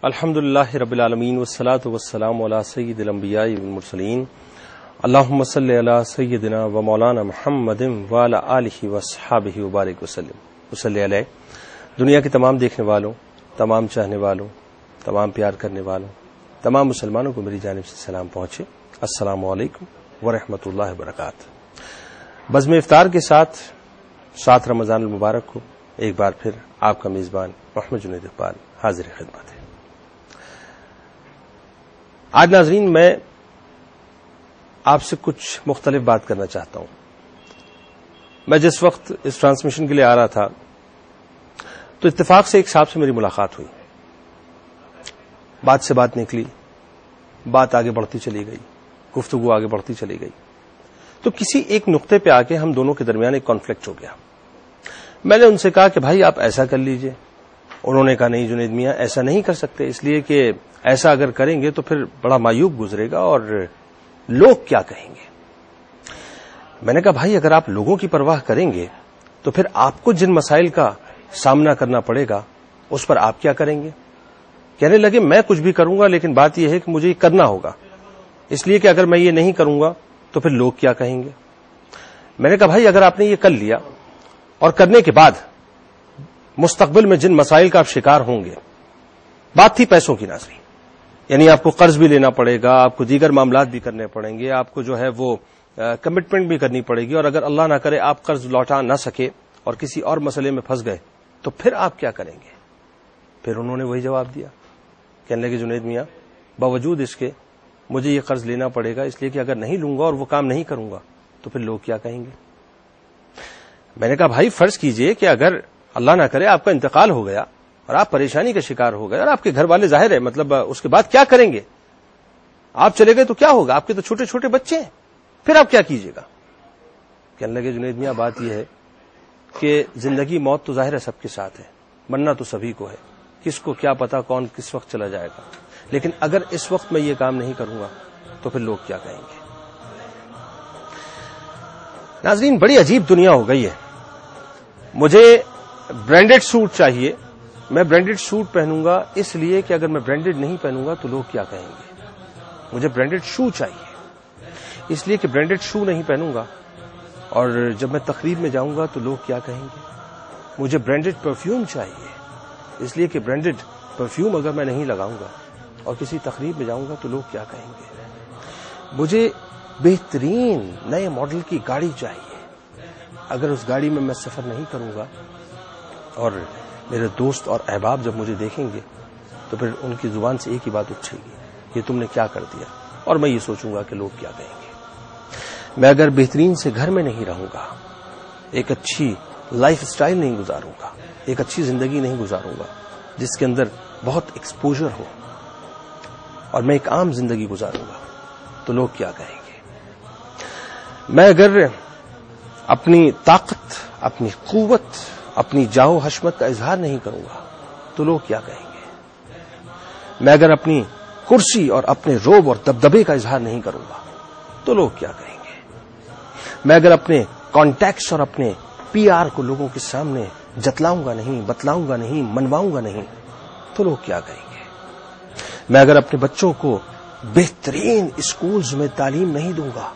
الحمدللہ رب العالمین والصلاة والسلام علی سید الانبیاء والمرسلین اللہم صلی علی سیدنا و مولانا محمد وعلی آلہ واصحابہ وبارک وسلم وصلی علیہ. دنیا کے تمام دیکھنے والوں، تمام چاہنے والوں، تمام پیار کرنے والوں، تمام مسلمانوں کو میری جانب سے سلام پہنچے. السلام علیکم ورحمۃ اللہ وبرکاتہ. بزم افطار کے ساتھ 7 رمضان المبارک کو ایک بار پھر آپ کا میزبان محمد جنید اقبال حاضر خدمت ہے. آج ناظرین میں آپ سے کچھ مختلف بات کرنا چاہتا ہوں. میں جس وقت اس ٹرانسمیشن کے لیے آ رہا تھا تو اتفاق سے ایک صاحب سے میری ملاقات ہوئی. بات سے بات نکلی، بات آگے بڑھتی چلی گئی، گفتگو آگے بڑھتی چلی گئی، تو کسی ایک نقطے پہ آ کے ہم دونوں کے درمیان ایک کانفلکٹ ہو گیا. میں نے ان سے کہا کہ بھائی آپ ایسا کر لیجئے. انہوں نے کہا نہیں جنید میاں ایسا نہیں کر سکتے، اس لیے کہ ایسا اگر کریں گے تو پھر بڑا معیوب گزرے گا اور لوگ کیا کہیں گے. میں نے کہا بھائی اگر آپ لوگوں کی پرواہ کریں گے تو پھر آپ کو جن مسائل کا سامنا کرنا پڑے گا اس پر آپ کیا کریں گے. کہنے لگے میں کچھ بھی کروں گا لیکن بات یہ ہے کہ مجھے یہ کرنا ہوگا، اس لیے کہ اگر میں یہ نہیں کروں گا تو پھر لوگ کیا کہیں گے. میں نے کہا بھائی اگر آپ نے یہ کر لیا اور کرنے کے بعد مستقبل میں جن مسائل کا آپ شکار ہوں گے، بات تھی پیسوں کی ناظرین، یعنی آپ کو قرض بھی لینا پڑے گا، آپ کو دیگر معاملات بھی کرنے پڑیں گے، آپ کو جو ہے وہ کمٹمنٹ بھی کرنی پڑے گی، اور اگر اللہ نہ کرے آپ قرض لوٹا نہ سکے اور کسی اور مسئلے میں پھنس گئے تو پھر آپ کیا کریں گے. پھر انہوں نے وہی جواب دیا. کہنے لگے جنید میاں باوجود اس کے مجھے یہ قرض لینا پڑے گا، اس لیے کہ اگر نہیں لوں گا اور وہ کام نہیں کروں گا تو پھر لوگ کیا کہیں گے. میں نے کہا بھائی فرض کیجئے کہ اگر اللہ نہ کرے آپ کا انتقال ہو گیا اور آپ پریشانی کا شکار ہو گئے اور آپ کے گھر والے ظاہر ہے مطلب اس کے بعد کیا کریں گے. آپ چلے گئے تو کیا ہوگا، آپ کے تو چھوٹے چھوٹے بچے ہیں، پھر آپ کیا کیجئے گا. کہنے لگے جنید میاں بات یہ ہے کہ زندگی موت تو ظاہر ہے سب کے ساتھ ہے، مرنا تو سبھی کو ہے، کس کو کیا پتا کون کس وقت چلا جائے گا، لیکن اگر اس وقت میں یہ کام نہیں کروں گا تو پھر لوگ کیا کہیں گے. ناظرین بڑی عجیب دنیا ہو گئی ہے. مجھے برانڈڈ سوٹ چاہیے، میں برانڈڈ سوٹ پہنوں گا اس لیے کہ اگر میں برانڈڈ نہیں پہنوں گا تو لوگ کیا کہیں گے. مجھے برانڈڈ شو چاہیے اس لیے کہ برانڈڈ شو نہیں پہنوں گا اور جب میں تقریب میں جاؤں گا تو لوگ کیا کہیں گے. مجھے برانڈڈ پرفیوم چاہیے اس لیے کہ برانڈڈ پرفیوم اگر میں نہیں لگاؤں گا اور کسی تقریب میں جاؤں گا تو لوگ کیا کہیں گے. مجھے بہترین نئے ماڈل کی گاڑی چاہیے، اگر اس گاڑی میں میں سفر نہیں کروں گا اور میرے دوست اور احباب جب مجھے دیکھیں گے تو پھر ان کی زبان سے ایک ہی بات اٹھے گی کہ تم نے کیا کر دیا، اور میں یہ سوچوں گا کہ لوگ کیا کہیں گے. میں اگر بہترین سے گھر میں نہیں رہوں گا، ایک اچھی لائف سٹائل نہیں گزاروں گا، ایک اچھی زندگی نہیں گزاروں گا جس کے اندر بہت ایکسپوجر ہو، اور میں ایک عام زندگی گزاروں گا تو لوگ کیا کہیں گے. میں اگر اپنی طاقت، اپنی قوت، اپنی جاہ و حشمت کا اظہار نہیں کروں گا تو لوگ کیا کہیں گے. میں اگر اپنی کرسی اور اپنے روب اور دبدبے کا اظہار نہیں کروں گا تو لوگ کیا کہیں گے. میں اگر اپنے کانٹیکٹس اور اپنے پی آر کو لوگوں کے سامنے جتلاؤں گا نہیں، بتلاؤں گا نہیں، منواؤں گا نہیں تو لوگ کیا کہیں گے. میں اگر اپنے بچوں کو بہترین اسکولز میں تعلیم نہیں دوں گا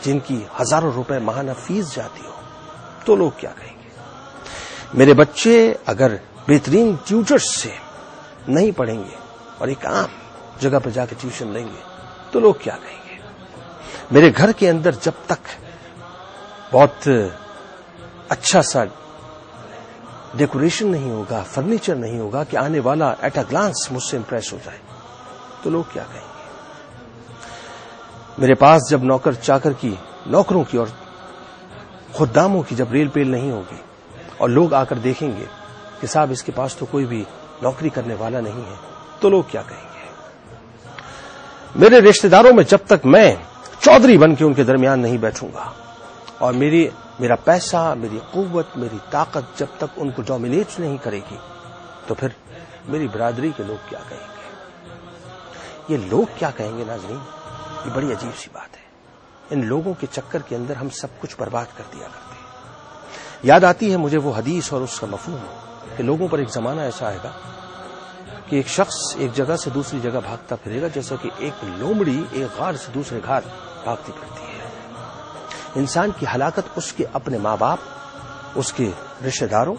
جن کی ہزاروں روپے ماہانہ فیس جاتی ہو تو لوگ کیا کہیں گے. میرے بچے اگر بہترین ٹیوٹرز سے نہیں پڑھیں گے اور ایک عام جگہ پہ جا کے ٹیوشن لیں گے تو لوگ کیا کہیں گے. میرے گھر کے اندر جب تک بہت اچھا سا ڈیکوریشن نہیں ہوگا، فرنیچر نہیں ہوگا کہ آنے والا ایٹ اے گلانس مجھ سے امپریس ہو جائے تو لوگ کیا کہیں گے. میرے پاس جب نوکر چاکر کی، نوکروں کی اور خداموں کی جب ریل پیل نہیں ہوگی اور لوگ آ کر دیکھیں گے کہ صاحب اس کے پاس تو کوئی بھی نوکری کرنے والا نہیں ہے تو لوگ کیا کہیں گے. میرے رشتہ داروں میں جب تک میں چودھری بن کے ان کے درمیان نہیں بیٹھوں گا اور میرا پیسہ، میری قوت، میری طاقت جب تک ان کو ڈومینیٹ نہیں کرے گی تو پھر میری برادری کے لوگ کیا کہیں گے. یہ لوگ کیا کہیں گے ناظرین، یہ بڑی عجیب سی بات ہے. ان لوگوں کے چکر کے اندر ہم سب کچھ برباد کر دیا کرتے ہیں. یاد آتی ہے مجھے وہ حدیث اور اس کا مفہوم کہ لوگوں پر ایک زمانہ ایسا آئے گا کہ ایک شخص ایک جگہ سے دوسری جگہ بھاگتا پھرے گا جیسا کہ ایک لومڑی ایک غار سے دوسرے غار بھاگتی پھرتی ہے۔ انسان کی ہلاکت اس کے اپنے ماں باپ، اس کے رشتہ داروں،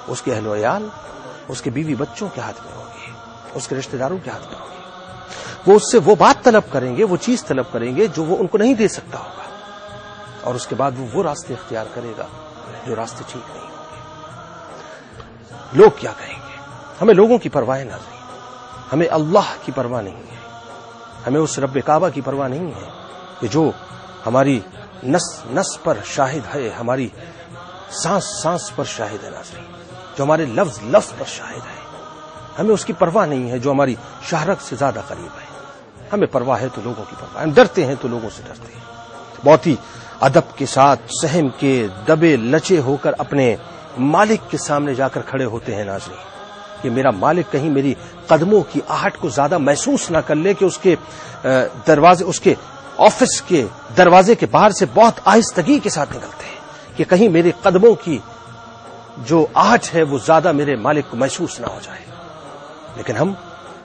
اس کے اہل و عیال، اس کے بیوی بچوں کے ہاتھ میں ہوگی، اس کے رشتہ داروں کے ہاتھ میں ہوگی۔ وہ اس سے وہ بات طلب کریں گے، وہ چیز طلب کریں گے جو وہ ان کو نہیں دے سکتا ہوگا، اور اس کے بعد وہ راستے اختیار کرے گا جو راستے ٹھیک نہیں ہوں گے۔ لوگ کیا کہیں گے؟ ہمیں لوگوں کی پرواہ نہ رہی، ہمیں اللہ کی پرواہ نہیں ہے، ہمیں اس رب کعبہ کی پرواہ نہیں ہے کہ جو ہماری نس نس پر شاہد ہے، ہماری سانس سانس پر شاہد ہے ناظرین، جو ہمارے لفظ لفظ پر شاہد ہے۔ ہمیں اس کی پرواہ نہیں ہے جو ہماری شہرت سے زیادہ قریب ہے۔ ہمیں پرواہ ہے تو لوگوں کی پرواہ، ہم ڈرتے ہیں تو لوگوں سے ڈرتے ہیں۔ بہت ہی ادب کے ساتھ سہم کے دبے لچے ہو کر اپنے مالک کے سامنے جا کر کھڑے ہوتے ہیں ناظرین، کہ میرا مالک کہیں میری قدموں کی آہٹ کو زیادہ محسوس نہ کر لے، کہ اس کے دروازے، اس کے آفس کے دروازے کے باہر سے بہت آہستگی کے ساتھ نکلتے ہیں کہ کہیں میرے قدموں کی جو آہٹ ہے وہ زیادہ میرے مالک کو محسوس نہ ہو جائے۔ لیکن ہم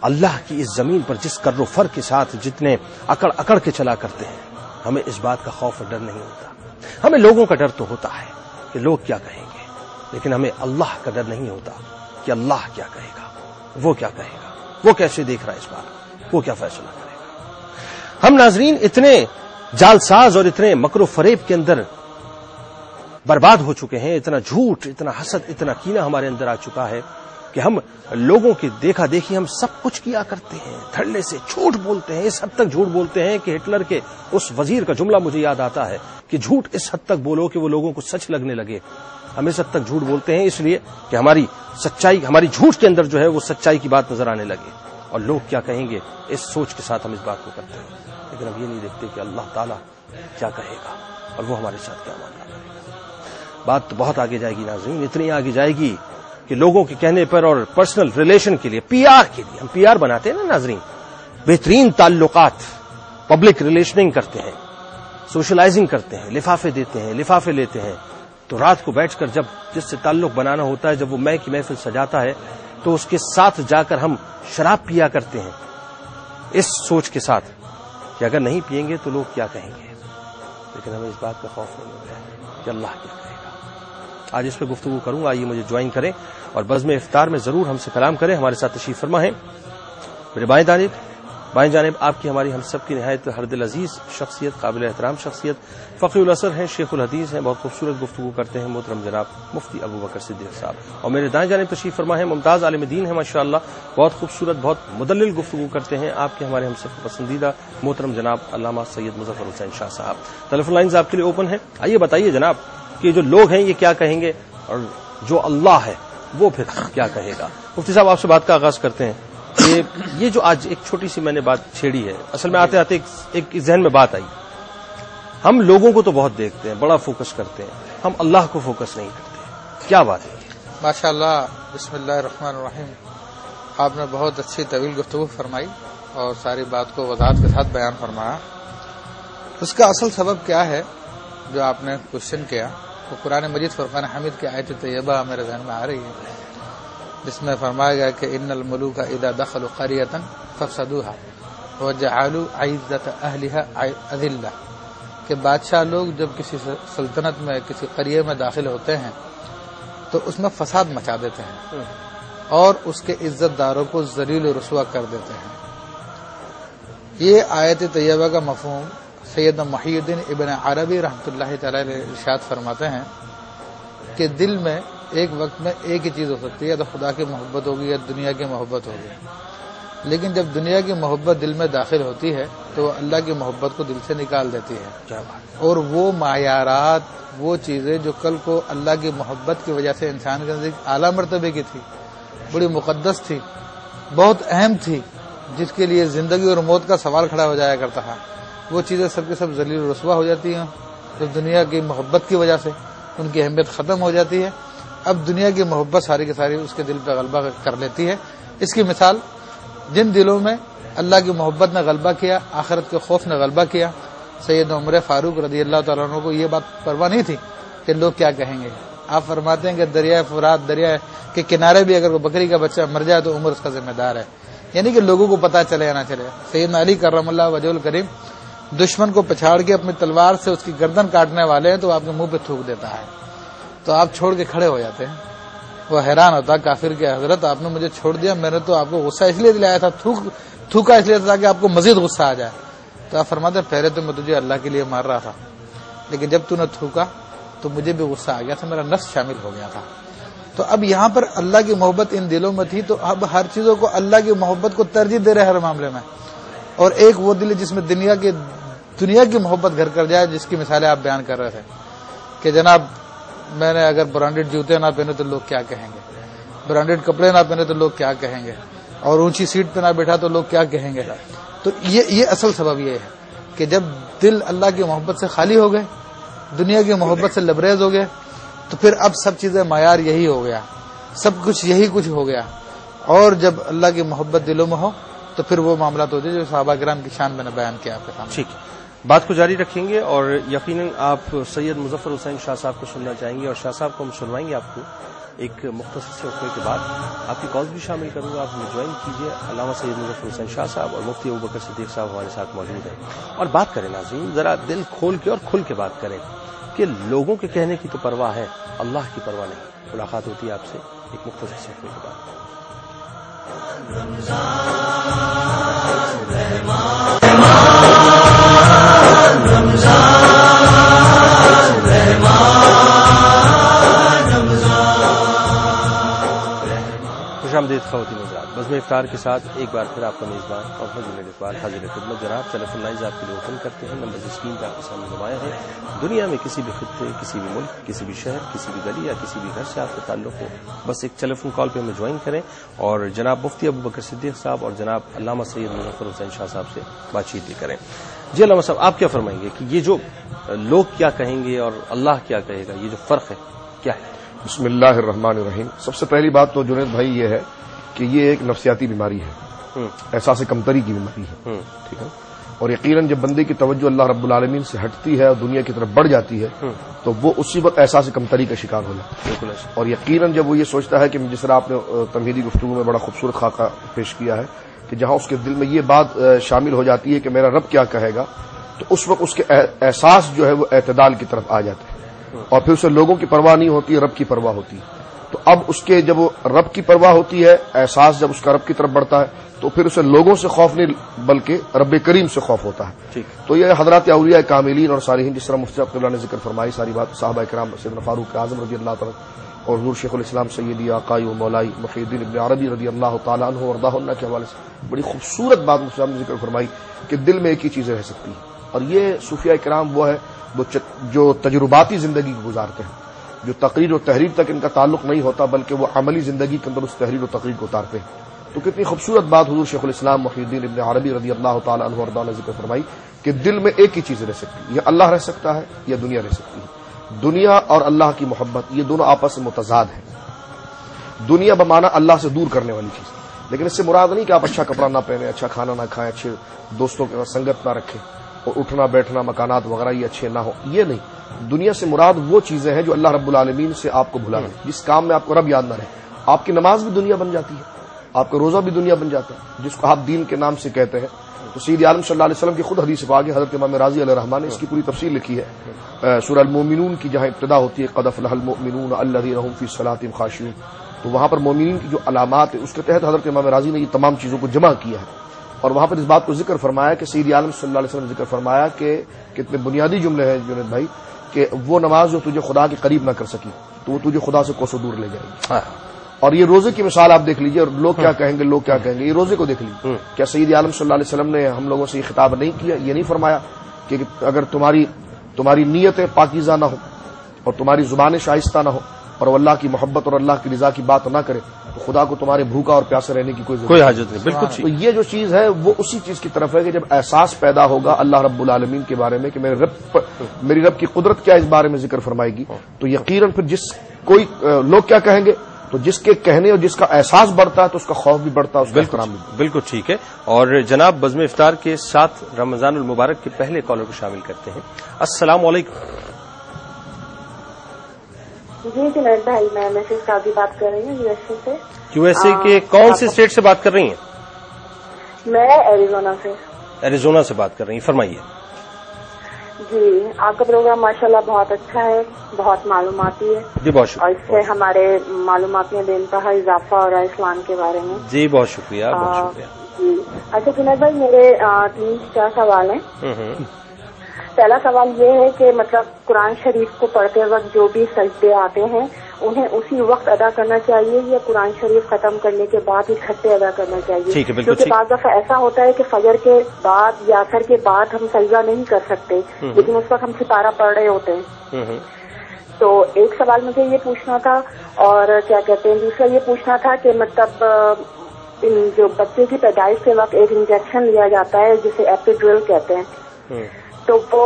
اللہ کی اس زمین پر جس کر و فر کے ساتھ جتنے اکڑ اکڑ کے چلا کرتے ہیں، ہمیں اس بات کا خوف اور ڈر نہیں ہوتا۔ ہمیں لوگوں کا ڈر تو ہوتا ہے کہ لوگ کیا کہیں گے، لیکن ہمیں اللہ کا ڈر نہیں ہوتا کہ اللہ کیا کہے گا، وہ کیا کہے گا، وہ کیسے دیکھ رہا ہے اس بات، وہ کیا فیصلہ کرے گا۔ ہم ناظرین اتنے جالساز اور اتنے مکر و فریب کے اندر برباد ہو چکے ہیں، اتنا جھوٹ، اتنا حسد، اتنا کینہ ہمارے اندر آ چکا ہے کہ ہم لوگوں کی دیکھا دیکھی ہم سب کچھ کیا کرتے ہیں، دھڑلے سے جھوٹ بولتے ہیں، اس حد تک جھوٹ بولتے ہیں کہ ہٹلر کے اس وزیر کا جملہ مجھے یاد آتا ہے کہ جھوٹ اس حد تک بولو کہ وہ لوگوں کو سچ لگنے لگے۔ ہم اس حد تک جھوٹ بولتے ہیں اس لیے کہ ہماری سچائی، ہماری جھوٹ کے اندر جو ہے وہ سچائی کی بات نظر آنے لگے، اور لوگ کیا کہیں گے اس سوچ کے ساتھ ہم اس بات کو کرتے ہیں۔ لیکن ہم یہ نہیں دیکھتے کہ اللہ تعالیٰ کیا کہے گا اور وہ ہمارے ساتھ کیا معاملہ کرے گا۔ بات تو بہت آگے جائے گی ناظرین، اتنی آگے جائے گی کہ لوگوں کے کہنے پر اور پرسنل ریلیشن کے لیے، پی آر کے لیے، ہم پی آر بناتے ہیں نا ناظرین، بہترین تعلقات، پبلک ریلیشننگ کرتے ہیں، سوشلائزنگ کرتے ہیں، لفافے دیتے ہیں، لفافے لیتے ہیں، تو رات کو بیٹھ کر جب جس سے تعلق بنانا ہوتا ہے، جب وہ مے کی محفل سجاتا ہے تو اس کے ساتھ جا کر ہم شراب پیا کرتے ہیں، اس سوچ کے ساتھ کہ اگر نہیں پئیں گے تو لوگ کیا کہیں گے۔ لیکن ہمیں اس بات کا خوف نہیں ہوتا ہے کہ اللہ کیا کہے گا۔ آج اس پہ گفتگو کروں گا، آئیے مجھے جوائن کریں اور بزم افطار میں ضرور ہم سے کلام کریں۔ ہمارے ساتھ تشریف فرما ہے میرے بائیں جانب آپ کی ہماری ہم سب کی نہایت ہر دل عزیز شخصیت، قابل احترام شخصیت، فقیہ الاثر ہیں، شیخ الحدیث ہیں، بہت خوبصورت گفتگو کرتے ہیں، محترم جناب مفتی ابو بکر صدیق صاحب۔ اور میرے دائیں جانب تشریف فرما ہے ممتاز عالم دین ہے ماشاءاللہ، بہت خوبصورت، بہت مدلل گفتگو کرتے ہیں، آپ کے ہمارے ہم سب کو پسندیدہ محترم جناب علامہ سید مظفر حسین شاہ صاحب۔ ٹیلیفون لائنز آپ کے لیے اوپن ہیں، آئیے بتائیے جناب کہ جو لوگ ہیں یہ کیا کہیں گے اور جو اللہ ہے وہ پھر کیا کہے گا۔ مفتی صاحب آپ سے بات کا آغاز کرتے ہیں کہ یہ جو آج ایک چھوٹی سی میں نے بات چھیڑی ہے، اصل میں آتے آتے ایک ذہن میں بات آئی، ہم لوگوں کو تو بہت دیکھتے ہیں، بڑا فوکس کرتے ہیں، ہم اللہ کو فوکس نہیں کرتے، کیا بات ہے؟ ماشاءاللہ، بسم اللہ الرحمن الرحیم۔ آپ نے بہت اچھی طویل گفتگو فرمائی اور ساری بات کو وضاحت کے ساتھ بیان فرمایا۔ اس کا اصل سبب کیا ہے جو آپ نے کوشچن کیا، وہ قرآن مجید فرقان حمید کی آیت طیبہ میرے ذہن میں آ رہی ہے، جس میں فرمایا گیا کہ ان الملوک اذا دخلوا قریۃ فافسدوها وجعلوا عزت اہلها اذلہ، کہ بادشاہ لوگ جب کسی سلطنت میں، کسی قریے میں داخل ہوتے ہیں تو اس میں فساد مچا دیتے ہیں اور اس کے عزت داروں کو ذلیل و رسوا کر دیتے ہیں۔ یہ آیت طیبہ کا مفہوم سید محی الدین ابن عربی رحمۃ اللہ تعالی علیہ ارشاد فرماتے ہیں کہ دل میں ایک وقت میں ایک ہی چیز ہو سکتی ہے، یا تو خدا کی محبت ہوگی یا دنیا کی محبت ہوگی، لیکن جب دنیا کی محبت دل میں داخل ہوتی ہے تو وہ اللہ کی محبت کو دل سے نکال دیتی ہے، اور وہ معیارات، وہ چیزیں جو کل کو اللہ کی محبت کی وجہ سے انسان کے نزدیک اعلیٰ مرتبے کی تھی، بڑی مقدس تھی، بہت اہم تھی، جس کے لیے زندگی اور موت کا سوال کھڑا ہو جایا کرتا تھا، وہ چیزیں سب کے سب ذلیل و رسوا ہو جاتی ہیں تو دنیا کی محبت کی وجہ سے ان کی اہمیت ختم ہو جاتی ہے۔ اب دنیا کی محبت ساری کی ساری اس کے دل پہ غلبہ کر لیتی ہے۔ اس کی مثال جن دلوں میں اللہ کی محبت نے غلبہ کیا، آخرت کے خوف نے غلبہ کیا، سید عمر فاروق رضی اللہ تعالیٰ عنہ کو یہ بات پرواہ نہیں تھی کہ لوگ کیا کہیں گے، آپ فرماتے ہیں کہ دریائے فرات دریا کے کنارے بھی اگر کوئی بکری کا بچہ مر جائے تو عمر اس کا ذمہ دار ہے، یعنی کہ لوگوں کو پتا چلے یا نہ چلے۔ سیدنا علی کرم اللہ وجہ الکریم دشمن کو پچھاڑ کے اپنی تلوار سے اس کی گردن کاٹنے والے ہیں تو آپ کے منہ پہ تھوک دیتا ہے، تو آپ چھوڑ کے کھڑے ہو جاتے ہیں۔ وہ حیران ہوتا کافر کہ حضرت آپ نے مجھے چھوڑ دیا، میں نے تو آپ کو غصہ اس لیے دلایا تھا، تھوکا اس لیے تھا کہ آپ کو مزید غصہ آ جائے۔ تو آپ فرماتے ہیں پہلے تو میں تجھے اللہ کے لیے مار رہا تھا، لیکن جب تو نے تھوکا تو مجھے بھی غصہ آ گیا تھا، میرا نفس شامل ہو گیا تھا۔ تو اب یہاں پر اللہ کی محبت ان دلوں میں تھی، تو اب ہر چیزوں کو اللہ کی محبت کو ترجیح دے رہے ہر معاملے میں۔ اور ایک وہ دل جس میں دنیا کی محبت گھر کر جائے، جس کی مثالیں آپ بیان کر رہے تھے کہ جناب میں نے اگر برانڈیڈ جوتے نہ پہنے تو لوگ کیا کہیں گے، برانڈیڈ کپڑے نہ پہنے تو لوگ کیا کہیں گے، اور اونچی سیٹ پہ نہ بیٹھا تو لوگ کیا کہیں گے۔ تو یہ اصل سبب یہ ہے کہ جب دل اللہ کی محبت سے خالی ہو گئے، دنیا کی محبت سے لبریز ہو گئے، تو پھر اب سب چیزیں معیار یہی ہو گیا، سب کچھ یہی کچھ ہو گیا۔ اور جب اللہ کی محبت دلوں میں ہو تو پھر وہ معاملات ہوتے ہیں جو صحابہ کرام کی شان میں نے بیان کیا آپ کے سامنے۔ ٹھیک، بات کو جاری رکھیں گے اور یقیناً آپ سید مظفر حسین شاہ صاحب کو سننا چاہیں گے، اور شاہ صاحب کو ہم سنوائیں گے آپ کو ایک مختصر سے وقفے کے بعد۔ آپ کی کالز بھی شامل کروں گا، آپ ہمیں جوائن کیجیے۔ علامہ سید مظفر حسین شاہ صاحب اور مفتی ابوبکر صدیق صاحب ہمارے ساتھ موجود ہیں، اور بات کریں ناظرین، ذرا دل کھول کے اور کھل کے بات کریں کہ لوگوں کے کہنے کی تو پرواہ ہے، اللہ کی پرواہ نہیں۔ ملاقات ہوتی ہے آپ سے ایک مختصر سے وقفے کے بعد۔ خوش آمدید خواتین حضرات، بزم افطار کے ساتھ ایک بار پھر آپ کا میزبان اور حضور اقبال حاضر خدمت جناب۔ ٹیلیفون لائنز آپ کے لیے اوپن کرتے ہیں، نمبر اسکرین پہ آپ کے سامنے نمایاں ہے۔ دنیا میں کسی بھی خطے، کسی بھی ملک، کسی بھی شہر، کسی بھی گلی یا کسی بھی گھر سے آپ کا تعلق ہو، بس ایک ٹیلیفون کال پہ ہمیں جوائن کریں اور جناب مفتی ابوبکر صدیق صاحب اور جناب علامہ سید مظفر حسین شاہ صاحب سے بات چیت بھی کریں۔ جی علامہ صاحب، آپ کیا فرمائیں گے کہ یہ جو لوگ کیا کہیں گے اور اللہ کیا کہے گا، یہ جو فرق ہے کیا ہے؟ بسم اللہ الرحمن الرحیم۔ سب سے پہلی بات تو جنید بھائی یہ ہے کہ یہ ایک نفسیاتی بیماری ہے، احساس کمتری کی بیماری ہے، ٹھیک ہے۔ اور یقیناً جب بندے کی توجہ اللہ رب العالمین سے ہٹتی ہے اور دنیا کی طرف بڑھ جاتی ہے تو وہ اسی وقت احساس کمتری کا شکار ہو جاتا ہے۔ اور یقیناً جب وہ یہ سوچتا ہے کہ جس طرح آپ نے تمہیدی گفتگو میں بڑا خوبصورت خاکہ پیش کیا ہے کہ جہاں اس کے دل میں یہ بات شامل ہو جاتی ہے کہ میرا رب کیا کہے گا، تو اس وقت اس کے احساس جو ہے وہ اعتدال کی طرف آ جاتے ہیں، اور پھر اسے لوگوں کی پرواہ نہیں ہوتی ہے، رب کی پرواہ ہوتی ہے۔ تو اب اس کے جب وہ رب کی پرواہ ہوتی ہے، احساس جب اس کا رب کی طرف بڑھتا ہے، تو پھر اسے لوگوں سے خوف نہیں بلکہ رب کریم سے خوف ہوتا ہے۔ تو یہ حضرات اولیاء کاملین اور صالحین، جس طرح مفتی عبداللہ نے ذکر فرمائی ساری بات، صحابہ کرام سیدنا فاروق اعظم رضی اللہ تعالیٰ اور حضور شیخ الاسلام سیدی آقائی و مولائی محی الدین ابن عربی رضی اللہ تعالیٰ عنہ وارضاہ عنہ کے حوالے سے بڑی خوبصورت بات مفتی صاحب نے ذکر فرمائی کہ دل میں ایک ہی چیز رہ سکتی ہے، اور یہ صوفیاء کرام وہ ہے جو تجرباتی زندگی گزارتے ہیں، جو تقریر و تحریر تک ان کا تعلق نہیں ہوتا بلکہ وہ عملی زندگی کے اندر اس تحریر و تقریر کو اتارتے ہیں۔ تو کتنی خوبصورت بات حضور شیخ الاسلام محی الدین ابن عربی رضی اللہ تعالیٰ عنہ وارضاہ نے ذکر فرمائی کہ دل میں ایک ہی چیز رہ سکتی ہے، یا اللہ رہ سکتا ہے یا دنیا رہ سکتی ہے۔ دنیا اور اللہ کی محبت یہ دونوں آپس میں متضاد ہیں۔ دنیا بمعنی اللہ سے دور کرنے والی چیز، لیکن اس سے مراد نہیں کہ آپ اچھا کپڑا نہ پہنیں، اچھا کھانا نہ کھائیں، اچھے دوستوں کے ساتھ سنگت نہ رکھیں اور اٹھنا بیٹھنا مکانات وغیرہ یہ اچھے نہ ہو، یہ نہیں۔ دنیا سے مراد وہ چیزیں ہیں جو اللہ رب العالمین سے آپ کو بھلا دیں، جس کام میں آپ کو رب یاد نہ رہے۔ آپ کی نماز بھی دنیا بن جاتی ہے، آپ کا روزہ بھی دنیا بن جاتا ہے، جس کو آپ دین کے نام سے کہتے ہیں۔ تو سید عالم صلی اللہ علیہ وسلم کی خود حدیث پاک ہے، حضرت امام راضی علیہ الرحمٰن نے اس کی پوری تفصیل لکھی ہے سورہ المومنون کی، جہاں ابتدا ہوتی ہے قد افلح المؤمنون الذین هم فی صلاتهم خاشعون، تو وہاں پر مومنین کی جو علامات ہیں اس کے تحت حضرت امام راضی نے یہ تمام چیزوں کو جمع کیا ہے، اور وہاں پر اس بات کو ذکر فرمایا کہ سید عالم صلی اللہ علیہ وسلم نے ذکر فرمایا کہ کتنے بنیادی جملے ہیں جنید بھائی، کہ وہ نماز جو تجھے خدا کے قریب نہ کر سکی تو وہ تجھے خدا سے کوسوں دور لے جائے گی۔ اور یہ روزے کی مثال آپ دیکھ لیجئے، اور لوگ کیا کہیں گے، لوگ کیا کہیں گے، یہ روزے کو دیکھ لیجیے۔ کیا سید عالم صلی اللہ علیہ وسلم نے ہم لوگوں سے یہ خطاب نہیں کیا، یہ نہیں فرمایا کہ اگر تمہاری نیتیں پاکیزہ نہ ہو اور تمہاری زبانیں شائستہ نہ ہو اور وہ اللہ کی محبت اور اللہ کی رضا کی بات نہ کرے تو خدا کو تمہارے بھوکا اور پیاسے رہنے کی کوئی حاجت نہیں۔ بالکل تو یہ جو چیز ہے وہ اسی چیز کی طرف ہے کہ جب احساس پیدا ہوگا اللہ رب العالمین کے بارے میں کہ میری رب کی قدرت کیا اس بارے میں ذکر فرمائے گی، تو یقیناً پھر کوئی لوگ کیا کہیں گے، تو جس کے کہنے اور جس کا احساس بڑھتا ہے تو اس کا خوف بھی بڑھتا ہے، اس کا احترام بھی بڑھتا ہے۔ بالکل ٹھیک ہے۔ اور جناب بزم افطار کے ساتھ رمضان المبارک کے پہلے کالر کو شامل کرتے ہیں۔ السلام علیکم۔ جی جنید بھائی، میں مسز قاضی بات کر رہی ہوں USA سے. USA کے کون سے اسٹیٹ سے بات کر رہی ہیں؟ میں ایریزونا سے. ایریزونا سے بات کر رہی ہیں، فرمائیے. جی، آپ کا پروگرام ماشاءاللہ بہت اچھا ہے، بہت معلوماتی ہے. جی بہت شکریہ. اور اس سے ہمارے معلومات میں بے انتہا اضافہ ہو رہا ہے اسلام کے بارے میں. جی بہت شکریہ، بہت شکریہ. جی اچھا جنید بھائی، میرے 3-4 سوال ہیں. پہلا سوال یہ ہے کہ مطلب قرآن شریف کو پڑھتے وقت جو بھی سجدے آتے ہیں انہیں اسی وقت ادا کرنا چاہیے یا قرآن شریف ختم کرنے کے بعد اکٹھے ادا کرنا چاہیے؟ کیونکہ بعض دفعہ ایسا ہوتا ہے کہ فجر کے بعد یا عصر کے بعد ہم سجدہ نہیں کر سکتے، لیکن اس وقت ہم سپارہ پڑھ رہے ہوتے ہیں. تو ایک سوال مجھے یہ پوچھنا تھا، اور کیا کہتے ہیں دوسرا یہ پوچھنا تھا کہ مطلب جو بچے کی پیدائش کے وقت ایک انجیکشن لیا جاتا ہے جسے ایپیڈرل کہتے ہیں، تو وہ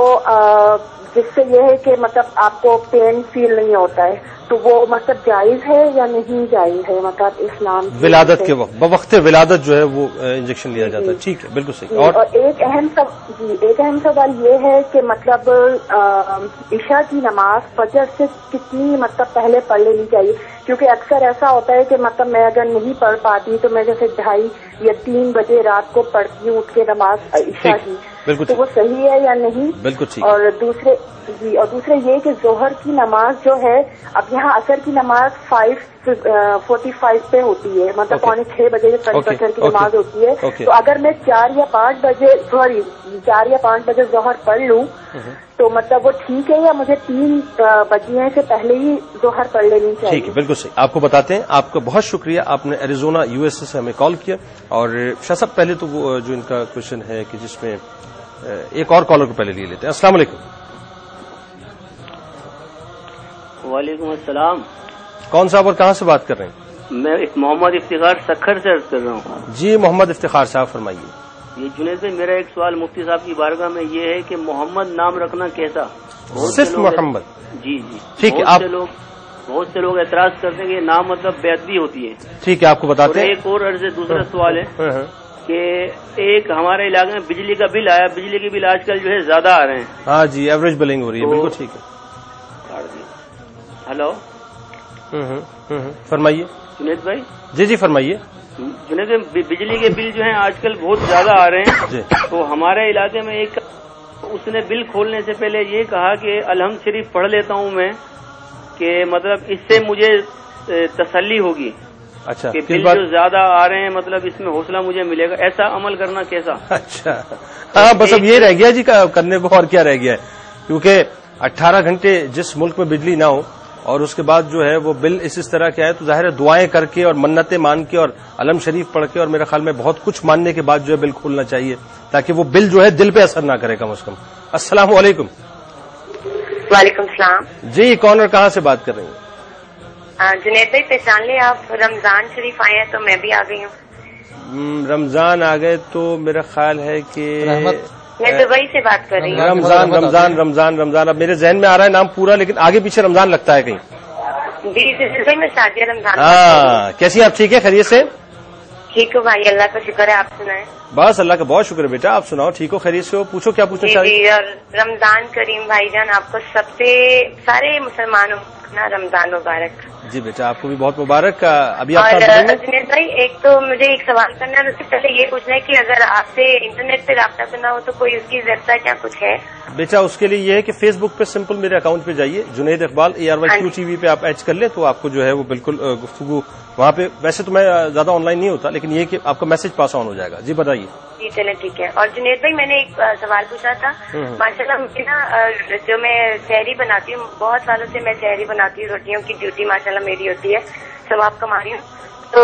جس سے یہ ہے کہ مطلب آپ کو پین فیل نہیں ہوتا ہے، تو وہ مطلب جائز ہے یا نہیں جائز ہے؟ مطلب اسلام ولادت کے وقت بوقت ولادت جو ہے وہ انجیکشن لیا جاتا ہے. ٹھیک ہے، بالکل صحیح. اور ایک اہم سوال یہ ہے کہ مطلب عشاء کی نماز فجر سے کتنی مطلب پہلے پڑھ لینی چاہیے؟ کیونکہ اکثر ایسا ہوتا ہے کہ مطلب میں اگر نہیں پڑھ پاتی تو میں جیسے 2:30 یا 3 بجے رات کو پڑھتی ہوں اٹھ کے نماز عشاء کی، تو وہ صحیح ہے یا نہیں؟ بالکل ٹھیک. اور دوسرے یہ کہ ظہر کی نماز جو ہے، اب یہاں عصر کی نماز 5:45 پہ ہوتی ہے، مطلب 5:45 بجے عصر کی نماز ہوتی ہے. تو اگر میں 4 یا 5 بجے ظہر پڑھ لوں تو مطلب وہ ٹھیک ہے، یا مجھے 3 بجنے سے پہلے ہی ظہر پڑھ لینی چاہیے؟ ٹھیک ہے، بالکل صحیح. آپ کو بتاتے ہیں. آپ کا بہت شکریہ، آپ نے ایریزونا USA سے ہمیں کال کیا. اور شاہ صاحب پہلے تو وہ جو ان کا کوشچن ہے کہ جس میں ایک اور کالر کو پہلے لیے لیتے ہیں. السلام علیکم. وعلیکم السلام. کون صاحب اور کہاں سے بات کر رہے ہیں؟ میں محمد افتخار سکھر سے عرض کر رہا ہوں. جی محمد افتخار صاحب فرمائیے. یہ جنید بھائی، میرا ایک سوال مفتی صاحب کی بارگاہ میں یہ ہے کہ محمد نام رکھنا کیسا؟ صرف محمد؟ جی ٹھیک ہے. بہت سے لوگ اعتراض کرتے ہیں کہ یہ نام مطلب بے ادبی ہوتی ہے. ٹھیک ہے، آپ کو بتاتے ہیں. ایک اور عرض دوسرا سوال ہے کہ ایک ہمارے علاقے میں بجلی کا بل آیا، بجلی کے بل آج کل جو ہے زیادہ آ رہے ہیں. ہاں جی، ایوریج بلنگ ہو رہی ہے. بالکل ٹھیک ہے. ہلو فرمائیے جنید بھائی. جی فرمائیے. جنید بھائی، بجلی کے بل جو ہیں آج کل بہت زیادہ آ رہے ہیں جی. تو ہمارے علاقے میں ایک اس نے بل کھولنے سے پہلے یہ کہا کہ الحمد شریف پڑھ لیتا ہوں میں، کہ مطلب اس سے مجھے تسلی ہوگی. اچھا، کہ بل جو زیادہ آ رہے ہیں مطلب اس میں حوصلہ مجھے ملے گا. ایسا عمل کرنا کیسا؟ اچھا ہاں، بس اب یہ رہ گیا جی کرنے کو، اور کیا رہ گیا ہے. کیونکہ 18 گھنٹے جس ملک میں بجلی نہ ہو اور اس کے بعد جو ہے وہ بل اس طرح کے آئے، تو ظاہر ہے دعائیں کر کے اور منتیں مان کے اور علم شریف پڑھ کے اور میرے خیال میں بہت کچھ ماننے کے بعد جو ہے بل کھولنا چاہیے، تاکہ وہ بل جو ہے دل پہ اثر نہ کرے کم از کم. السلام علیکم. وعلیکم السلام. جی کون اور کہاں سے بات کر رہی ہیں؟ جنید بھائی، پہچان لے آپ، رمضان شریف آئے ہیں تو میں بھی آ گئی ہوں. رمضان آ گئے تو میرا خیال ہے کہ میں دبئی سے بات کر رہی ہوں. رمضان اب میرے ذہن میں آ رہا ہے نام پورا، لیکن آگے پیچھے رمضان لگتا ہے کہیں. جی جنید بھائی، میں شادیہ رمضان. ہاں، کیسی آپ؟ ٹھیک ہے، خیریت سے؟ ٹھیک ہو بھائی، اللہ کا شکر ہے. آپ سنائیں؟ بس اللہ کا بہت شکر ہے بیٹا. آپ سناؤ، ٹھیک ہو، خیریت سے ہو؟ پوچھو کیا پوچھنا چاہیے. جی، اور رمضان کریم بھائی جان، آپ کو سب سے سارے مسلمانوں کو رمضان مبارک. جی بیٹا، آپ کو بھی بہت مبارک. ابھی آپ جنید بھائی، ایک تو مجھے ایک سوال کرنا ہے، اس سے پہلے یہ پوچھنا ہے کہ اگر آپ سے انٹرنیٹ پہ رابطہ کرنا ہو تو کوئی اس کی ویب سائٹ یا کچھ ہے؟ بیٹا اس کے لیے یہ ہے کہ فیس بک پہ سمپل میرے اکاؤنٹ پہ جائیے، جنید اقبال ARYQTV پہ آپ ایڈ کر لیں تو آپ کو جو ہے وہ بالکل گفتگو وہاں پہ. ویسے تو میں زیادہ آن لائن نہیں ہوتا، لیکن یہ کہ آپ کا میسج پاس آن ہو جائے گا. جی بتائیے. جی چلیں ٹھیک ہے. اور جنید بھائی، میں نے ایک سوال پوچھنا تھا. ماشاء اللہ مجھے نا جو میں سحری بناتی ہوں، بہت سالوں سے میں سحری بناتی ہوں، روٹیوں کی ڈیوٹی ماشاء اللہ میری ہوتی ہے، ثواب کما رہی ہوں. تو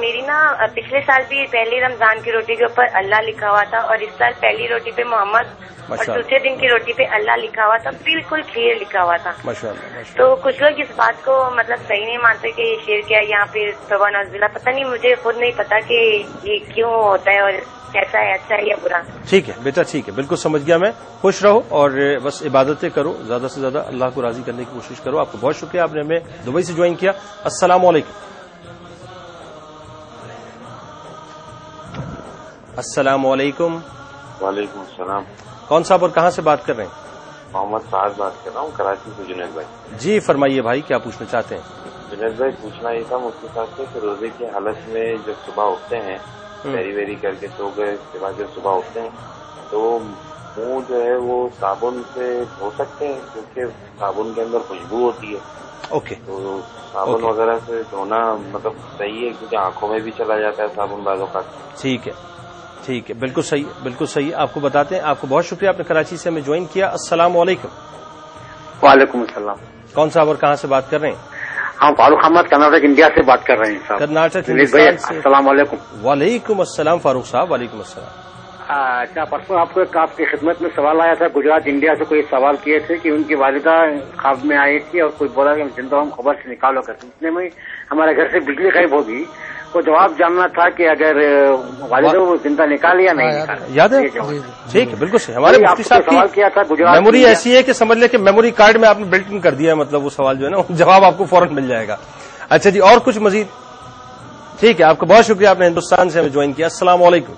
میری نا پچھلے سال بھی پہلی رمضان کی روٹی کے اوپر اللہ لکھا ہوا تھا، اور اس سال پہلی روٹی پہ محمد اور دوسرے دن کی روٹی پہ اللہ لکھا ہوا تھا، بالکل کھیر لکھا ہوا تھا. تو کچھ لوگ اس بات کو مطلب صحیح نہیں مانتے کہ یہ شیر کیا یہاں پہ توبہ نعوذ باللہ. پتہ نہیں، مجھے خود نہیں پتا کہ یہ کیوں ہوتا ہے اور کیسا ہے، اچھا ہے یا برا. ٹھیک ہے بیٹا، ٹھیک ہے، بالکل سمجھ گیا میں. خوش رہو اور بس عبادتیں کرو، زیادہ سے زیادہ اللہ کو راضی کرنے کی کوشش کرو. آپ کو بہت شکریہ، آپ نے ہمیں دبئی سے جوائن کیا. السلام علیکم. السلام علیکم. وعلیکم السلام. کون صاحب اور کہاں سے بات کر رہے ہیں؟ محمد سعد بات کر رہا ہوں کراچی سے. جنید بھائی جی فرمائیے بھائی, کیا پوچھنا چاہتے ہیں؟ جنید بھای پوچھنا یہ تھا مفتی صاحب سے کہ روزے کی حالت میں جب صبح اٹھتے ہیں سحری ویری کر کے سو گئے, اس کے بعد جب صبح اٹھتے ہیں تو منہ جو ہے وہ صابن سے دھو سکتے ہیں کیونکہ صابن کے اندر خوشبو ہوتی ہے. اوکے. تو صابن وغیرہ سے دھونا مطلب صحیح ہے کیونکہ آنکھوں میں بھی چلا جاتا ہے صابن بعض اوقات. ٹھیک ہے, ٹھیک ہے, بالکل صحیح, بالکل صحیح. آپ کو بتاتے ہیں. آپ کو بہت شکریہ, آپ نے کراچی سے ہمیں جوائن کیا. السلام علیکم. وعلیکم السلام. کون صاحب اور کہاں سے بات کر رہے ہیں؟ ہاں فاروق احمد کرناٹک انڈیا سے بات کر رہے ہیں صاحب. کرناٹک ہندوستان سے. السلام علیکم. وعلیکم السلام فاروق صاحب. وعلیکم السلام. اچھا, پرسوں آپ کو آپ کی خدمت میں سوال آیا تھا, گجرات انڈیا سے کوئی سوال کیے تھے کہ ان کی والدہ خواب میں آئی تھی اور کوئی بولا کہ زندہ ہم خبر سے نکالو کرتے, اتنے میں ہمارے گھر سے بجلی غائب ہوگی. کو جواب جاننا تھا کہ اگر والدہ وہ زندہ نکال یا نہیں نکال. یاد ہے؟ ٹھیک ہے, بالکل صحیح. ہمارے مفتی صاحب سوال کیا تھا گجرات میموری ایسی ہے کہ سمجھ لیں کہ میموری کارڈ میں آپ نے بلٹ ان کر دیا ہے, مطلب وہ سوال جو ہے نا جواب آپ کو فوراً مل جائے گا. اچھا جی, اور کچھ مزید؟ ٹھیک ہے, آپ کا بہت شکریہ, آپ نے ہندوستان سے ہمیں جوائن کیا. السلام علیکم.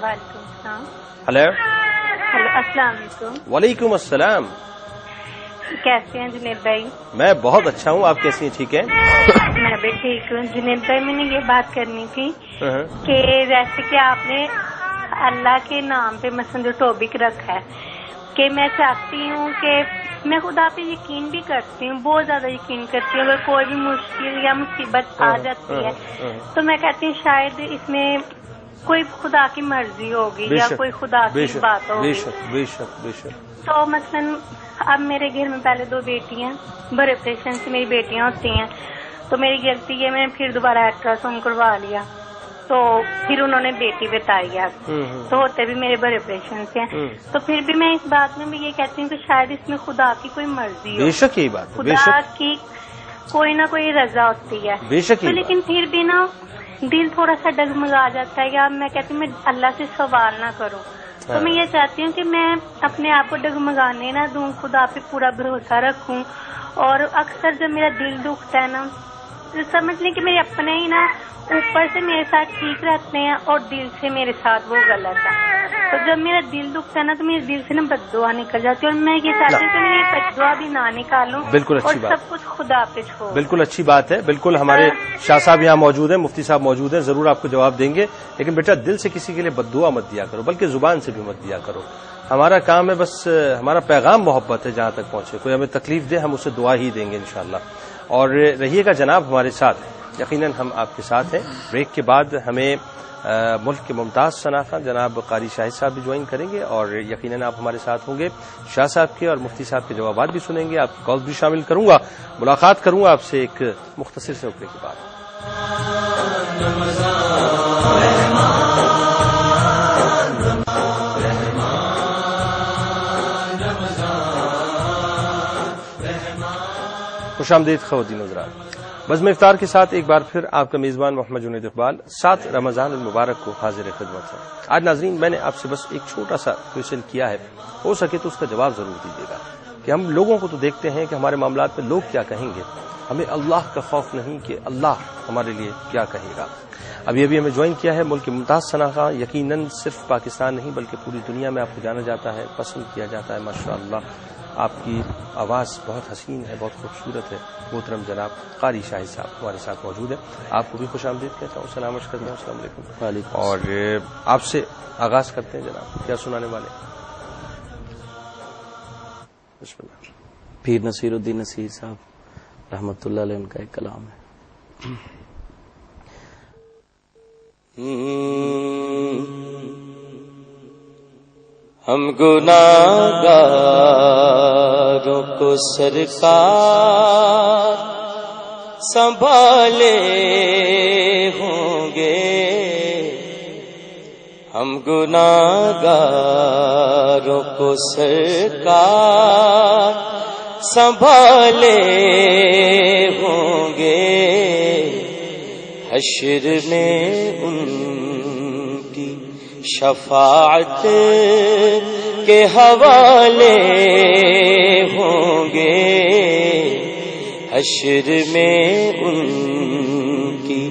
وعلیکم السلام. ہلو. السلام علیکم. وعلیکم السلام. کیسے ہیں جنید بھائی؟ میں بہت اچھا ہوں, آپ کیسی ہیں؟ ٹھیک ہے, میں بھی ٹھیک ہوں. جنید بھائی میں نے یہ بات کرنی تھی کہ جیسے کہ آپ نے اللہ کے نام پہ مثلا جو ٹاپک رکھا ہے کہ میں چاہتی ہوں کہ میں خدا پہ یقین بھی کرتی ہوں, بہت زیادہ یقین کرتی ہوں. اگر کوئی بھی مشکل یا مصیبت آ جاتی ہے تو میں کہتی ہوں شاید اس میں کوئی خدا کی مرضی ہوگی یا کوئی خدا کی بات ہوگی. بے شک بے شک. تو مثلا اب میرے گھر میں پہلے 2 بیٹیاں, بڑے آپریشن سے میری بیٹیاں ہوتی ہیں, تو میری غلطی یہ میں نے پھر دوبارہ الٹرا ساؤنڈ کروا لیا, تو پھر انہوں نے بیٹی بتائی ہے, تو ہوتے بھی میرے بڑے آپریشن سے ہیں. تو پھر بھی میں اس بات میں بھی یہ کہتی ہوں کہ شاید اس میں خدا کی کوئی مرضی ہو. بے شک یہی بات, خدا کی کوئی نہ کوئی رضا ہوتی ہے. بے شک. تو لیکن پھر بھی نا دل تھوڑا سا ڈگمگا جاتا ہے, یا میں کہتی ہوں میں اللہ سے سوال نہ کروں. تو میں یہ چاہتی ہوں کہ میں اپنے آپ کو ڈگمگانے نہ دوں, خدا پہ پورا بھروسہ رکھوں. اور اکثر جب میرا دل دکھتا ہے نا, سمجھ لیں کہ میرے اپنے ہی نا اوپر سے میرے ساتھ ٹھیک رہتے ہیں اور دل سے میرے ساتھ وہ غلط ہے. تو جب میرا دل دکھتا ہے نا تو میرے دل سے نا بد دعا نکل جاتی ہے, اور میں یہ چاہتی ہوں کہ میں یہ بد دعا بھی نہ نکالوں. بالکل اچھی بات, اور سب کچھ خدا پہ چھوڑ. بالکل اچھی بات ہے. بالکل ہمارے شاہ صاحب یہاں موجود ہیں, مفتی صاحب موجود ہیں, ضرور آپ کو جواب دیں گے. لیکن بیٹا دل سے کسی کے لیے بد دعا مت دیا کرو, بلکہ زبان سے بھی مت دیا کرو. ہمارا کام ہے بس, ہمارا پیغام محبت ہے, جہاں تک پہنچے. کوئی ہمیں تکلیف دے ہم اسے دعا ہی دیں گے انشاءاللہ. اور رہیے گا جناب ہمارے ساتھ, یقیناً ہم آپ کے ساتھ ہیں. بریک کے بعد ہمیں ملک کے ممتاز شناخت جناب قاری شاہد صاحب بھی جوائن کریں گے, اور یقیناً آپ ہمارے ساتھ ہوں گے. شاہ صاحب کے اور مفتی صاحب کے جوابات بھی سنیں گے, آپ کی کالز بھی شامل کروں گا. ملاقات کروں گا آپ سے ایک مختصر سے اوپر کے بعد. خوش آمدید خواتین حضرات. بزم افطار کے ساتھ ایک بار پھر آپ کا میزبان محمد جنید اقبال 7 رمضان المبارک کو حاضر خدمت ہے. آج ناظرین میں نے آپ سے بس ایک چھوٹا سا کویشچن کیا ہے, ہو سکے تو اس کا جواب ضرور دیجیے گا کہ ہم لوگوں کو تو دیکھتے ہیں کہ ہمارے معاملات میں لوگ کیا کہیں گے, ہمیں اللہ کا خوف نہیں کہ اللہ ہمارے لیے کیا کہے گا. ابھی ہمیں جوائن کیا ہے ملک ممتاز شناخت, یقیناً صرف پاکستان نہیں بلکہ پوری دنیا میں آپ کو جانا جاتا ہے, پسند کیا جاتا ہے. ماشاءاللہ آپ کی آواز بہت حسین ہے, بہت خوبصورت ہے. محترم جناب قاری شاہد صاحب ہمارے ساتھ موجود ہیں. آپ کو بھی خوش آمدید کہتا ہوں, سلام عرض کرتا ہوں. السلام علیکم. اور آپ سے آغاز کرتے ہیں جناب, کیا سنانے والے؟ بسم اللہ. پیر نصیر الدین نصیر صاحب رحمت اللہ علیہ, ان کا ایک کلام ہے. ہم گناہگاروں کو سرکار سنبھالے ہوں گے, ہم گناہگاروں کو سرکار سنبھالے ہوں گے, حشر میں ان کی شفاعت کے حوالے ہوں گے, حشر میں ان کی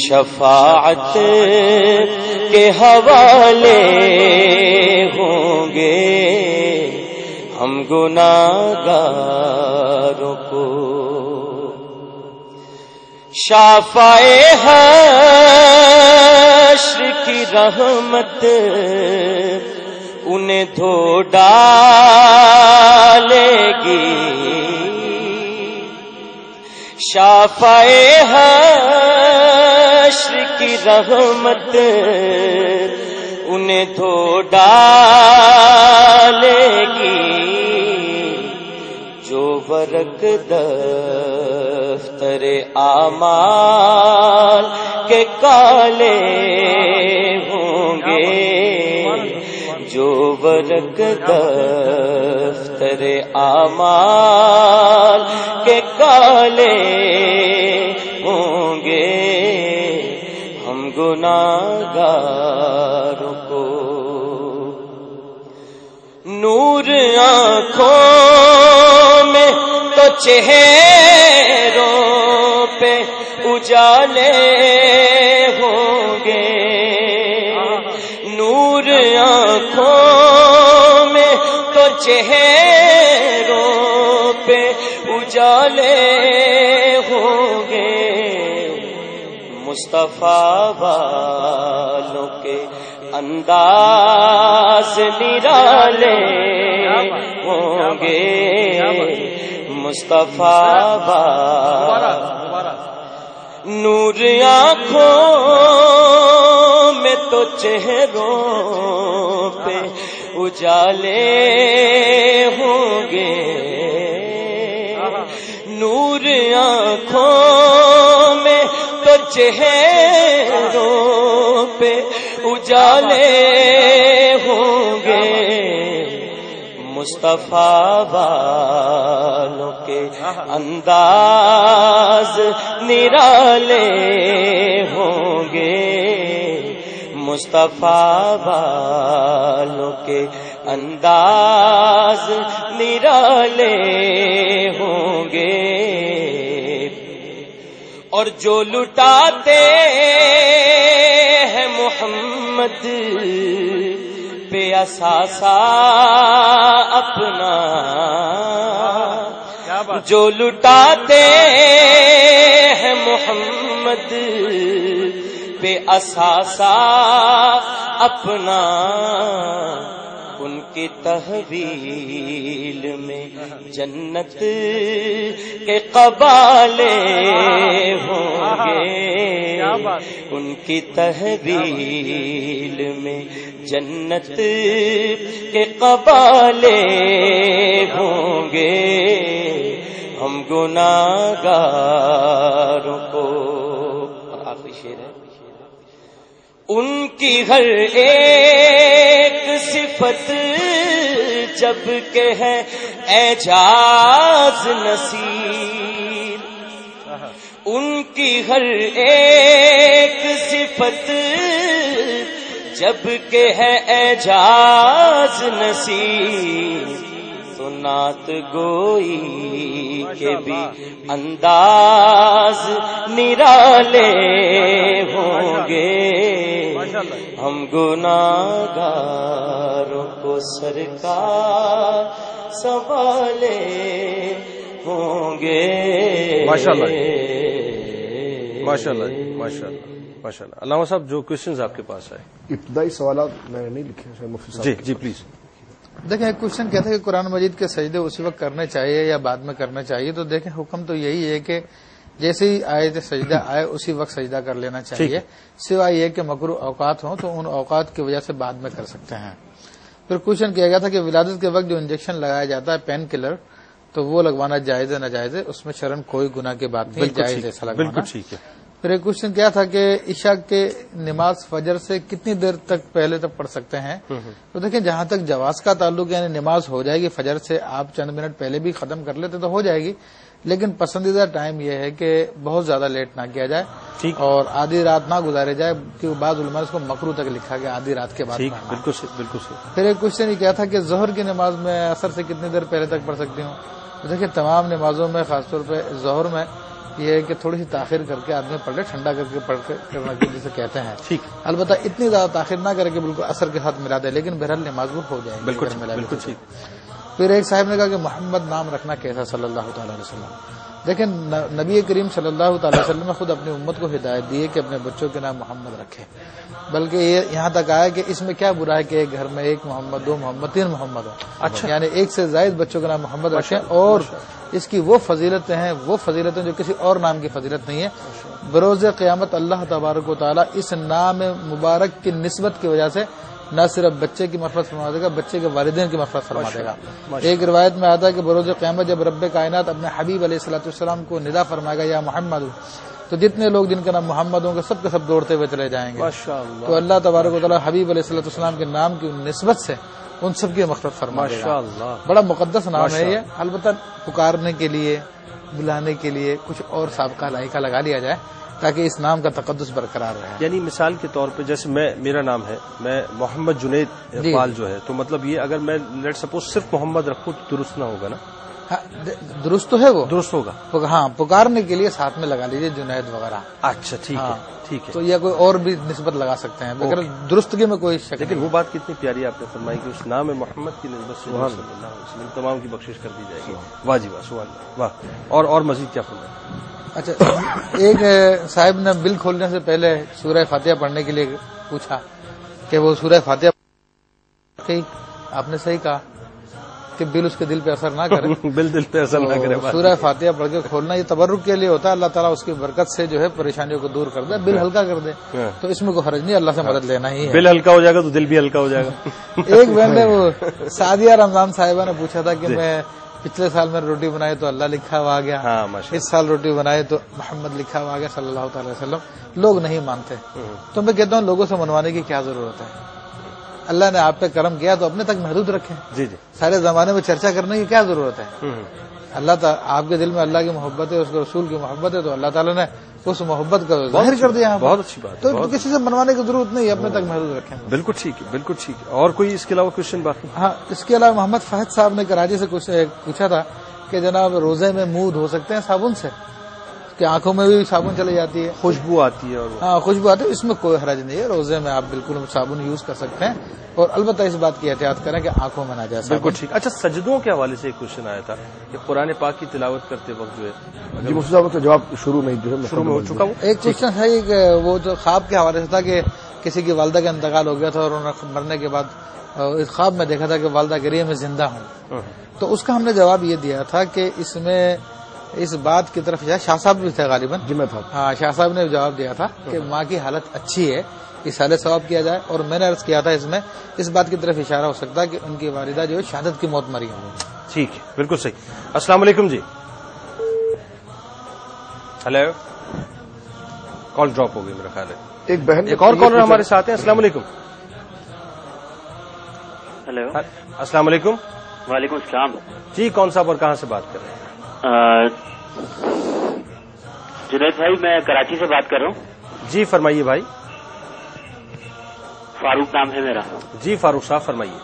شفاعت کے حوالے ہوں گے. ہم گناہگاروں کو شافائے حشر کی رحمت انہیں دھو ڈالے گی. شافائے حشر کی رحمت انہیں دھو ڈالے گی. جو ورق دفتر اعمال کے کالے ہوں گے. جو ورق دفتر اعمال کے کالے ہوں گے. ہم گناہگاروں کو نور آنکھوں میں تو چہروں پہ اجالے ہوں گے. نور آنکھوں میں تو چہروں پہ اجالے ہوں گے. مصطفیٰ والوں کے انداز نرالے ہوں گے. مصطفیٰ نور آنکھوں میں تو چہروں پہ اجالے ہوں گے. نور آنکھوں میں تو چہروں پہ اجالے ہوں گے. مصطفیٰ والوں کے انداز نرالے ہوں گے. مصطفیٰ والوں کے انداز نرالے ہوں گے. اور جو لٹاتے ہیں محمد پہ اثاثہ اپنا. جو لٹاتے ہیں محمد پہ اثاثہ اپنا. ان کی تحویل میں جنت کے قبالے ہوں گے. ان کی تحویل میں جنت کے قبالے ہوں گے. ہم گناہگاروں کو. اور آخری شعر ہے. ان کی ہر ایک صفت جب کہ ہے اعجاز نصیر. ان کی ہر ایک صفت جب کہ ہے اعجاز نصیر. تو نعت گوئی کے بھی انداز نرالے ہوں گے. ہم گناہگاروں کو سرکار سنبھالے ہوں گے. ماشاءاللہ ماشاءاللہ ماشاءاللہ ماشاءاللہ. علامہ صاحب جو کوشچنز آپ کے پاس آئے. ابتدائی سوالات میں نے نہیں لکھے ہیں مفتی صاحب. جی پلیز. دیکھیں ایک کوشچن کہتے ہیں کہ قرآن مجید کے سجدے اسی وقت کرنے چاہیے یا بعد میں کرنا چاہیے. تو دیکھیں حکم تو یہی ہے کہ جیسے ہی آیت سجدہ آئے اسی وقت سجدہ کر لینا چاہیے. سوائے یہ کہ مکروہ اوقات ہوں تو ان اوقات کی وجہ سے بعد میں کر سکتے ہیں. پھر کوشچن کیا گیا تھا کہ ولادت کے وقت جو انجیکشن لگایا جاتا ہے پین کلر تو وہ لگوانا جائز ہے ناجائز ہے؟ اس میں شرعن کوئی گناہ کی بات نہیں, جائز ہے ایسا لگوانا. بالکل ٹھیک ہے. پھر ایک کوشچن کیا تھا کہ عشاء کے نماز فجر سے کتنی دیر تک پہلے تک پڑھ سکتے ہیں؟ تو دیکھیں جہاں تک جواز کا تعلق یعنی نماز ہو جائے گی فجر سے آپ چند منٹ پہلے بھی ختم کر لیتے تو ہو جائے گی. لیکن پسندیدہ ٹائم یہ ہے کہ بہت زیادہ لیٹ نہ کیا جائے اور آدھی رات نہ گزارے جائے کیونکہ بعض علماء اس کو مکروہ تک لکھا گیا آدھی رات کے بعد. بالکل بالکل. پھر ایک کوشچن یہ کیا تھا کہ ظہر کی نماز میں عصر سے کتنی دیر پہلے تک پڑھ سکتی ہوں؟ دیکھیں تمام نمازوں میں خاص طور پہ ظہر میں یہ ہے کہ تھوڑی سی تاخیر کر کے آدمی پڑھ لے, ٹھنڈا کر کے پڑھ کے کرنا جسے کہتے ہیں. ٹھیک. البتہ اتنی زیادہ تاخیر نہ کرے کہ بالکل اثر کے ساتھ ملا دے, لیکن بہرحال نماز وہ ہو جائے گی. بالکل ٹھیک. پھر ایک صاحب نے کہا کہ محمد نام رکھنا کیسا صلی اللہ تعالی علیہ وسلم. دیکھیں نبی کریم صلی اللہ تعالی وسلم نے خود اپنی امت کو ہدایت دی ہے کہ اپنے بچوں کے نام محمد رکھے، بلکہ یہ یہاں تک آیا کہ اس میں کیا برا ہے کہ ایک گھر میں ایک محمد، دو محمد، تین محمد ہو. اچھا، یعنی ایک سے زائد بچوں کا نام محمد رکھیں. اور اس کی وہ فضیلتیں ہیں جو کسی اور نام کی فضیلت نہیں ہے. بروز قیامت اللہ تبارک و تعالیٰ اس نام مبارک کی نسبت کی وجہ سے نہ صرف بچے کی مغفرت فرما دے گا، بچے کے والدین کی مغفرت فرما دے گا. ایک روایت میں آتا ہے کہ بروز قیامت جب رب کائنات اپنے حبیب علیہ الصلوۃ والسلام کو ندا فرمائے گا یا محمد، تو جتنے لوگ جن کا نام محمد ہوں گے سب کے سب دوڑتے ہوئے چلے جائیں گے. تو اللہ تبارک و تعالیٰ حبیب علیہ الصلوۃ والسلام کے نام کی نسبت سے ان سب کی مغفرت فرما دے گا. بڑا مقدس نام ہے یہ. البتہ پکارنے کے لیے، بلانے کے لیے کچھ اور سابقہ لائقہ لگا لیا جائے تاکہ اس نام کا تقدس برقرار رہے. یعنی مثال کے طور پہ جیسے میرا نام ہے، میں محمد جنید اقبال جو ہے، تو مطلب یہ اگر میں لیٹ سپوز صرف محمد رکھوں تو درست نہ ہوگا نا؟ درست تو ہے، وہ درست ہوگا. ہاں، پکارنے کے لیے ساتھ میں لگا لیجیے جنید وغیرہ. اچھا ٹھیک ہے، ٹھیک ہے. تو یا کوئی اور بھی نسبت لگا سکتے ہیں، مگر درستگی میں کوئی شک. لیکن وہ بات کتنی پیاری آپ نے فرمائی کہ اس نام محمد کی نسبت سے صلی اللہ علیہ وسلم تمام کی بخشش کر دی جائے گی. واہ جی واہ، سبحان اللہ، واہ. اور مزید کیا فرمایا؟ اچھا، ایک صاحب نے بل کھولنے سے پہلے سورہ فاتحہ پڑھنے کے لیے پوچھا کہ وہ سورہ فاتحہ، آپ نے صحیح کہا کہ بل اس کے دل پہ اثر نہ کرے. بل دل پہ اثر نہ کرے. سورہ فاتحہ پڑھ کے کھولنا یہ تبرک کے لیے ہوتا ہے. اللہ تعالیٰ اس کی برکت سے جو ہے پریشانیوں کو دور کر دے، بل ہلکا کر دے. تو اس میں کوئی حرج نہیں، اللہ سے مدد لینا ہی ہے. بل ہلکا ہو جائے گا تو دل بھی ہلکا ہو جائے گا. ایک بہن نے وہ سعدیہ رمضان صاحبہ نے پوچھا تھا کہ میں پچھلے سال میں روٹی بنائی تو اللہ لکھا ہوا آ گیا، اس سال روٹی بنائی تو محمد لکھا ہوا آ گیا صلی اللہ تعالی وسلم. لوگ نہیں مانتے، تو میں کہتا ہوں لوگوں سے منوانے کی کیا ضرورت ہے؟ اللہ نے آپ پہ کرم کیا تو اپنے تک محدود رکھیں. جی جی، سارے زمانے میں چرچا کرنے کی کیا ضرورت ہے؟ اللہ تعالیٰ آپ کے دل میں اللہ کی محبت ہے، اس کے رسول کی محبت ہے، تو اللہ تعالیٰ نے اس محبت کا ظاہر کر دیا. بہت اچھی بات. تو کسی سے منوانے کی ضرورت نہیں، اپنے تک محدود رکھیں. بالکل ٹھیک ہے، بالکل ٹھیک ہے. اور کوئی اس کے علاوہ کوشچن باقی؟ ہاں، اس کے علاوہ محمد فہد صاحب نے کراچی سے پوچھا تھا کہ جناب روزے میں منہ دھو سکتے ہیں صابن سے؟ کہ آنکھوں میں بھی صابن چلی جاتی ہے، خوشبو آتی ہے. اور ہاں، خوشبو آتی ہے، اس میں کوئی حرج نہیں ہے. روزے میں آپ بالکل صابن یوز کر سکتے ہیں، اور البتہ اس بات کی احتیاط کریں کہ آنکھوں میں نہ جائے. بالکل ٹھیک. اچھا، سجدوں کے حوالے سے ایک کوشچن آیا تھا کہ قرآن پاک کی تلاوت کرتے وقت جو ہے، جی مفتی صاحب کا جواب شروع میں ہو چکا. ایک کوشچن ہے کہ وہ جو خواب کے حوالے سے تھا کہ کسی کی والدہ کا انتقال ہو گیا تھا اور انہوں نے مرنے کے بعد اس خواب میں دیکھا تھا کہ والدہ کہہ رہی ہے میں زندہ ہوں. تو اس کا ہم نے جواب یہ دیا تھا کہ اس میں اس بات کی طرف شاہ صاحب بھی تھے غالباً. جی میں تھا. ہاں، شاہ صاحب نے جواب دیا تھا کہ ماں کی حالت اچھی ہے، اصالہ ثواب کیا جائے. اور میں نے عرض کیا تھا اس میں اس بات کی طرف اشارہ ہو سکتا ہے کہ ان کی والدہ جو ہے شہادت کی موت مری ہوں. ٹھیک ہے، بالکل صحیح. السلام علیکم جی. ہلو، کال ڈراپ ہو گئی میرا خیال ہے. ایک بہن، ایک اور کالر ہمارے ساتھ ہیں. السلام علیکم. ہلو، السلام علیکم. وعلیکم السلام. جی، کون صاحب اور کہاں سے بات کر رہے ہیں؟ جنید بھائی، میں کراچی سے بات کر رہا ہوں. جی فرمائیے بھائی. فاروق نام ہے میرا. جی فاروق صاحب فرمائیے.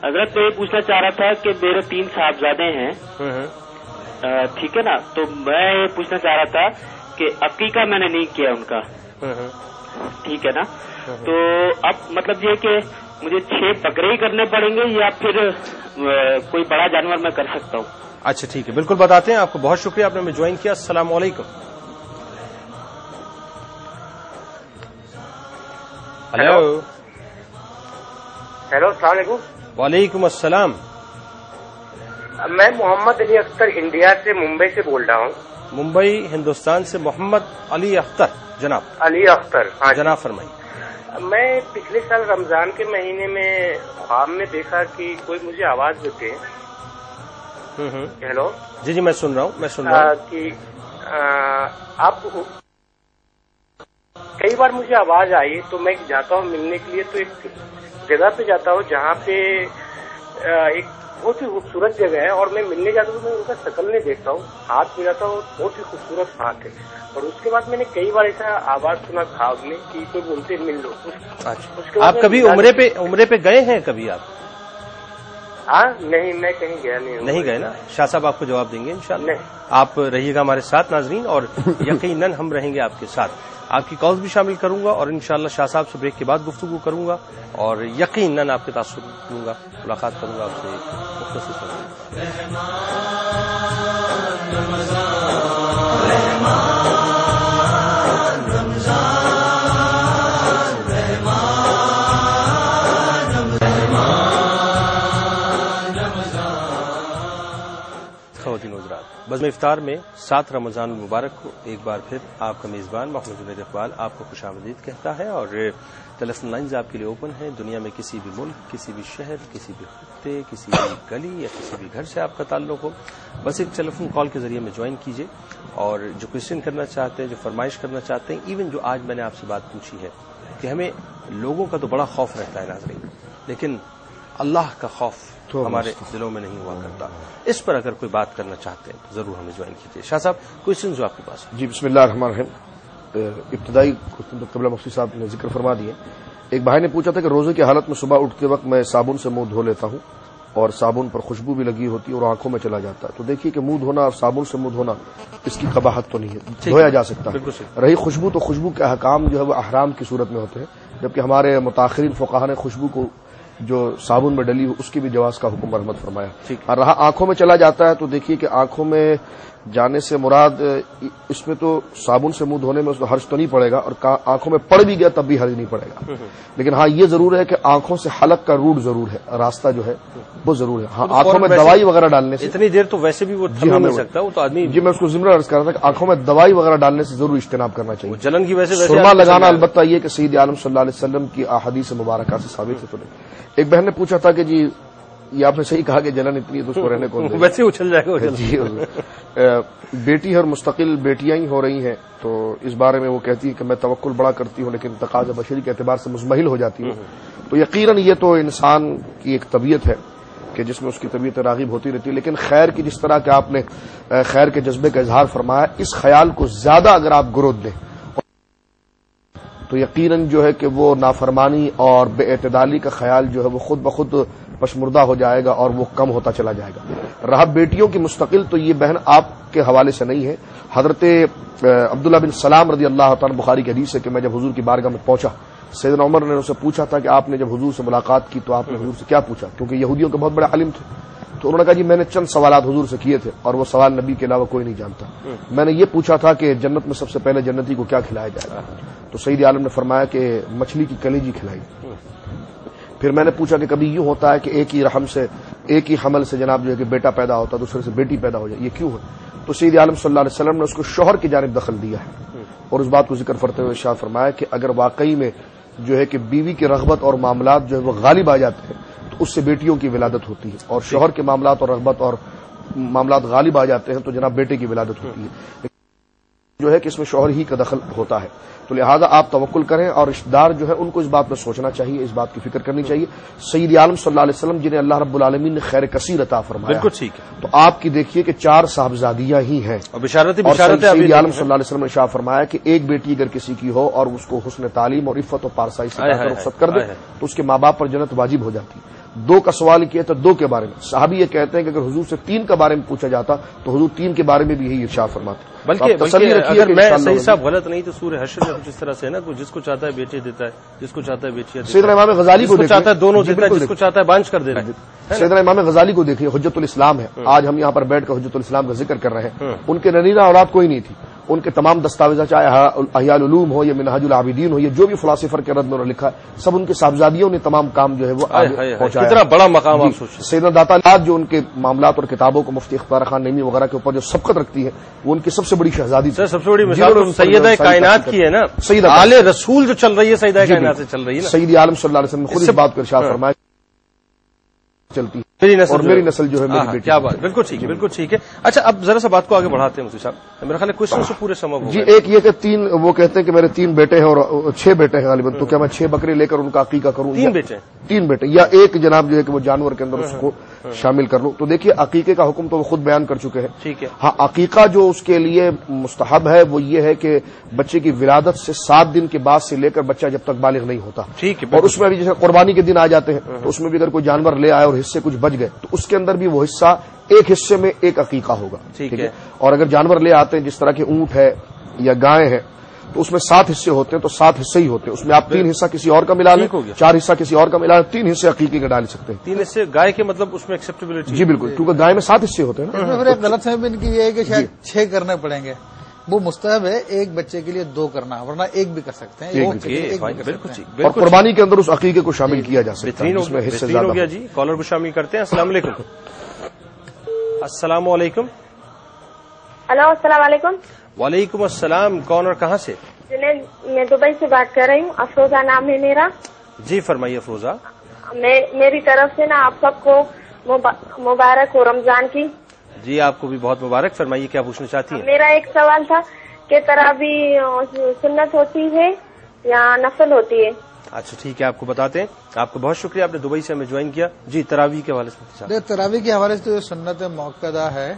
حضرت میں یہ پوچھنا چاہ رہا تھا کہ میرے 3 صاحبزادے ہیں، ٹھیک ہے نا؟ تو میں یہ پوچھنا چاہ رہا تھا کہ عقیقہ میں نے نہیں کیا ان کا، ٹھیک ہے نا؟ تو اب مطلب یہ کہ مجھے 6 بکرے ہی کرنے پڑیں گے یا پھر کوئی بڑا جانور میں کر سکتا ہوں؟ اچھا ٹھیک ہے، بالکل بتاتے ہیں آپ کو. بہت شکریہ آپ نے ہمیں جوائن کیا. السلام علیکم. ہلو. ہیلو، السلام علیکم. وعلیکم السلام. میں محمد علی اختر انڈیا سے ممبئی سے بول رہا ہوں. ممبئی ہندوستان سے محمد علی اختر. جناب علی اختر. ہاں جناب فرمائیے. میں پچھلے سال رمضان کے مہینے میں خواب میں دیکھا کہ کوئی مجھے آواز دیتے ہیں. ہیلو. جی جی میں سن رہا ہوں. کہ آپ کئی بار مجھے آواز آئی تو میں جاتا ہوں ملنے کے لیے، تو ایک جگہ پہ جاتا ہوں جہاں پہ ایک بہت ہی خوبصورت جگہ ہے، اور میں ملنے جاتا ہوں میں ان کا شکل نہیں دیکھتا ہوں، ہاتھ ملاتا ہوں، بہت ہی خوبصورت ہاتھ ہے. اور اس کے بعد میں نے کئی بار ایسا آواز سنا خواب میں کہ کوئی بولتے مل لو. آپ کبھی عمرے پہ گئے ہیں کبھی آپ؟ ہاں نہیں، میں کہیں گیا نہیں گئے نا؟ شاہ صاحب آپ کو جواب دیں گے انشاءاللہ. آپ رہیے گا ہمارے ساتھ ناظرین، اور یقیناً ہم رہیں گے آپ کے ساتھ. آپ کی کالز بھی شامل کروں گا اور انشاءاللہ شاہ صاحب سے بریک کے بعد گفتگو کروں گا اور یقیناً آپ کے تاثر لوں گا، ملاقات کروں گا آپ سے مختصر. خواتین حضرات، بزم افطار میں 7 رمضان المبارک کو ایک بار پھر آپ کا میزبان محمد جنید اقبال آپ کو خوش آمدید کہتا ہے، اور ٹیلیفون لائنز آپ کے لیے اوپن ہیں. دنیا میں کسی بھی ملک، کسی بھی شہر، کسی بھی خطے، کسی بھی گلی یا کسی بھی گھر سے آپ کا تعلق ہو، بس ایک ٹیلیفون کال کے ذریعے میں جوائن کیجیے، اور جو کوشچن کرنا چاہتے ہیں، جو فرمائش کرنا چاہتے ہیں، ایون جو آج میں نے آپ سے بات پوچھی ہے کہ ہمیں لوگوں کا تو بڑا خوف رہتا ہے ناظرین، لیکن اللہ کا خوف ہمارے دلوں میں نہیں ہوا کرتا. اس پر اگر کوئی بات کرنا چاہتے ہیں تو ضرور ہمیں جوائن کیجیے. شاہ صاحب کوشچن جو آپ کے پاس. جی بسم اللہ الرحمن الرحیم. ابتدائی قبلہ مفتی صاحب نے ذکر فرما دیے. ایک بھائی نے پوچھا تھا کہ روزے کی حالت میں صبح اٹھتے وقت میں صابن سے منہ دھو لیتا ہوں اور صابن پر خوشبو بھی لگی ہوتی ہے اور آنکھوں میں چلا جاتا ہے، تو دیکھیے کہ منہ دھونا اور صابن سے منہ دھونا اس کی قباحت تو نہیں ہے، دھویا جا سکتا ہے. رہی خوشبو، تو خوشبو کے احکام جو ہے وہ احرام کی صورت میں ہوتے ہیں، جبکہ ہمارے متاخرین فقہاء نے خوشبو کو جو صابن میں ڈلی ہو اس کی بھی جواز کا حکم مرحمت فرمایا. اور رہا آنکھوں میں چلا جاتا ہے، تو دیکھیے کہ آنکھوں میں جانے سے مراد اس میں تو صابن سے منہ دھونے میں اس کو حرج تو نہیں پڑے گا، اور آنکھوں میں پڑ بھی گیا تب بھی حرج نہیں پڑے گا. لیکن ہاں یہ ضرور ہے کہ آنکھوں سے حلق کا روٹ ضرور ہے، راستہ جو ہے وہ ضرور ہے. ہاں آنکھوں میں دوائی وغیرہ ڈالنے سے اتنی دیر تو ویسے بھی وہ تھم نہیں سکتا، وہ تو آدمی. جی میں اس کو ضمن عرض کر رہا تھا کہ آنکھوں میں دوائی وغیرہ ڈالنے سے ضرور اجتناب کرنا چاہیے. جلن کی وجہ سے سرما لگانا البتہ یہ کہ سید عالم صلی اللہ علیہ وسلم کی احادیث مبارکہ سے ثابت ہے. تو نہیں. ایک بہن نے پوچھا تھا کہ جی یہ آپ نے صحیح کہا کہ جلن اتنی ہے تو اس کو رہنے کو ویسے اچھل جائے گا. جی بیٹی اور مستقل بیٹیاں ہی ہو رہی ہیں، تو اس بارے میں وہ کہتی ہے کہ میں توکل بڑا کرتی ہوں لیکن تقاضا بشری کے اعتبار سے مزمحل ہو جاتی ہوں. تو یقیناً یہ تو انسان کی ایک طبیعت ہے کہ جس میں اس کی طبیعت راغب ہوتی رہتی ہے، لیکن خیر کی جس طرح کہ آپ نے خیر کے جذبے کا اظہار فرمایا، اس خیال کو زیادہ اگر آپ گرود دیں تو یقیناً جو ہے کہ وہ نافرمانی اور بے اعتدالی کا خیال جو ہے وہ خود بخود پشمردہ ہو جائے گا اور وہ کم ہوتا چلا جائے گا. رہا بیٹیوں کی مستقل، تو یہ بہن آپ کے حوالے سے نہیں ہے. حضرت عبداللہ بن سلام رضی اللہ تعالیٰ بخاری کی حدیث ہے کہ میں جب حضور کی بارگاہ میں پہنچا، سیدنا عمر نے اسے پوچھا تھا کہ آپ نے جب حضور سے ملاقات کی تو آپ نے حضور سے کیا پوچھا، کیونکہ یہودیوں کے بہت بڑے عالم تھے. تو انہوں نے کہا جی میں نے چند سوالات حضور سے کیے تھے اور وہ سوال نبی کے علاوہ کوئی نہیں جانتا. میں نے یہ پوچھا تھا کہ جنت میں سب سے پہلے جنتی کو کیا کھلایا جائے گا، تو سید عالم نے فرمایا کہ مچھلی کی کلیجی کھلائی. پھر میں نے پوچھا کہ کبھی یوں ہوتا ہے کہ ایک ہی رحم سے، ایک ہی حمل سے جناب جو ہے کہ بیٹا پیدا ہوتا ہے، دوسرے سے بیٹی پیدا ہو جائے، یہ کیوں ہے؟ تو سید عالم صلی اللہ علیہ وسلم نے اس کو شوہر کی جانب دخل دیا ہے اور اس بات کو ذکر کرتے ہوئے ارشاد فرمایا کہ اگر واقعی میں جو ہے کہ بیوی کی رغبت اور معاملات جو ہے وہ غالب آ جاتے ہیں تو اس سے بیٹیوں کی ولادت ہوتی ہے، اور شوہر کے معاملات اور رغبت اور معاملات غالب آ جاتے ہیں تو جناب بیٹے کی ولادت ہوتی ہے، جو ہے کہ اس میں شوہر ہی کا دخل ہوتا ہے. تو لہذا آپ توکل کریں، اور رشتہ دار جو ہے ان کو اس بات پر سوچنا چاہیے، اس بات کی فکر کرنی چاہیے. سید عالم صلی اللہ علیہ وسلم جنہیں اللہ رب العالمین نے خیر کثیر عطا فرمایا، بالکل ٹھیک ہے، تو آپ کی دیکھیے کہ 4 صاحبزادیاں ہی ہیں، اور بشارت سید عالم صلی اللہ علیہ وسلم نے ارشاد فرمایا کہ ایک بیٹی اگر کسی کی ہو اور اس کو حسن تعلیم اور عفت و پارسائی سے رخصت کر دے تو اس کے ماں باپ پر جنت واجب ہو جاتی ہے. 2 کا سوال کیا تو 2 کے بارے میں. صحابی یہ کہتے ہیں کہ اگر حضور سے 3 کے بارے میں پوچھا جاتا تو حضور 3 کے بارے میں بھی یہی ارشاد فرماتے. بلکہ اگر میں صحیح صاحب غلط نہیں تو سورہ حشر میں کچھ اس طرح سے ہے نا، جس کو چاہتا ہے بیٹے دیتا ہے، جس کو چاہتا ہے بیٹیاں دیتا ہے، سیدنا امام غزالی کو چاہتا ہے دونوں دیتا ہے، جس کو چاہتا ہے بانچ کر دیتا ہے. سیدنا امام غزالی کو دیکھیے، حجت الاسلام ہے. آج ہم یہاں پر بیٹھ کر حجت الاسلام کا ذکر کر رہے ہیں. ان کے نرینہ اولاد کوئی نہیں تھی، ان کے تمام دستاویزات چاہے احیاء العلوم ہو یا منہاج العابدین ہو یا جو بھی فلاسفر کے رد میں لکھا ہے، سب ان کے صاحبزادیوں نے تمام کام جو ہے وہ پہنچایا. کتنا بڑا مقام آپ سوچیں. سیدنا داتا جو ان کے معاملات اور کتابوں کو مفتی اختیار خان نعیمی وغیرہ کے اوپر جو سبقت رکھتی ہے، وہ ان کی سب سے بڑی شہزادی تھی. سب سے بڑی مثال سیدہ کائنات کی ہے نا، آل رسول جو چل رہی ہے سیدہ کائنات سے چل رہی ہے. سید عالم صلی اللہ علیہ وسلم نے خود اس بات کو ارشاد فرمایا چلتی ہے اور میری نسل جو ہے میری بیٹی. کیا بات، بالکل ٹھیک ہے، بالکل ٹھیک ہے. اچھا اب ذرا سا بات کو آگے بڑھاتے ہیں مفتی صاحب. میرا خیال ہے کوشچن سے پورے سمجھ. جی ایک یہ کہ 3 وہ کہتے ہیں کہ میرے 3 بیٹے ہیں اور 6 بیٹے ہیں غالباً، تو کیا میں 6 بکرے لے کر ان کا عقیقہ کروں؟ 3 بیٹے 3 بیٹے یا ایک جناب جو ہے کہ وہ جانور کے اندر اس کو شامل کر لوں. تو دیکھیے عقیقے کا حکم تو وہ خود بیان کر چکے ہیں. ٹھیک ہے. ہاں عقیقہ جو اس کے لیے مستحب ہے وہ یہ ہے کہ بچے کی ولادت سے 7 دن کے بعد سے لے کر بچہ جب تک بالغ نہیں ہوتا. ٹھیک ہے. اور اس میں بھی جیسے قربانی کے دن آ جاتے ہیں تو اس میں بھی اگر کوئی جانور لے آئے اور حصے کچھ بچ گئے تو اس کے اندر بھی وہ حصہ ایک حصے میں ایک عقیقہ ہوگا. ٹھیک ہے. اور اگر جانور لے آتے ہیں جس طرح کے اونٹ ہے یا گائے ہیں تو اس میں 7 حصے ہوتے ہیں تو 7 حصے ہی ہوتے ہیں. اس میں آپ 3 حصہ کسی اور کا ملا لیں, 4 حصہ کسی اور کا ملا لیں, 3 حصے عقیقے کا ڈال سکتے ہیں. 3 حصے گائے کے مطلب اس میں ایکسیپٹیبلٹی. جی بالکل, کیونکہ گائے میں 7 حصے ہوتے ہیں نا. پھر ایک غلط فہمی ان کی یہ ہے کہ شاید 6 کرنے پڑیں گے. وہ مستحب ہے ایک بچے کے لیے 2 کرنا, ورنہ ایک بھی کر سکتے ہیں. اور قربانی کے اندر اس عقیقے کو شامل کیا جا سکتا ہے. اس میں حصے زیادہ ہو گیا. جی کالر کو شامل کرتے ہیں. السلام علیکم. السلام علیکم. ہلو السلام علیکم. وعلیکم السلام. کون اور کہاں سے؟ میں دبئی سے بات کر رہی ہوں. افروزہ نام ہے میرا. جی فرمائیے افروزہ. میری طرف سے نا آپ سب کو مبارک ہو رمضان کی. جی آپ کو بھی بہت مبارک. فرمائیے کیا پوچھنا چاہتی ہیں؟ میرا ایک سوال تھا کہ تراویح سنت ہوتی ہے یا نفل ہوتی ہے؟ اچھا ٹھیک ہے, آپ کو بتاتے ہیں. آپ کو بہت شکریہ, آپ نے دبئی سے ہمیں جوائن کیا. جی تراویح کے حوالے سے. تراویح کے حوالے سے سنت موقعہ ہے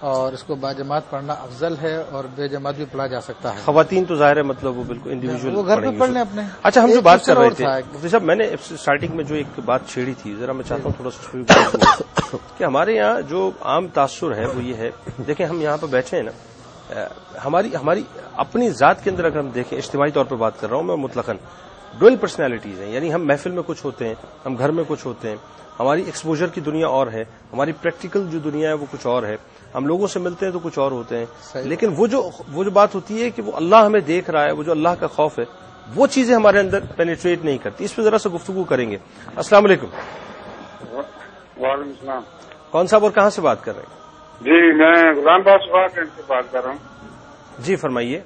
اور اس کو باجماعت پڑھنا افضل ہے اور بے جماعت بھی پڑھا جا سکتا ہے. خواتین تو ظاہر ہے مطلب وہ بالکل انڈیویجول وہ گھر پہ پڑھ لیں اپنے. اچھا ہم جو بات کر رہے تھے مفتی صاحب, میں نے اسٹارٹنگ میں جو ایک بات چھیڑی تھی ذرا میں چاہتا ہوں تھوڑا سا کہ ہمارے یہاں جو عام تاثر ہے وہ یہ ہے. دیکھیں ہم یہاں پہ بیٹھے ہیں نا, ہماری اپنی ذات کے اندر اگر ہم دیکھیں, اجتماعی طور پر بات کر رہا ہوں میں مطلقاً, ڈوئل پرسنالٹیز ہیں. یعنی ہم محفل میں کچھ ہوتے ہیں, ہم گھر میں کچھ ہوتے ہیں, ہماری ایکسپوجر کی دنیا اور ہے, ہماری پریکٹیکل جو دنیا ہے وہ کچھ اور ہے, ہم لوگوں سے ملتے ہیں تو کچھ اور ہوتے ہیں. لیکن وہ جو بات ہوتی ہے کہ وہ اللہ ہمیں دیکھ رہا ہے, وہ جو اللہ کا خوف ہے, وہ چیزیں ہمارے اندر پینیٹریٹ نہیں کرتی. اس پہ ذرا سا گفتگو کریں گے. السلام علیکم. وعلیکم السلام. کون صاحب اور کہاں سے بات کر رہے ہیں؟ جی میں غلام باز سے بات کر رہا ہوں. جی فرمائیے.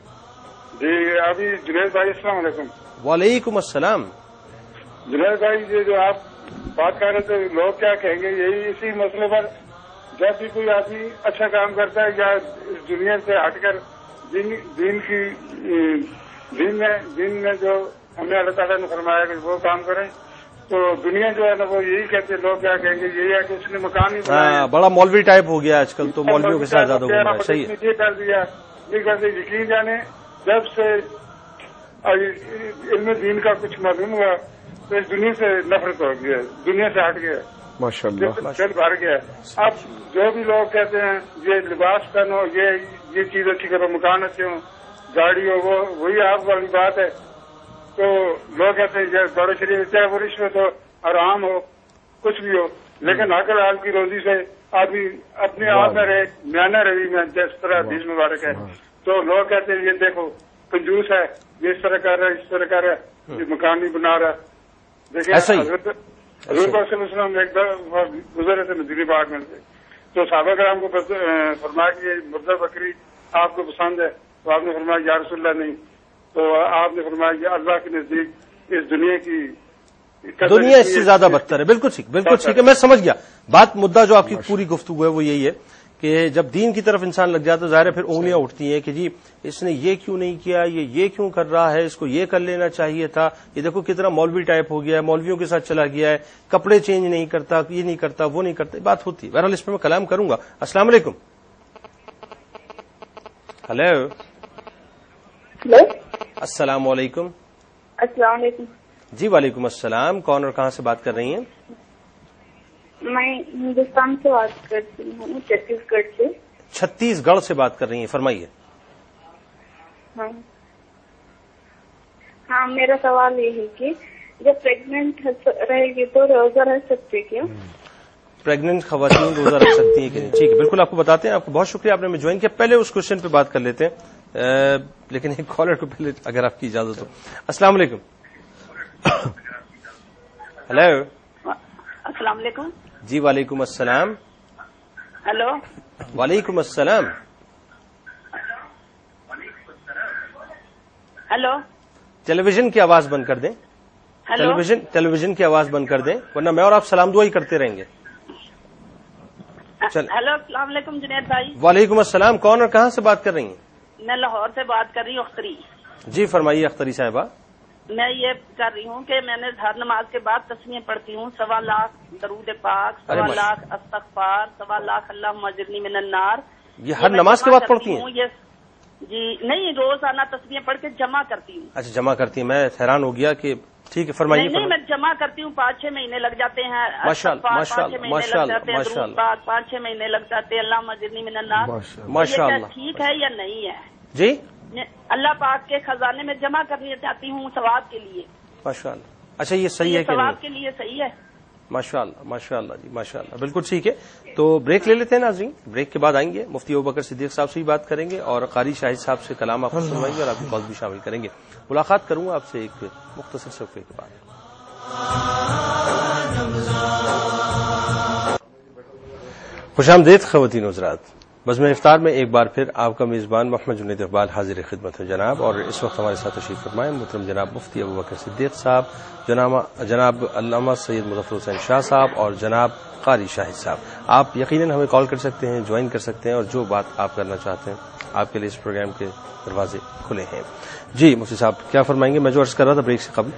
جی ابھی جنید بھائی السلام علیکم. وعلیکم السلام. جنید بھائی یہ جو آپ بات کر رہے تھے لوگ کیا کہیں گے, یہی اسی مسئلے پر جب بھی کوئی آدمی اچھا کام کرتا ہے یا اس دنیا سے ہٹ کر دین میں جو ہمیں اللہ تعالیٰ نے فرمایا کہ وہ کام کریں, تو دنیا جو ہے نا وہ یہی کہتے ہیں, لوگ کیا کہیں گے, یہی ہے کہ اس نے مکان ہی بنایا. بڑا مولوی ٹائپ ہو گیا آج کل تو, مولویوں کے ساتھ زیادہ ہو گیا. صحیح ہے. یہ کر دیا, یہ کرتے یقین جانے جب سے علم دین کا کچھ معلوم ہوا تو اس دنیا سے نفرت ہو گیا, دنیا سے ہٹ گیا, ماشاءاللہ دل بھر گیا. اب جو بھی لوگ کہتے ہیں یہ لباس پہنو, یہ چیز اچھی کرو, مکان اچھے ہوں, گاڑی ہو, وہ وہی آپ والی بات ہے. تو لوگ کہتے ہیں یہ بڑے شریف چاہے وہ رشوت ہو, آرام ہو, کچھ بھی ہو, لیکن عقل حال کی روزی سے آدمی اپنے آپ میں رہے, میانہ روی میں, جس طرح حدیث مبارک ہے. تو لوگ کہتے ہیں یہ دیکھو کنجوس ہے, یہ اس طرح کر رہا ہے, اس طرح کر رہا ہے, یہ مکان نہیں بنا رہا. دیکھیں حضرت صلی اللہ علیہ وسلم ایک بار گزرے تھے مدینہ پاک میں سے, تو صحابہ کرام کو فرمایا کہ یہ مردہ بکری آپ کو پسند ہے, تو آپ نے فرمایا یا رسول اللہ نہیں, تو آپ نے فرمایا کہ اللہ کے نزدیک اس دنیا اس سے زیادہ بدتر ہے. بالکل ٹھیک, بالکل ٹھیک ہے, میں سمجھ گیا بات. مدعا جو آپ کی پوری گفتگو ہے وہ یہی ہے کہ جب دین کی طرف انسان لگ جاتا ہے ظاہر ہے پھر انگلیاں اٹھتی ہیں کہ جی اس نے یہ کیوں نہیں کیا, یہ کیوں کر رہا ہے, اس کو یہ کر لینا چاہیے تھا, یہ دیکھو کتنا مولوی ٹائپ ہو گیا ہے, مولویوں کے ساتھ چلا گیا ہے, کپڑے چینج نہیں کرتا, یہ نہیں کرتا, وہ نہیں کرتا, بات ہوتی ہے. بہرحال اس پہ میں کلام کروں گا. السلام علیکم. ہلو السلام علیکم. السلام علیکم. جی وعلیکم السلام. کون اور کہاں سے بات کر رہی ہیں؟ میں ہندوستان سے بات کرتی ہوں, چھتیس گڑھ سے. چھتیس گڑھ سے بات کر رہی ہیں, فرمائیے. ہاں میرا سوال یہ ہے کہ جب پریگننٹ رہے گی تو روزہ رہ سکتے کیا؟ پریگننٹ خواتین روزہ رکھ سکتی ہیں کہ نہیں؟ ٹھیک ہے, بالکل آپ کو بتاتے ہیں. آپ کو بہت شکریہ, آپ نے ہمیں جوائن کیا. پہلے اس کوشچن پہ بات کر لیتے ہیں, لیکن ایک کالر کو پہلے اگر آپ کی اجازت ہو. السلام علیکم. ہلو السلام علیکم. جی وعلیکم السلام. ہلو وعلیکم السلام. ہلو ٹیلی ویژن کی آواز بند کر دیں. ٹیلی ویژن کی آواز بند کر دیں, ورنہ میں اور آپ سلام دعا ہی کرتے رہیں گے. ہلو السلام علیکم جنید بھائی. وعلیکم السلام. کون اور کہاں سے بات کر رہی ہیں؟ میں لاہور سے بات کر رہی ہوں, اختری. جی فرمائیے اختری صاحبہ. میں یہ کر رہی ہوں کہ میں نے ہر نماز کے بعد تسبیحیں پڑھتی ہوں، 1.25 لاکھ درود پاک، 1.25 لاکھ استغفار، 1.25 لاکھ اللہم اجرنی من النار. یہ ہر نماز کے بعد پڑھتی ہیں؟ جی نہیں، روزانہ تسبیحیں پڑھ کے جمع کرتی ہوں. اچھا جمع کرتی ہیں. میں حیران ہو گیا کہ ٹھیک ہے فرمائیے. نہیں میں جمع کرتی ہوں، 5-6 مہینے لگ جاتے ہیں. 5-6 مہینے لگ جاتے ہیں، درود پاک 5-6 مہینے لگ جاتے ہیں، اللہم اجرنی من النار. ماشاء اللہ. ٹھیک ہے یا نہیں ہے؟ جی اللہ پاک کے خزانے میں جمع کرنی چاہتی ہوں ثواب کے لیے. ماشاء اللہ. اچھا یہ صحیح ہے کہ ثواب کے لیے صحیح ہے؟ ماشاء اللہ ماشاء اللہ جی ماشاء اللہ، بالکل ٹھیک ہے. تو بریک لے لیتے ہیں ناظرین. بریک کے بعد آئیں گے، مفتی ابوبکر صدیق صاحب سے بھی بات کریں گے اور قاری شاہد صاحب سے کلام آپ کو سنوائیں گے اور آپ کی کال بھی شامل کریں گے. ملاقات کروں گا آپ سے ایک مختصر صفحے کے بعد. خوش آمدید خواتین و حضرات. بزم افطار میں ایک بار پھر آپ کا میزبان محمد جنید اقبال حاضر خدمت ہے جناب. اور اس وقت ہمارے ساتھ تشریف فرمائے محترم جناب مفتی ابوبکر صدیق صاحب، جناب علامہ سید مظفر حسین شاہ صاحب اور جناب قاری شاہد صاحب. آپ یقیناً ہمیں کال کر سکتے ہیں، جوائن کر سکتے ہیں اور جو بات آپ کرنا چاہتے ہیں آپ کے لیے اس پروگرام کے دروازے کھلے ہیں. جی مفتی صاحب کیا فرمائیں گے؟ میں جو عرض کر رہا تھا بریک سے قبل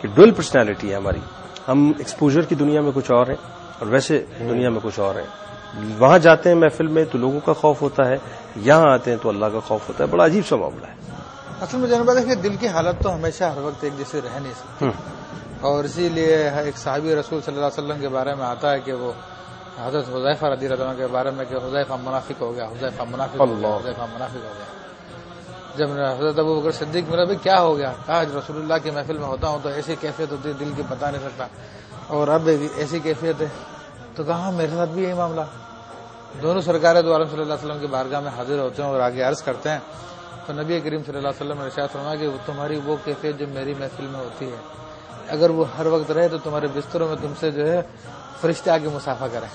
کہ ڈوئل پرسنالٹی ہے ہماری. ہم ایکسپوجر کی دنیا میں کچھ اور ہیں اور ویسے دنیا میں کچھ اور ہیں. وہاں جاتے ہیں محفل میں تو لوگوں کا خوف ہوتا ہے، یہاں آتے ہیں تو اللہ کا خوف ہوتا ہے. بڑا عجیب سا معاملہ ہے. اصل میں جناب دیکھیے دل کی حالت تو ہمیشہ ہر وقت ایک جیسے رہ نہیں سکتی، اور اسی لیے ایک صحابی رسول صلی اللہ علیہ وسلم کے بارے میں آتا ہے کہ وہ حضرت حذیفہ رضی اللہ عنہ کے بارے میں کہ حذیفہ منافق ہو گیا، حذیفہ منافق ہو گیا، حذیفہ منافق ہو گیا. جب حضرت ابوبکر صدیق میرا بھی کیا ہو گیا، کہا رسول اللہ کی محفل میں ہوتا ہوں تو ایسی کیفیت ہوتی ہے دل کی بتا نہیں سکتا، اور اب ایسی کیفیت ہے. تو کہا میرے ساتھ بھی یہی معاملہ. دونوں سرکار دو عالم صلی اللہ علیہ وسلم کی بارگاہ میں حاضر ہوتے ہیں اور آگے عرض کرتے ہیں تو نبی کریم صلی اللہ علیہ وسلم نے ارشاد فرمایا کہ تمہاری وہ کیفیت جو میری محفل میں ہوتی ہے اگر وہ ہر وقت رہے تو تمہارے بستروں میں تم سے جو ہے فرشتے آگے مسافہ کریں.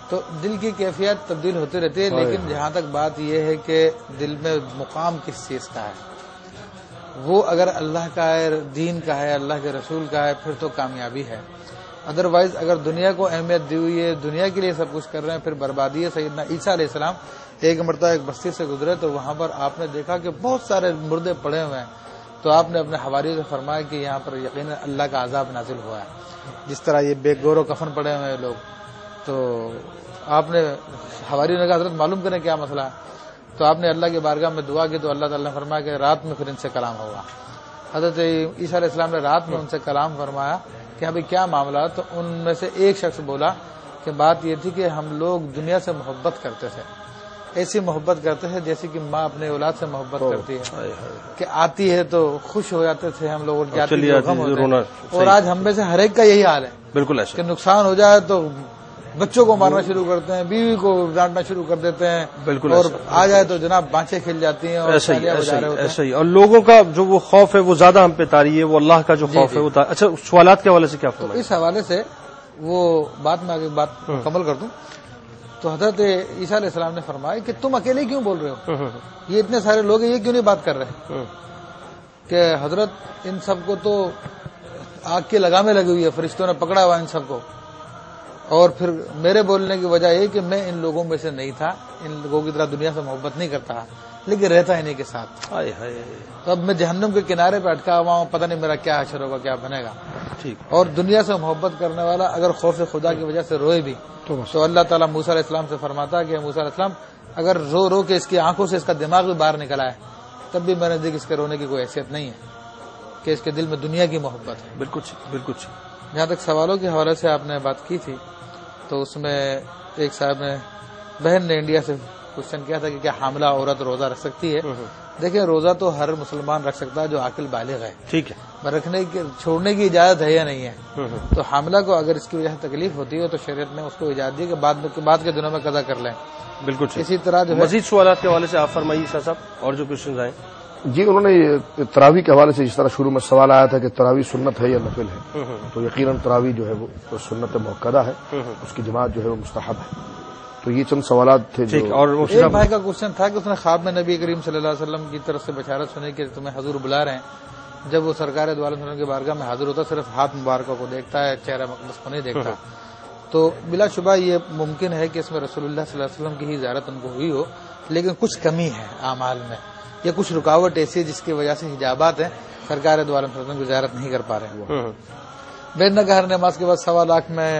تو دل کی کیفیت تبدیل ہوتی رہتی ہے، لیکن جہاں تک بات یہ ہے کہ دل میں مقام کس چیز کا ہے، وہ اگر اللہ کا ہے، دین کا ہے، اللہ کے رسول کا ہے، پھر تو کامیابی ہے. ادروائز اگر دنیا کو اہمیت دی ہوئی ہے، دنیا کے لیے سب کچھ کر رہے ہیں، پھر بربادی ہے. سیدنا عیسیٰ علیہ السلام ایک مرتبہ ایک بستی سے گزرے تو وہاں پر آپ نے دیکھا کہ بہت سارے مردے پڑے ہوئے ہیں. تو آپ نے اپنے حواریوں سے فرمایا کہ یہاں پر یقیناً اللہ کا عذاب نازل ہوا ہے. جس طرح یہ بے گور و کفن پڑے ہوئے ہیں لوگ، تو آپ نے حواریوں نے کہا حضرت معلوم کریں کیا مسئلہ ہے. تو آپ نے اللہ کی بارگاہ میں دعا کی تو اللہ تعالیٰ نے فرمایا کہ رات میں پھر ان سے کلام ہوگا. حضرت عیسیٰ علیہ السلام نے رات میں ان سے کلام فرمایا کہ ابھی کیا معاملہ. تو ان میں سے ایک شخص بولا کہ بات یہ تھی کہ ہم لوگ دنیا سے محبت کرتے تھے، ایسی محبت کرتے تھے جیسے کہ ماں اپنے اولاد سے محبت کرتی ہے، کہ آتی ہے تو خوش ہو جاتے تھے ہم لوگ اور جاتی ہے غم ہوتے ہیں. اور آج ہم میں سے ہر ایک کا یہی حال ہے، بالکل ایسا کہ نقصان ہو جائے تو بچوں کو مارنا شروع کرتے ہیں، بیوی کو ڈانٹنا شروع کر دیتے ہیں، بالکل اور آ جائے تو جناب بانچیں کھل جاتی ہیں اور ایسا ہی. اور لوگوں کا جو وہ خوف ہے وہ زیادہ ہم پہ طاری ہے، وہ اللہ کا جو خوف ہے وہ طاری. اچھا سوالات کے حوالے سے کیا فرمائیں؟ اس حوالے سے وہ بات میں آگے بات مکمل کر دوں تو حضرت عیسیٰ علیہ السلام نے فرمایا کہ تم اکیلے کیوں بول رہے ہو، یہ اتنے سارے لوگ ہیں یہ کیوں نہیں بات کر رہے. کہ حضرت ان سب کو تو آگ کی لگامیں لگی ہوئی ہے، فرشتوں نے پکڑا ہوا ان سب کو، اور پھر میرے بولنے کی وجہ یہ کہ میں ان لوگوں میں سے نہیں تھا، ان لوگوں کی طرح دنیا سے محبت نہیں کرتا لیکن رہتا انہیں کے ساتھ. تو اب میں جہنم کے کنارے پہ اٹکا ہوا ہوں، پتہ نہیں میرا کیا حشر ہوگا، کیا بنے گا. اور دنیا سے محبت کرنے والا اگر خوف خدا کی وجہ سے روئے بھی تو اللہ تعالیٰ موسیٰ علیہ السلام سے فرماتا ہے کہ موسیٰ علیہ السلام اگر رو رو کے اس کی آنکھوں سے اس کا دماغ بھی باہر نکلا ہے تب بھی میرے نزدیک اس کے رونے کی کوئی حیثیت نہیں ہے، کہ اس کے دل میں دنیا کی محبت ہے. بالکل بالکل. جہاں تک سوالوں کے حوالے سے آپ نے بات کی تھی تو اس میں ایک صاحب نے بہن نے انڈیا سے کوشچن کیا تھا کہ کیا حاملہ عورت روزہ رکھ سکتی ہے. دیکھیں روزہ تو ہر مسلمان رکھ سکتا ہے جو عاقل بالغ ہے، ٹھیک ہے، رکھنے کی چھوڑنے کی اجازت ہے یا نہیں ہے. تو حاملہ کو اگر اس کی وجہ سے تکلیف ہوتی ہے تو شریعت نے اس کو اجازت دی کہ بعد کے دنوں میں قضا کر لیں. بالکل. اسی طرح جو مزید سوالات کے حوالے سے آپ فرمائیے شاہ صاحب اور جو کوشچنز آئے. جی انہوں نے تراویح کے حوالے سے جس طرح شروع میں سوال آیا تھا کہ تراویح سنت ہے یا نفل ہے، تو یقیناً تراویح جو ہے وہ سنت مؤکدہ ہے، اس کی جماعت جو ہے وہ مستحب ہے. تو یہ چند سوالات تھے. اور ایک بھائی کا کوشچن تھا کہ اس نے خواب میں نبی کریم صلی اللہ علیہ وسلم کی طرف سے بشارت سنی کہ تمہیں حضور بلا رہے ہیں. جب وہ سرکار دو عالم کی بارگاہ میں حاضر ہوتا صرف ہاتھ مبارکوں کو دیکھتا ہے، چہرہ مقدس کو نہیں دیکھتا. تو بلا شبہ یہ ممکن ہے کہ اس میں رسول اللہ صلی اللہ علیہ وسلم کی ہی زیارت ان کو ہوئی ہو، لیکن کچھ کمی ہے اعمال میں یا کچھ رکاوٹ ایسی جس کی وجہ سے حجابات ہیں. سرکار دو عالم صلی اللہ علیہ وسلم کی زیارت نہیں کر پا رہے ہیں وہ. بے ہر نماز کے بعد 1.25 لاکھ میں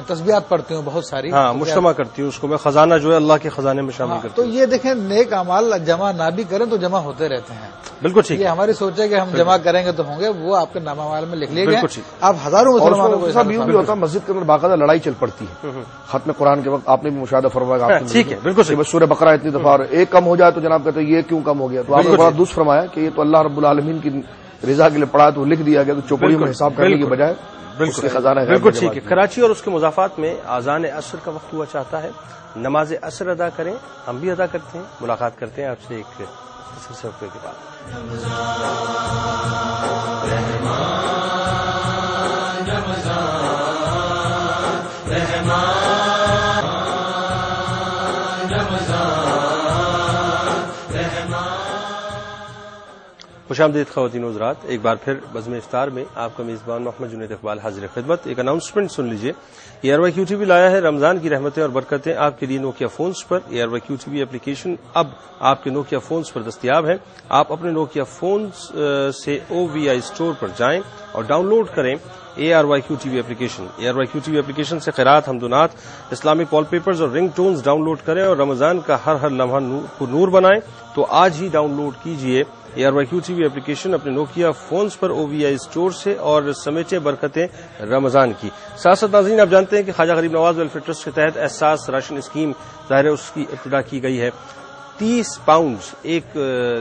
تسبیحات پڑھتی ہوں بہت ساری. ہاں مجتمع کرتی ہوں اس کو میں خزانہ جو ہے اللہ کے خزانے میں شامل کرتی ہوں. تو یہ دیکھیں نیک اعمال جمع نہ بھی کریں تو جمع ہوتے رہتے ہیں. بالکل ٹھیک. یہ ہماری سوچ ہے کہ ہم جمع کریں گے تو ہوں گے, وہ آپ کے نامہ اعمال میں لکھ لیے گئے. آپ ہزاروں مسلمانوں کو یوں بھی ہوتا ہے مسجد کے اندر باقاعدہ لڑائی چل پڑتی ہے. ختم قرآن کے وقت آپ نے بھی مشاہدہ فرمایا. ٹھیک ہے بالکل. سورہ بقرہ اتنی دفعہ ایک کم ہو جائے تو جناب کہتے ہیں یہ کیوں کم ہو گیا, تو آپ نے بڑا درست فرمایا کہ یہ تو اللہ رب العالمین کی رضا کے لیے پڑھا تو لکھ دیا گیا, تو چوپڑیوں میں حساب کرنے کے بجائے بالکل ٹھیک ہے. کراچی اور اس کے مضافات میں اذان عصر کا وقت ہوا چاہتا ہے, نماز عصر ادا کریں, ہم بھی ادا کرتے ہیں. ملاقات کرتے ہیں آپ سے ایک ہفتے کے بعد. خوش آمدید خواتین و حضرات, ایک بار پھر بزم افطار میں آپ کا میزبان محمد جنید اقبال حاضر خدمت. ایک اناؤنسمنٹ سن لیجئے. ARYQ TV لایا ہے رمضان کی رحمتیں اور برکتیں آپ کے لیے نوکیا فونز پر. ARYQ TV اپلیکیشن اب آپ کے نوکیا فونز پر دستیاب ہے. آپ اپنے نوکیا فونز سے OVI اسٹور پر جائیں اور ڈاؤن لوڈ کریں ARYQ TV application. ARYQ TV application سے قرات, حمدونات, اسلامک وال پیپرز اور رنگ ٹونز ڈاؤن لوڈ کریں اور رمضان کا ہر لمحہ نور بنائیں. تو آج ہی ڈاؤن لوڈ کیجئے ARYQ TV اپلیکیشن اپنے نوکیا فونز پر OVI اسٹور سے اور سمیٹیں برکتیں رمضان کی. ساتھ ناظرین, آپ جانتے ہیں کہ خواجہ غریب نواز ویلفیئر ٹرسٹ کے تحت احساس راشن اسکیم ظاہر ہے اس کی ابتدا کی گئی ہے. 30 پاؤنڈ ایک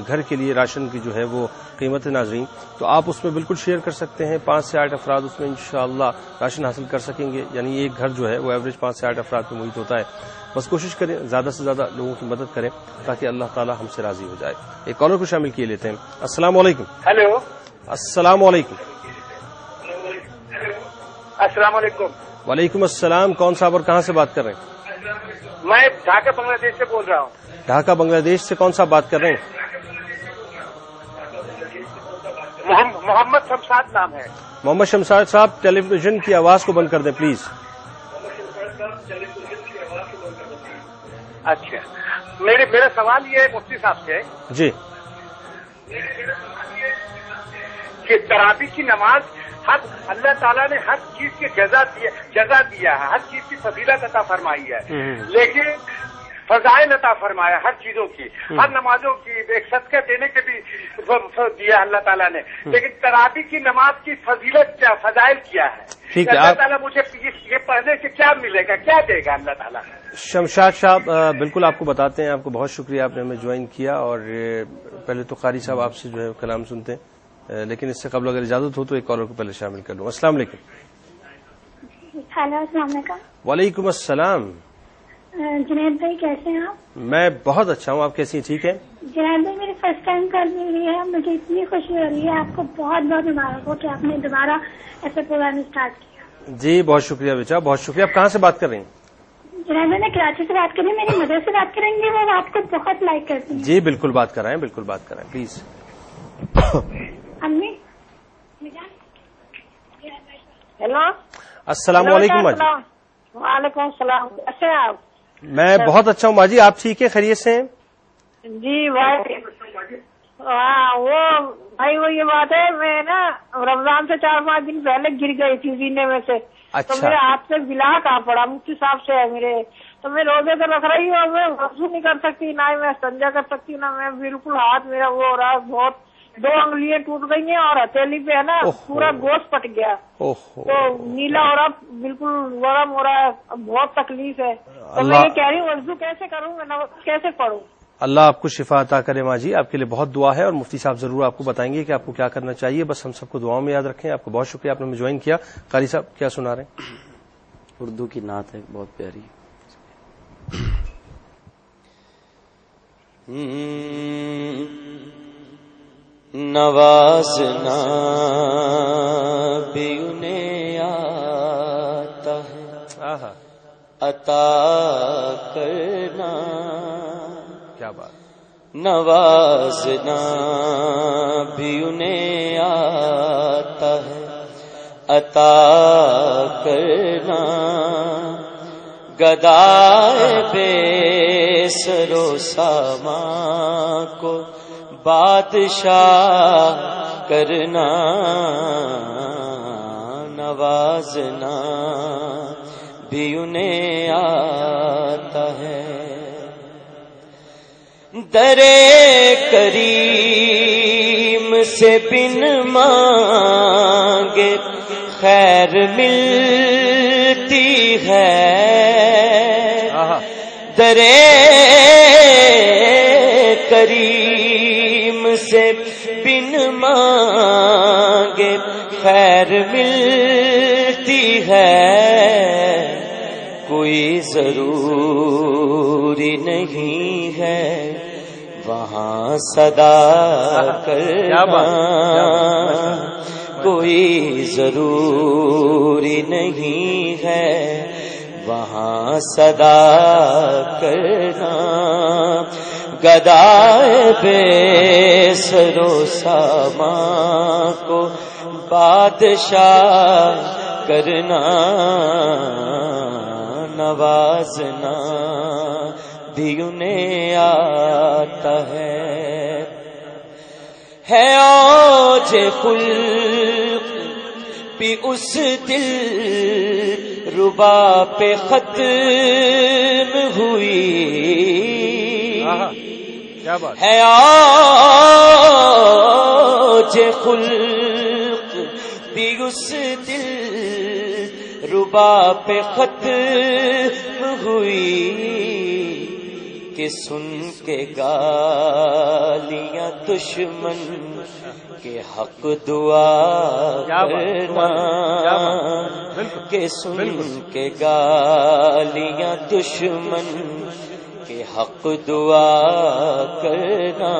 گھر کے لیے راشن کی جو ہے وہ قیمت ہے ناظرین, تو آپ اس میں بالکل شیئر کر سکتے ہیں. 5 سے 8 افراد اس میں انشاءاللہ راشن حاصل کر سکیں گے. یعنی ایک گھر جو ہے وہ ایوریج 5 سے 8 افراد پہ محیط ہوتا ہے. بس کوشش کریں زیادہ سے زیادہ لوگوں کی مدد کریں تاکہ اللہ تعالی ہم سے راضی ہو جائے. ایک کالر کو شامل کیے لیتے ہیں. السلام علیکم. ہیلو. السلام علیکم. السلام علیکم. وعلیکم السلام. کون صاحب اور کہاں سے بات کر رہے ہیں؟ میں ڈھاکہ بنگلہ دیش سے بول رہا ہوں. ڈھاکہ بنگلہ دیش سے کون صاحب بات کر رہے ہیں؟ محمد شمشاد نام ہے. محمد شمشاد صاحب, ٹیلی ویژن کی آواز کو بند کر دیں پلیز. اچھا, میرا سوال یہ ہے مفتی صاحب سے جی کہ تراویح کی نماز اللہ تعالیٰ نے ہر چیز کی جزا دیا ہے, ہر چیز کی فضیلت عطا فرمائی ہے, لیکن فضائل عطا فرمایا ہر چیزوں کی, ہر نمازوں کی, ایک صدقہ دینے کے بھی دیا اللہ تعالیٰ نے, لیکن تراویح کی نماز کی فضیلت کیا, فضائل کیا ہے؟ اللہ تعالیٰ مجھے یہ پڑھنے سے کیا ملے گا, کیا دے گا اللہ تعالیٰ؟ شمشاد صاحب بالکل آپ کو بتاتے ہیں. آپ کو بہت شکریہ, آپ نے ہمیں جوائن کیا. اور پہلے تو قاری صاحب آپ سے جو ہے کلام سنتے ہیں, لیکن اس سے قبل اگر اجازت ہو تو ایک کالر کو پہلے شامل کر لوں. السلام علیکم. ہیلو, السلام علیکم. وعلیکم السلام. جنید بھائی کیسے ہیں آپ؟ میں بہت اچھا ہوں, آپ کیسی ہیں؟ ٹھیک ہے. جنید بھائی میری فرسٹ ٹائم کر رہی ہے, مجھے اتنی خوشی ہو رہی ہے. آپ کو بہت بہت مبارک ہو کہ آپ نے دوبارہ ایسے پروگرام اسٹارٹ کیا. جی بہت شکریہ بیٹا, بہت شکریہ. آپ کہاں سے بات کر رہی ہیں؟ جنید بھائی میں کراچی سے بات کر رہی ہوں. میری مدر سے بات کریں گے, وہ آپ کو بہت لائک کرتی ہیں. جی بالکل بات کرائیں, بالکل بات کرائیں پلیز. امی. ہیلو. السلام علیکم. وعلیکم السلام. کیسے ہیں آپ؟ میں بہت اچھا ہوں ماجی, آپ ٹھیک ہے, خیریت سے ہیں؟ جی بھائی, وہ بھائی وہ یہ بات ہے, میں نا رمضان سے 4-5 دن پہلے گر گئی تھی سینے میں سے. تو میرے ہاتھ سے بلا کہاں پڑا, مفتی صاحب سے ہے میرے, تو میں روزے تو رکھ رہی ہوں, میں وضو نہیں کر سکتی, نہ میں استنجا کر سکتی, نہ میں بالکل ہاتھ میرا وہ ہو رہا ہے, بہت 2 انگلیاں ٹوٹ گئی ہیں اور ہتھیلی پہ ہے نا پورا گوشت پٹ گیا, تو نیلا ہو رہا, بالکل گرم ہو رہا ہے, بہت تکلیف ہے. تو میں یہ کہہ رہی ہوں وضو کیسے کروں, میں نماز کیسے پڑھوں؟ اللہ آپ کو شفا عطا کرے ماں جی, آپ کے لیے بہت دعا ہے, اور مفتی صاحب ضرور آپ کو بتائیں گے کہ آپ کو کیا کرنا چاہیے. بس ہم سب کو دعاؤں میں یاد رکھیں. آپ کو بہت شکریہ, آپ نے ہمیں جوائن کیا. قاری صاحب کیا سنا رہے ہیں؟ اردو کی نعت ہے بہت پیاری. نوازنا بھی انہیں آتا ہے, عطا کرنا کیا بات. نوازنا بھی انہیں آتا ہے, عطا کرنا گدائے بے سرو ساما کو بادشاہ کرنا نوازنا بھی انہیں آتا ہے. درے کریم سے بن مانگے خیر ملتی ہے. درے کریم سے بن مانگے خیر ملتی ہے. کوئی ضروری نہیں ہے وہاں صدا کرنا. کوئی ضروری نہیں ہے وہاں صدا کرنا. گدائے بے سرو سامان کو بادشاہ کرنا نوازنا بھی انہیں آتا ہے. اوج خلق بھی اس دل ربا پہ ختم ہوئی. ہے اوج خلق بھی اس دل ربا پہ ختم ہوئی کہ سن کے گالیاں دشمن کے حق دعا کرنا. کہ سن کے گالیاں دشمن کے حق دعا کرنا.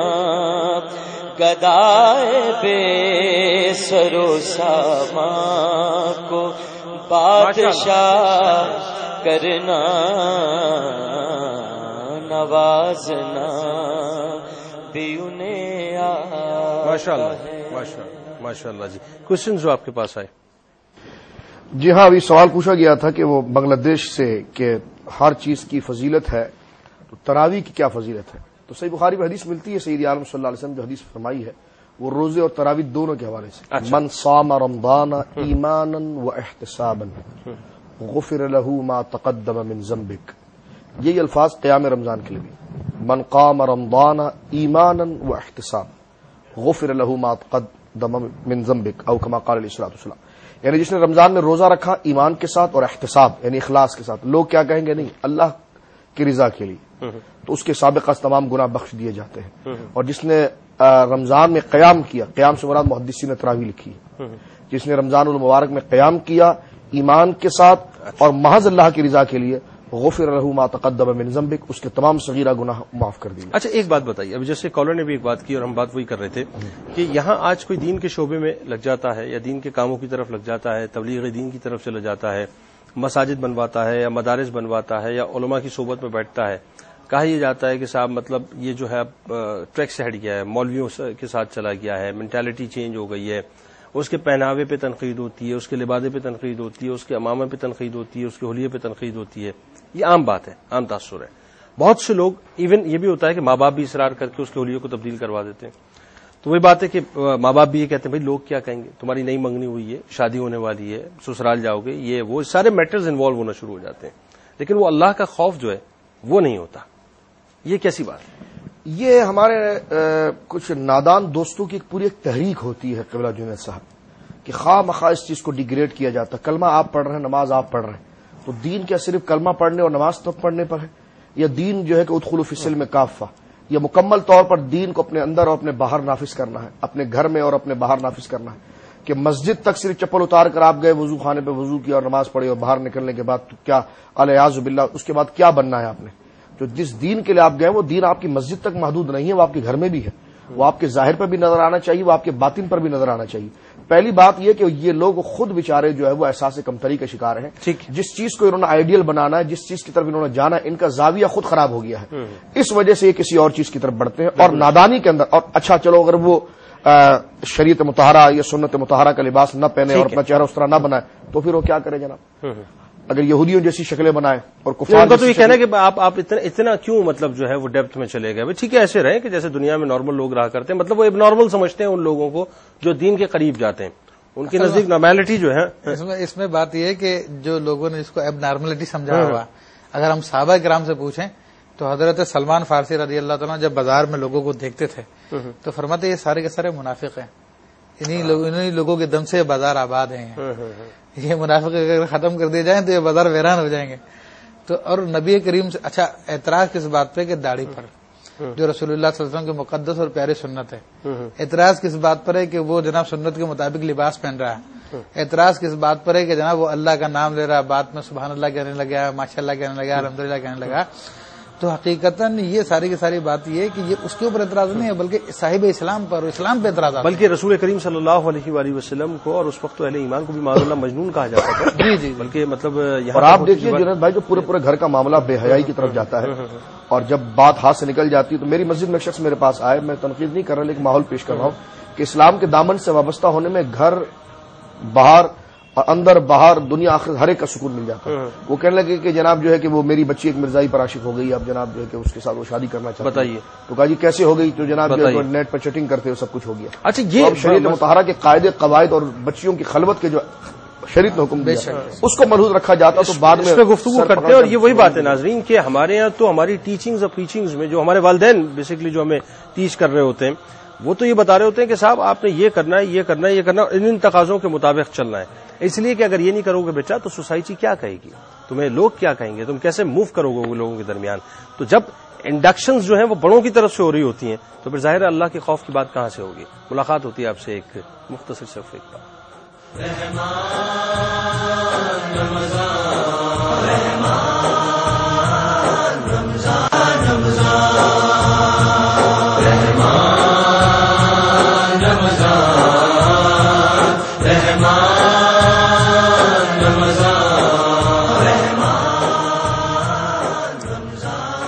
گدائے بے سرو سامان کو بادشاہ کرنا نوازنا بھی انہیں آتا ہے. ماشاء اللہ جی. کوشچن جو آپ کے پاس آئے. جی ہاں، ابھی سوال پوچھا گیا تھا کہ وہ بنگلہ دیش سے کہ ہر چیز کی فضیلت ہے تو تراویح کی کیا فضیلت ہے. تو صحیح بخاری میں حدیث ملتی ہے سید عالم صلی اللہ علیہ وسلم جو حدیث فرمائی ہے وہ روزے اور تراویح دونوں کے حوالے سے. من صام رمضان ایمانا واحتسابا غفر له ما تقدم من ذنبک. یہی الفاظ قیام رمضان کے لیے بھی. من قام رمضان ایمانا واحتسابا غفر له ما تقدم من ذنبک او کما قال علیہ الصلوۃ والسلام. یعنی جس نے رمضان میں روزہ رکھا ایمان کے ساتھ اور احتساب یعنی اخلاص کے ساتھ. لوگ کیا کہیں گے؟ نہیں، اللہ کی رضا کے لیے، تو اس کے سابقہ تمام گناہ بخش دیے جاتے ہیں. اور جس نے رمضان میں قیام کیا، قیام سے مراد محدثین نے تراویح لکھی ہے، جس نے رمضان المبارک میں قیام کیا ایمان کے ساتھ اور محض اللہ کی رضا کے لیے، غفر له ما تقدم من ذنبک، اس کے تمام صغیرہ گناہ معاف کر دیے. اچھا ایک بات بتائیے، ابھی جیسے کالر نے بھی ایک بات کی اور ہم بات وہی کر رہے تھے کہ یہاں آج کوئی دین کے شعبے میں لگ جاتا ہے یا دین کے کاموں کی طرف لگ جاتا ہے، تبلیغ دین کی طرف چلا جاتا ہے، مساجد بنواتا ہے یا مدارس بنواتا ہے یا علماء کی صحبت میں بیٹھتا ہے. کہا یہ جاتا ہے کہ صاحب مطلب یہ جو ہے ٹریک سے ہٹ گیا ہے، مولویوں کے ساتھ چلا گیا ہے، مینٹالٹی چینج ہو گئی ہے. اس کے پہناوے پہ تنقید ہوتی ہے، اس کے لبادے پہ تنقید ہوتی ہے، اس کے امامے پہ تنقید ہوتی ہے، اس کے حلیے پہ تنقید ہوتی ہے. یہ عام بات ہے، عام تاثر ہے. بہت سے لوگ ایون یہ بھی ہوتا ہے کہ ماں باپ بھی اصرار کر کے اس کے حلیے کو تبدیل کروا دیتے ہیں. تو وہی بات ہے کہ ماں باپ بھی یہ کہتے ہیں بھائی لوگ کیا کہیں گے، تمہاری نئی منگنی ہوئی ہے، شادی ہونے والی ہے، سسرال جاؤ گے، یہ وہ سارے میٹرز انوالو ہونا شروع ہو جاتے ہیں. لیکن وہ اللہ کا خوف جو ہے وہ نہیں ہوتا. یہ کیسی بات ہے؟ یہ ہمارے کچھ نادان دوستوں کی پوری ایک تحریک ہوتی ہے قبلہ جنید صاحب کہ خواہ مخواہ اس چیز کو ڈیگریڈ کیا جاتا. کلمہ آپ پڑھ رہے ہیں، نماز آپ پڑھ رہے ہیں، تو دین کیا صرف کلمہ پڑھنے اور نماز تک پڑھنے پر ہے؟ یا دین جو ہے کہ ادخلوا فی السلم کافہ، یا مکمل طور پر دین کو اپنے اندر اور اپنے باہر نافذ کرنا ہے، اپنے گھر میں اور اپنے باہر نافذ کرنا ہے؟ کہ مسجد تک صرف چپل اتار کر آپ گئے، وضو خانے پہ وضو کیا اور نماز پڑھی اور باہر نکلنے کے بعد تو کیا الیاذ باللہ اس کے بعد کیا بننا ہے آپ نے؟ جو جس دین کے لیے آپ گئے وہ دین آپ کی مسجد تک محدود نہیں ہے، وہ آپ کے گھر میں بھی ہے، وہ آپ کے ظاہر پر بھی نظر آنا چاہیے، وہ آپ کے باطن پر بھی نظر آنا چاہیے. پہلی بات یہ کہ یہ لوگ خود بیچارے جو ہے وہ احساس کمتری کا شکار ہیں. جس چیز کو انہوں نے آئیڈیل بنانا ہے، جس چیز کی طرف انہوں نے جانا ہے، ان کا زاویہ خود خراب ہو گیا ہے. اس وجہ سے یہ کسی اور چیز کی طرف بڑھتے ہیں اور نادانی کے اندر. اور اچھا چلو اگر وہ شریعت مطہرہ یا سنت مطہرہ کا لباس نہ پہنے اور اپنا چہرہ اس طرح نہ بنائے تو پھر وہ کیا کرے جناب؟ اگر یہودیوں جیسی شکلیں بنائیں اور کفار کا تو یہ کہنا ہے کہ آپ اتنا کیوں مطلب جو ہے وہ ڈیپتھ میں چلے گئے. ٹھیک ہے ایسے رہیں کہ جیسے دنیا میں نارمل لوگ رہا کرتے ہیں, مطلب وہ اب نارمل سمجھتے ہیں ان لوگوں کو جو دین کے قریب جاتے ہیں, ان کے نزدیک نارملٹی جو ہے. اس میں بات یہ ہے کہ جو لوگوں نے اس کو اب نارملٹی سمجھا ہوا, اگر ہم صحابہ کرام سے پوچھیں تو حضرت سلمان فارسی رضی اللہ تعالیٰ جب بازار میں لوگوں کو دیکھتے تھے تو فرماتے یہ سارے کے سارے منافق ہیں, انہی لوگوں کے دم سے یہ بازار آباد ہیں, یہ منافق اگر ختم کر دیے جائیں تو یہ بازار ویران ہو جائیں گے. تو اور نبی کریم سے اچھا اعتراض کس بات پہ کہ داڑھی پر جو رسول اللہ صلی اللہ علیہ وسلم کے مقدس اور پیاری سنت ہے, اعتراض کس بات پر ہے کہ وہ جناب سنت کے مطابق لباس پہن رہا ہے, اعتراض کس بات پر ہے کہ جناب وہ اللہ کا نام لے رہا, بات میں سبحان اللہ کہنے لگا, ماشاء اللہ کہنے لگا, الحمدللہ کہنے لگا. تو حقیقتاً یہ ساری کی ساری بات یہ ہے کہ یہ اس کے اوپر اعتراض نہیں ہے بلکہ صاحب اسلام پر, اسلام پہ اعتراض ہے. بلکہ رسول کریم صلی اللہ علیہ وآلہ وسلم کو اور اس وقت اہل ایمان کو بھی معاذ اللہ مجنون کہا جاتا تھا. جی بلکہ مطلب اور آپ دیکھیے جنید بھائی جو پورے گھر کا معاملہ بے حیائی کی طرف جاتا ہے اور جب بات ہاتھ سے نکل جاتی ہے تو میری مسجد میں ایک شخص میرے پاس آئے, میں تنقید نہیں کر رہا لیکن ماحول پیش کر رہا ہوں کہ اسلام کے دامن سے وابستہ ہونے میں گھر باہر اور اندر باہر دنیا آخر ہر ایک کا سکون مل جاتا ہے. وہ کہنے لگے کہ جناب جو ہے کہ وہ میری بچی ایک مرزائی پر عاشق ہو گئی, اب جناب جو ہے کہ اس کے ساتھ وہ شادی کرنا چاہتے ہیں. بتائیے تو کہا جی کیسے ہو گئی؟ تو جناب جو ہے نیٹ پر چیٹنگ کرتے ہو سب کچھ ہو گیا. اچھا یہ شریعت مطہرہ کے قاعدے قواعد اور بچیوں کی خلوت کے جو شریعت نے حکم دیا اس کو ملحوظ رکھا جاتا تو بعد میں گفتگو کرتے ہیں. اور یہ وہی بات ہے ناظرین کہ ہمارے یہاں تو ہماری ٹیچنگز اور پریچنگز میں جو ہمارے والدین بیسکلی جو ہمیں ٹیچ کر رہے ہوتے ہیں وہ تو یہ بتا رہے ہوتے ہیں کہ صاحب آپ نے یہ کرنا ہے, یہ کرنا ہے, یہ کرنا ہے, ان تقاضوں کے مطابق چلنا ہے. اس لیے کہ اگر یہ نہیں کرو گے بیٹا تو سوسائٹی کیا کہے گی, تمہیں لوگ کیا کہیں گے, تم کیسے موو کرو گے لوگوں کے درمیان. تو جب انڈکشنز جو ہیں وہ بڑوں کی طرف سے ہو رہی ہوتی ہیں تو پھر ظاہر اللہ کے خوف کی بات کہاں سے ہوگی. ملاقات ہوتی ہے آپ سے ایک مختصر صرف ایک بات.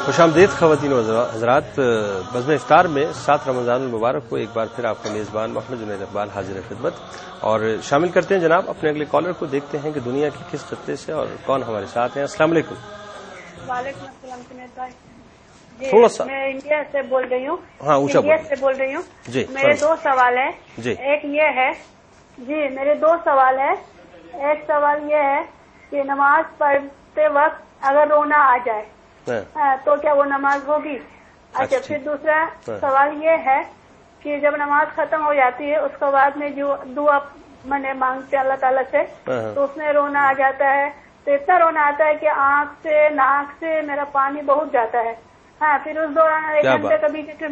خوش آمدید خواتین و حضرات. بزم افطار میں 7 رمضان المبارک کو ایک بار پھر آپ کا میزبان محمد جنید اقبال حاضر خدمت, اور شامل کرتے ہیں جناب اپنے اگلے کالر کو. دیکھتے ہیں کہ دنیا کے کس خطے سے اور کون ہمارے ساتھ ہیں. السلام علیکم. وعلیکم السلام جنید بھائی. تھوڑا سا میں انڈیا سے بول رہی ہوں. ہاں اونچا انڈیا سے بول رہی ہوں. جی میرے 2 سوال ہیں. جی ایک یہ ہے, جی میرے 2 سوال ہیں. ایک سوال یہ ہے کہ نماز پڑھتے وقت اگر رونا آ جائے تو کیا وہ نماز ہوگی؟ اچھا پھر دوسرا سوال یہ ہے کہ جب نماز ختم ہو جاتی ہے اس کے بعد میں جو دعا میں نے مانگتے اللہ تعالیٰ سے تو اس میں رونا آ جاتا ہے, تو اتنا رونا آتا ہے کہ آنکھ سے ناک سے میرا پانی بہت جاتا ہے. ہاں پھر اس دوران 1 گھنٹے کبھی پھر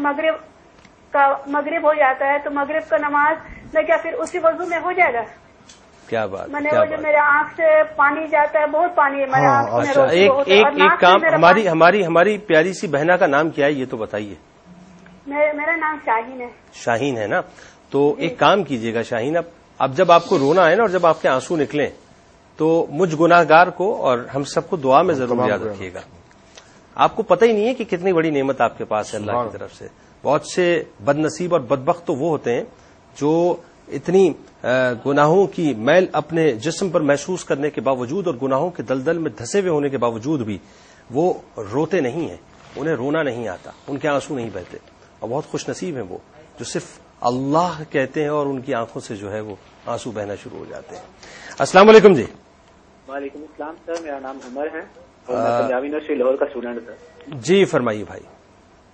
مغرب ہو جاتا ہے تو مغرب کا نماز میں کیا پھر اسی وضو میں ہو جائے گا؟ کیا بات, میں نے وہ جو میرے آنکھ سے پانی جاتا ہے بہت پانی ہے. اچھا ایک کام, ہماری پیاری سی بہنا کا نام کیا ہے یہ تو بتائیے. میرا نام شاہین ہے. شاہین ہے نا, تو ایک کام کیجیے گا شاہین, اب جب آپ کو رونا ہے نا اور جب آپ کے آنسو نکلیں تو مجھ گناہ گار کو اور ہم سب کو دعا میں ضرور یاد رکھیے گا. آپ کو پتہ ہی نہیں ہے کہ کتنی بڑی نعمت آپ کے پاس ہے اللہ کی طرف سے. بہت سے بد نصیب اور بدبخت تو وہ ہوتے ہیں جو اتنی گناہوں کی میل اپنے جسم پر محسوس کرنے کے باوجود اور گناہوں کے دلدل میں دھسے ہوئے ہونے کے باوجود بھی وہ روتے نہیں ہیں, انہیں رونا نہیں آتا, ان کے آنسو نہیں بہتے. اور بہت خوش نصیب ہیں وہ جو صرف اللہ کہتے ہیں اور ان کی آنکھوں سے جو ہے وہ آنسو بہنا شروع ہو جاتے ہیں. السلام علیکم. جی وعلیکم السلام سر, میرا نام عمر ہے اور میں پنجاب یونیورسٹی لاہور کا اسٹوڈنٹ سر. جی فرمائیے بھائی.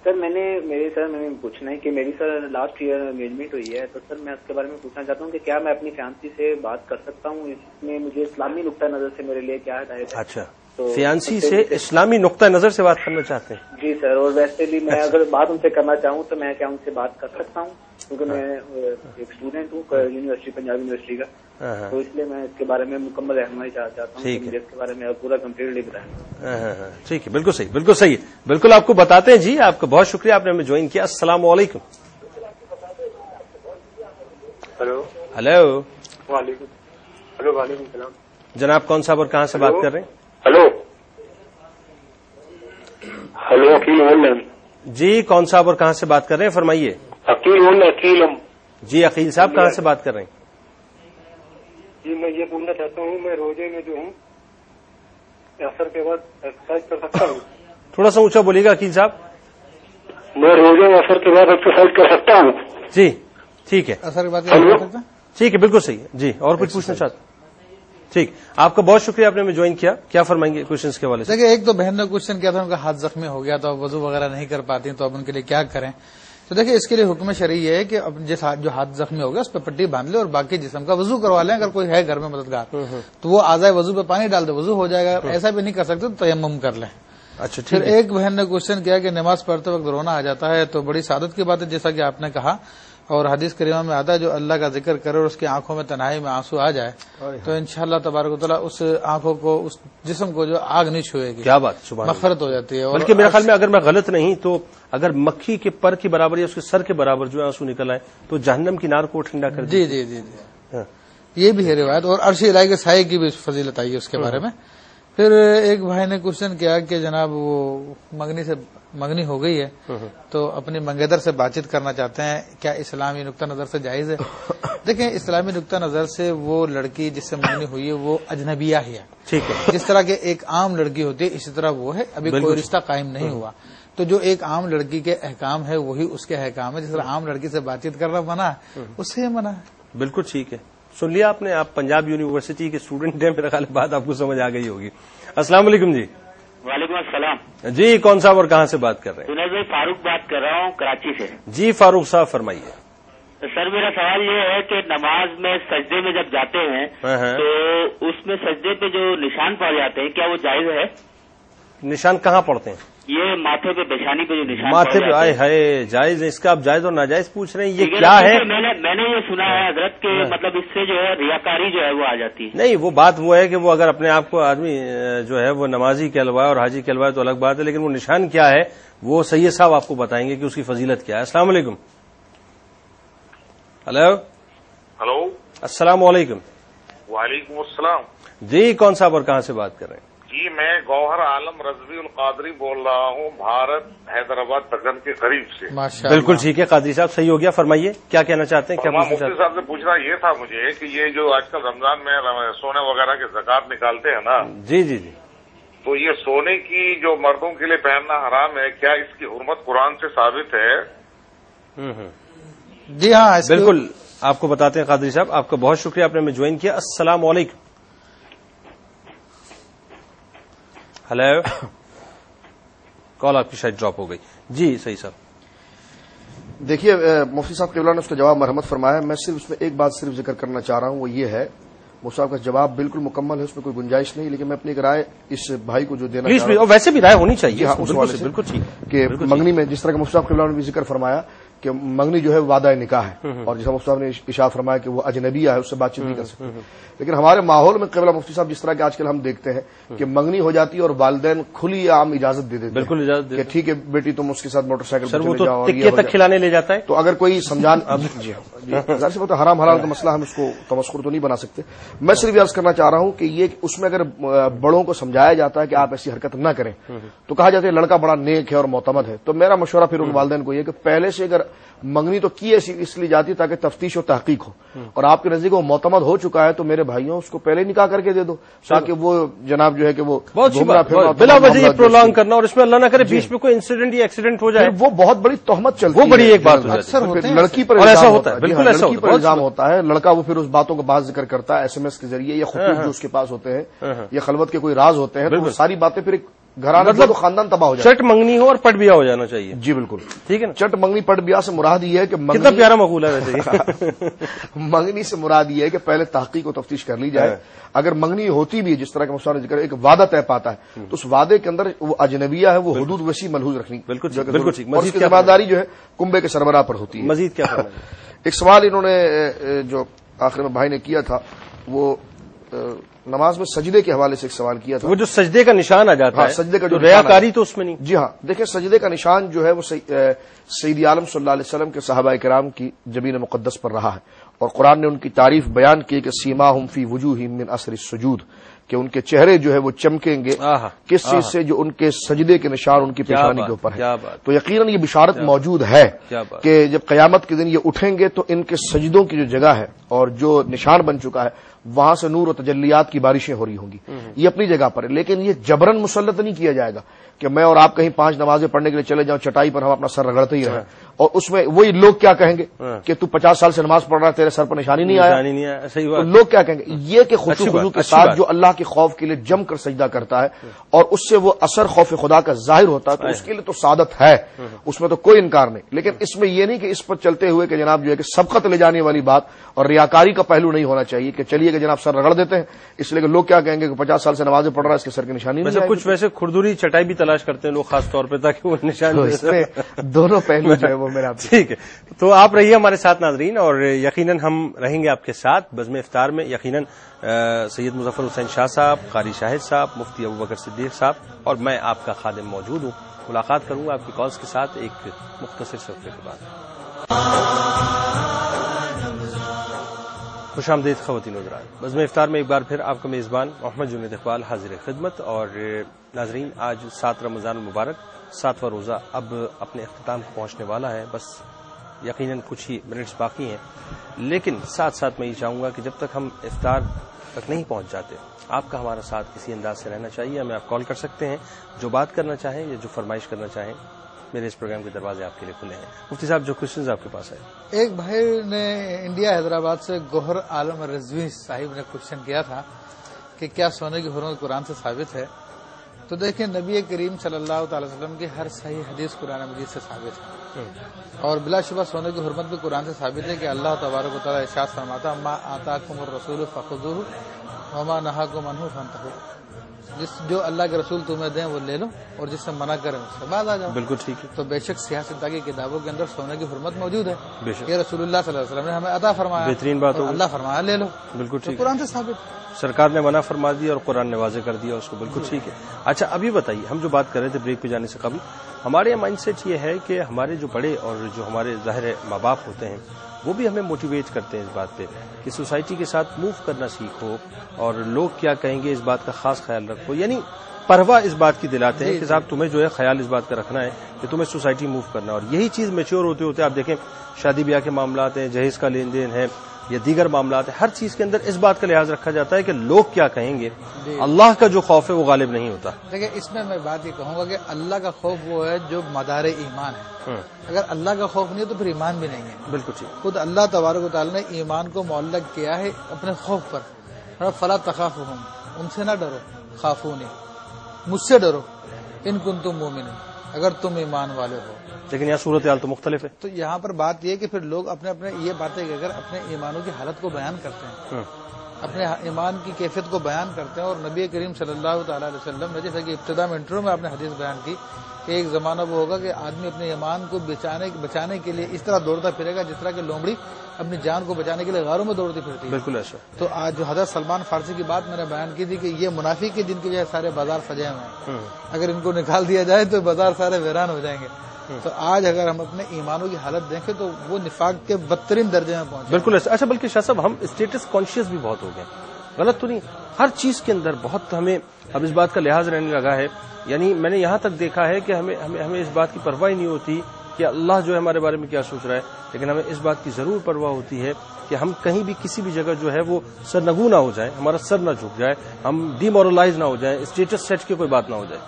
سر میں نے پوچھنا ہے کہ میری سر لاسٹ ایئر انگیجمنٹ ہوئی ہے, تو سر میں اس کے بارے میں پوچھنا چاہتا ہوں کہ کیا میں اپنی فیانسی سے بات کر سکتا ہوں؟ اس میں مجھے اسلامی نقطہ نظر سے میرے لیے کیا ہدایت ہے؟ اچھا فیانسی سے اسلامی نقطہ نظر سے بات کرنا چاہتے ہیں؟ جی سر, اور ویسے بھی میں اگر بات ان سے کرنا چاہوں تو میں کیا ان سے بات کر سکتا ہوں؟ کیونکہ میں ایک اسٹوڈنٹ ہوں یونیورسٹی پنجاب یونیورسٹی کا, تو اس لیے میں اس کے بارے میں مکمل رہنمائی چاہتا ہوں کہ مجھے اس کے بارے میں پورا کمپلیٹلی بتائیں. ٹھیک ہے, بالکل صحیح, بالکل صحیح, بالکل آپ کو بتاتے ہیں. جی آپ کا بہت شکریہ, آپ نے ہمیں جوائن کیا. السلام علیکم. ہلو. ہلو. وعلیکم. ہلو وعلیکم السلام. جناب کون صاحب اور کہاں سے بات کر رہے ہیں؟ ہلو. ہلو عقیل. جی کون صاحب اور کہاں سے بات کر رہے ہیں؟ فرمائیے. عقیل. جی عقیل صاحب کہاں سے بات کر رہے ہیں؟ جی میں یہ پوچھنا چاہتا ہوں, میں روزے میں جو ہوں اثر کے بعد ایکسرسائز کر سکتا ہوں؟ تھوڑا سا اونچا بولیے گا عقیل صاحب. میں روزہ اثر کے بعد ایکسرسائز کر سکتا ہوں؟ جی ٹھیک ہے. اثر کے بعد ٹھیک ہے، بالکل صحیح ہے. جی اور کچھ پوچھنا چاہتے؟ ٹھیک، آپ کا بہت شکریہ، آپ نے ہمیں جوائن کیا. کیا فرمائیں گے کوشچنس کے حوالے سے؟ دیکھیں، ایک تو بہن نے کوشچن کیا تھا، ان کا ہاتھ زخمی ہو گیا تو وضو وغیرہ نہیں کر پاتی تو اب ان کے لیے کیا کریں. تو دیکھیں، اس کے لیے حکم شرعی یہ ہے کہ جو ہاتھ زخمی ہو گیا اس پہ پٹی باندھ لے اور باقی جسم کا وضو کروا لیں. اگر کوئی ہے گھر میں مددگار تو وہ اعضائے وضو پہ پانی ڈال دے، وضو ہو جائے گا. ایسا بھی نہیں کر سکتے تو تیمم کر لیں. اچھا، پھر ایک بہن نے کوشچن کیا کہ نماز پڑھتے وقت رونا آ جاتا ہے تو بڑی سعادت کی بات ہے جیسا کہ آپ نے کہا، اور حدیث کریمہ میں آتا ہے جو اللہ کا ذکر کرے اور اس کی آنکھوں میں تنہائی میں آنسو آ جائے تو انشاءاللہ تبارک و تعالیٰ اس آنکھوں کو، اس جسم کو جو آگ نہیں چھوئے گی. کیا بات، مغفرت ہو جاتی ہے. بلکہ میرے خیال میں اگر میں غلط نہیں تو اگر مکھی کے پر کے برابر یا اس کے سر کے برابر جو آنسو نکل آئے تو جہنم کی نار کو ٹھنڈا کر جی جی جی جی یہ بھی ہے روایت. اور عرش الہی کے سائے کی بھی فضیلت آئی ہے اس کے بارے میں. پھر ایک بھائی نے کوشچن کیا کہ جناب وہ منگنی ہو گئی ہے تو اپنی منگیتر سے بات چیت کرنا چاہتے ہیں، کیا اسلامی نقطہ نظر سے جائز ہے؟ دیکھیں، اسلامی نقطہ نظر سے وہ لڑکی جس سے منگنی ہوئی ہے وہ اجنبیہ ہی ہے. ٹھیک ہے، جس طرح کہ ایک عام لڑکی ہوتی ہے اسی طرح وہ ہے. ابھی کوئی رشتہ قائم نہیں ہوا تو جو ایک عام لڑکی کے احکام ہے وہی اس کے احکام ہے. جس طرح عام لڑکی سے بات چیت کرنا منع ہے اس سے یہ منع ہے. بالکل ٹھیک ہے. سن لیا آپ نے، آپ پنجاب یونیورسٹی کے اسٹوڈنٹ ہیں، میرا خیال بات آپ کو سمجھ آ گئی ہوگی. السلام علیکم. جی وعلیکم السلام. جی کون صاحب اور کہاں سے بات کر رہے ہیں؟ جنید بھائی فاروق بات کر رہا ہوں کراچی سے. جی فاروق صاحب فرمائیے. سر میرا سوال یہ ہے کہ نماز میں سجدے میں جب جاتے ہیں تو اس میں سجدے پہ جو نشان پڑ جاتے ہیں کیا وہ جائز ہے؟ نشان کہاں پڑتے ہیں؟ یہ ماتھے پہ، پیشانی پہ جو نشان ماتھے پہ آئے ہے جائز ہے. اس کا آپ جائز اور ناجائز پوچھ رہے ہیں، یہ کیا ہے؟ میں نے یہ سنا ہے حضرت کہ مطلب اس سے جو ہے ریاکاری جو ہے وہ آ جاتی ہے. نہیں، وہ بات وہ ہے کہ وہ اگر اپنے آپ کو آدمی جو ہے وہ نمازی کہلوائے اور حاجی کہلوائے تو الگ بات ہے، لیکن وہ نشان کیا ہے وہ سید صاحب آپ کو بتائیں گے کہ اس کی فضیلت کیا ہے. السلام علیکم. ہلو السلام علیکم. وعلیکم السلام. جی کون صاحب اور کہاں سے بات کر رہے ہیں؟ جی میں گوہر عالم رضوی القادری بول رہا ہوں، بھارت حیدرآباد پٹن کے قریب سے. بالکل ٹھیک ہے قادری صاحب، صحیح ہو گیا. فرمائیے کیا کہنا چاہتے ہیں. کیا مفتی صاحب سے پوچھنا یہ تھا مجھے کہ یہ جو آج کل رمضان میں سونے وغیرہ کے زکات نکالتے ہیں نا، جی جی جی، تو یہ سونے کی جو مردوں کے لیے پہننا حرام ہے، کیا اس کی حرمت قرآن سے ثابت ہے؟ جی ہاں بالکل، آپ کو بتاتے ہیں قادری صاحب. آپ کا بہت شکریہ، آپ نے ہمیں جوائن کیا. السلام علیکم. ہلو، کال آپ کی شاید ڈراپ ہو گئی. جی صحیح صاحب. دیکھیے مفتی صاحب قبلہ نے اس کا جواب مرحمت فرمایا. میں صرف اس میں ایک بات صرف ذکر کرنا چاہ رہا ہوں، وہ یہ ہے مفتی صاحب کا جواب بالکل مکمل ہے، اس میں کوئی گنجائش نہیں، لیکن میں اپنی ایک رائے اس بھائی کو جو دینا چاہ رہا ہوں، ویسے بھی رائے ہونی چاہیے بالکل ٹھیک کہ منگنی میں جس طرح کہ مفتی صاحب قبلہ نے بھی ذکر فرمایا کہ منگنی جو ہے وعدہ نکاح ہے، اور جیسا مفتی صاحب نے اشارہ فرمایا کہ وہ اجنبیہ ہے، اس سے بات چیت نہیں کر سکتے. لیکن ہمارے ماحول میں قبلہ مفتی صاحب جس طرح کہ آج کل ہم دیکھتے ہیں کہ منگنی ہو جاتی ہے اور والدین کھلی عام اجازت دے دیتے ہیں، بالکل اجازت کہ ٹھیک ہے بیٹی تم اس کے ساتھ موٹر سائیکل پر چلے جاؤ، ٹکے تک کھلانے لے جاتا ہے. تو اگر کوئی سمجھان ظاہر سی بات ہے حرام حلال کا مسئلہ ہم اس کو تمسخر تو نہیں بنا سکتے. میں صرف عرض کرنا چاہ رہا ہوں کہ یہ اس میں اگر بڑوں کو سمجھایا جاتا ہے کہ آپ ایسی حرکت نہ کریں تو کہا جاتا ہے لڑکا بڑا نیک ہے اور معتمد ہے. تو میرا مشورہ پھر ان والدین کو یہ کہ پہلے سے اگر منگنی تو کی اس لیے جاتی تاکہ تفتیش و تحقیق ہو، اور آپ کے نزدیک وہ معتمد ہو چکا ہے تو میرے بھائیوں اس کو پہلے نکاح کر کے دے دو تاکہ وہ جناب جو ہے کہ وہ بلا وجہ پرولونگ کرنا، اور اس میں اللہ نہ کرے بیچ میں کوئی انسیڈنٹ یا ایکسیڈنٹ ہو جائے، وہ بہت بڑی تہمت چلتی ہے. وہ بڑی ایک بات لڑکی پر ایسا ہوتا ہے، بالکل ایسا لڑکی پر الزام ہوتا ہے. لڑکا وہ پھر اس باتوں کا بعض ذکر کرتا ہے ایس ایم ایس کے ذریعے یا خطوط جو اس کے پاس ہوتے ہیں یا خلوت کے کوئی راز ہوتے ہیں، تو ساری باتیں پھر گھرانے مطلب خاندان تباہ ہو جائے. چٹ منگنی ہو اور پٹ بیاہ ہو جانا چاہیے. جی بالکل ٹھیک ہے. چٹ منگنی پٹ بیاہ سے مراد یہ ہے کہ کتنا پیارا مقولہ ہے ویسے. منگنی سے مراد یہ ہے کہ پہلے تحقیق و تفتیش کر لی جائے. اگر منگنی ہوتی بھی جس طرح کا مسئلہ ذکر ایک وعدہ طے پاتا ہے تو اس وعدے کے اندر وہ اجنبیہ ہے، وہ حدود وسیع ملحوظ رکھنی بالکل ٹھیک، اور اس کی ذمہ داری جو ہے کنبے کے سربراہ پر ہوتی ہے. مزید کیا ایک سوال انہوں نے جو آخر میں بھائی نے کیا تھا وہ نماز میں سجدے کے حوالے سے ایک سوال کیا تھا. وہ جو سجدے کا نشان آ جاتا ہے، سجدے کا جو ریاکاری تو اس میں نہیں. جی ہاں دیکھیں سجدے کا نشان جو ہے وہ سید عالم صلی اللہ علیہ وسلم کے صحابہ کرام کی جبین مقدس پر رہا ہے، اور قرآن نے ان کی تعریف بیان کی کہ سیماہم فی وجوہہم من اثر السجود، کہ ان کے چہرے جو ہے وہ چمکیں گے کس چیز سے؟ جو ان کے سجدے کے نشان ان کی پیشانی کے اوپر ہے. تو یقیناً یہ بشارت موجود ہے کہ جب قیامت کے دن یہ اٹھیں گے تو ان کے سجدوں کی جو جگہ ہے اور جو نشان بن چکا ہے وہاں سے نور و تجلیات کی بارشیں ہو رہی ہوں گی. یہ اپنی جگہ پر ہے، لیکن یہ جبرن مسلط نہیں کیا جائے گا کہ میں اور آپ کہیں 5 نمازیں پڑھنے کے لیے چلے جاؤں، چٹائی پر ہم اپنا سر رگڑتے ہی رہیں اور اس میں وہی لوگ کیا کہیں گے کہ تو 50 سال سے نماز پڑھ رہا ہے، تیرے سر پر نشانی نہیں آیا. تو لوگ کیا کہیں گے؟ یہ کہ خشوع خضوع کے ساتھ جو اللہ کے خوف کے لیے جم کر سجدہ کرتا ہے اور اس سے وہ اثر خوف خدا کا ظاہر ہوتا ہے، تو اس کے لیے تو سعادت ہے، اس میں تو کوئی انکار نہیں. لیکن اس میں یہ نہیں کہ اس پر چلتے ہوئے کہ جناب جو ہے کہ سبقت لے جانے والی بات اور ریاکاری کا پہلو نہیں ہونا چاہیے کہ چلیے کہ جناب سر رگڑ دیتے ہیں اس لیے کہ لوگ کیا کہیں گے کہ 50 سال سے نمازیں پڑھ رہا ہے، اس کے سر کی نشانی نہیں ہے. کچھ ویسے کھردری چٹائی بھی تلاش کرتے ہیں لوگ خاص طور پہ تاکہ وہ نشان دونوں پہلو جو ہے وہ میرا. ٹھیک ہے، تو آپ رہیے ہمارے ساتھ ناظرین، اور یقیناً ہم رہیں گے آپ کے ساتھ بزم افطار میں. یقیناً سید مظفر حسین شاہ صاحب، قاری شاہد صاحب، مفتی ابوبکر صدیق صاحب اور میں آپ کا خادم موجود ہوں. ملاقات کروں گا آپ کی کالز کے ساتھ ایک مختصر وقفے کے بعد. خوش آمدید خواتین و حضرات، بزم افطار میں ایک بار پھر آپ کا میزبان محمد جنید اقبال حاضر خدمت. اور ناظرین، آج 7 رمضان المبارک، 7واں روزہ اب اپنے اختتام کو پہنچنے والا ہے. بس یقیناً کچھ ہی منٹس باقی ہیں، لیکن ساتھ ساتھ میں یہ چاہوں گا کہ جب تک ہم افطار تک نہیں پہنچ جاتے آپ کا ہمارا ساتھ کسی انداز سے رہنا چاہیے. ہمیں آپ کال کر سکتے ہیں، جو بات کرنا چاہیں یا جو فرمائش کرنا چاہیں، میرے اس پروگرام کے دروازے آپ کے لیے کھلے ہیں. مفتی صاحب، جو کوشچنز آپ کے پاس ہے. ایک بھائی نے انڈیا حیدرآباد سے گوہر عالم رضوی صاحب نے کوشچن کیا تھا کہ کیا سونے کی حرمت قرآن سے ثابت ہے؟ تو دیکھیں، نبی کریم صلی اللہ تعالی وسلم کی ہر صحیح حدیث قرآن مجید سے ثابت ہے، اور بلا شبہ سونے کی حرمت بھی قرآن سے ثابت ہے کہ اللہ تبارک و تعالیٰ ارشاد فرماتا ما آتاکم الرسول فخذوہ وما نہاکم عنہ فانتہوا. جو اللہ کے رسول تمہیں دیں وہ لے لو اور جس سے منع کریں اس سے بعد آ جاؤ. بالکل ٹھیک ہے. تو بے شک سیاست کی کتابوں کے اندر سونے کی حرمت موجود ہے. یہ رسول اللہ صلی اللہ علیہ وسلم نے ہمیں عطا فرمایا، بہترین بات ہے. اللہ فرمایا لے لو. بالکل ٹھیک. قرآن سے ثابت، سرکار نے منع فرما دیا اور قرآن نے واضح کر دیا اس کو. بالکل ٹھیک ہے. اچھا، ابھی بتائیے، ہم جو بات کر رہے تھے بریک پہ جانے سے قبل، ہمارے مائنڈ سیٹ یہ ہے کہ ہمارے جو بڑے اور جو ہمارے ظاہر ماں باپ ہوتے ہیں وہ بھی ہمیں موٹیویٹ کرتے ہیں اس بات پہ کہ سوسائٹی کے ساتھ موو کرنا سیکھو اور لوگ کیا کہیں گے اس بات کا خاص خیال رکھو. یعنی پرواہ اس بات کی دلاتے ہیں کہ صاحب تمہیں جو ہے خیال اس بات کا رکھنا ہے کہ تمہیں سوسائٹی موو کرنا. اور یہی چیز میچور ہوتے ہوتے آپ دیکھیں شادی بیاہ کے معاملات ہیں، جہیز کا لین دین ہے یا دیگر معاملات ہیں، ہر چیز کے اندر اس بات کا لحاظ رکھا جاتا ہے کہ لوگ کیا کہیں گے. اللہ کا جو خوف ہے وہ غالب نہیں ہوتا. دیکھیں، اس میں بات یہ کہوں گا کہ اللہ کا خوف وہ ہے جو مدار ایمان ہے. اگر اللہ کا خوف نہیں ہے تو پھر ایمان بھی نہیں ہے. بالکل ٹھیک. خود اللہ تبارک و تعالی نے ایمان کو معلق کیا ہے اپنے خوف پر. فلا تخافوہم، ان سے نہ ڈرو، خافونی، مجھ سے ڈرو، ان کنتم مومنین، اگر تم ایمان والے ہو. لیکن یہاں صورتحال تو مختلف ہے. تو یہاں پر بات یہ ہے کہ پھر لوگ اپنے یہ باتیں اگر اپنے ایمانوں کی حالت کو بیان کرتے ہیں، اپنے ایمان کی کیفیت کو بیان کرتے ہیں، اور نبی کریم صلی اللہ تعالی علیہ وسلم نے جیسا کہ ابتدا میں انٹرو میں آپ نے حدیث بیان کی کہ ایک زمانہ وہ ہوگا کہ آدمی اپنے ایمان کو بچانے کے لیے اس طرح دوڑتا پھرے گا جس طرح کہ لومڑی اپنی جان کو بچانے کے لیے غاروں میں دوڑتی پھرتی ہے. بالکل ایسا. تو آج جو حضرت سلمان فارسی کی بات میں نے بیان کی تھی کہ یہ منافق ہے جن کے جو ہے سارے بازار سجے ہوئے ہیں، اگر ان کو نکال دیا جائے تو بازار سارے ویران ہو جائیں گے. تو آج اگر ہم اپنے ایمانوں کی حالت دیکھیں تو وہ نفاق کے بدترین درجے میں پہنچے. بالکل ایسا. اچھا، بلکہ شاہ صاحب ہم اسٹیٹس کانشیس بھی بہت ہو گئے. غلط تو نہیں، ہر چیز کے اندر بہت ہمیں اب اس بات کا لحاظ رہنے لگا ہے. یعنی میں نے یہاں تک دیکھا ہے کہ ہمیں اس بات کی پرواہ نہیں ہوتی کہ اللہ جو ہے ہمارے بارے میں کیا سوچ رہا ہے، لیکن ہمیں اس بات کی ضرور پرواہ ہوتی ہے کہ ہم کہیں بھی کسی بھی جگہ جو ہے وہ سرنگو نہ ہو جائے، ہمارا سر نہ جھک جائے، ہم ڈی مورلائز نہ ہو جائیں، اسٹیٹس سیٹ کی کوئی بات نہ ہو جائے.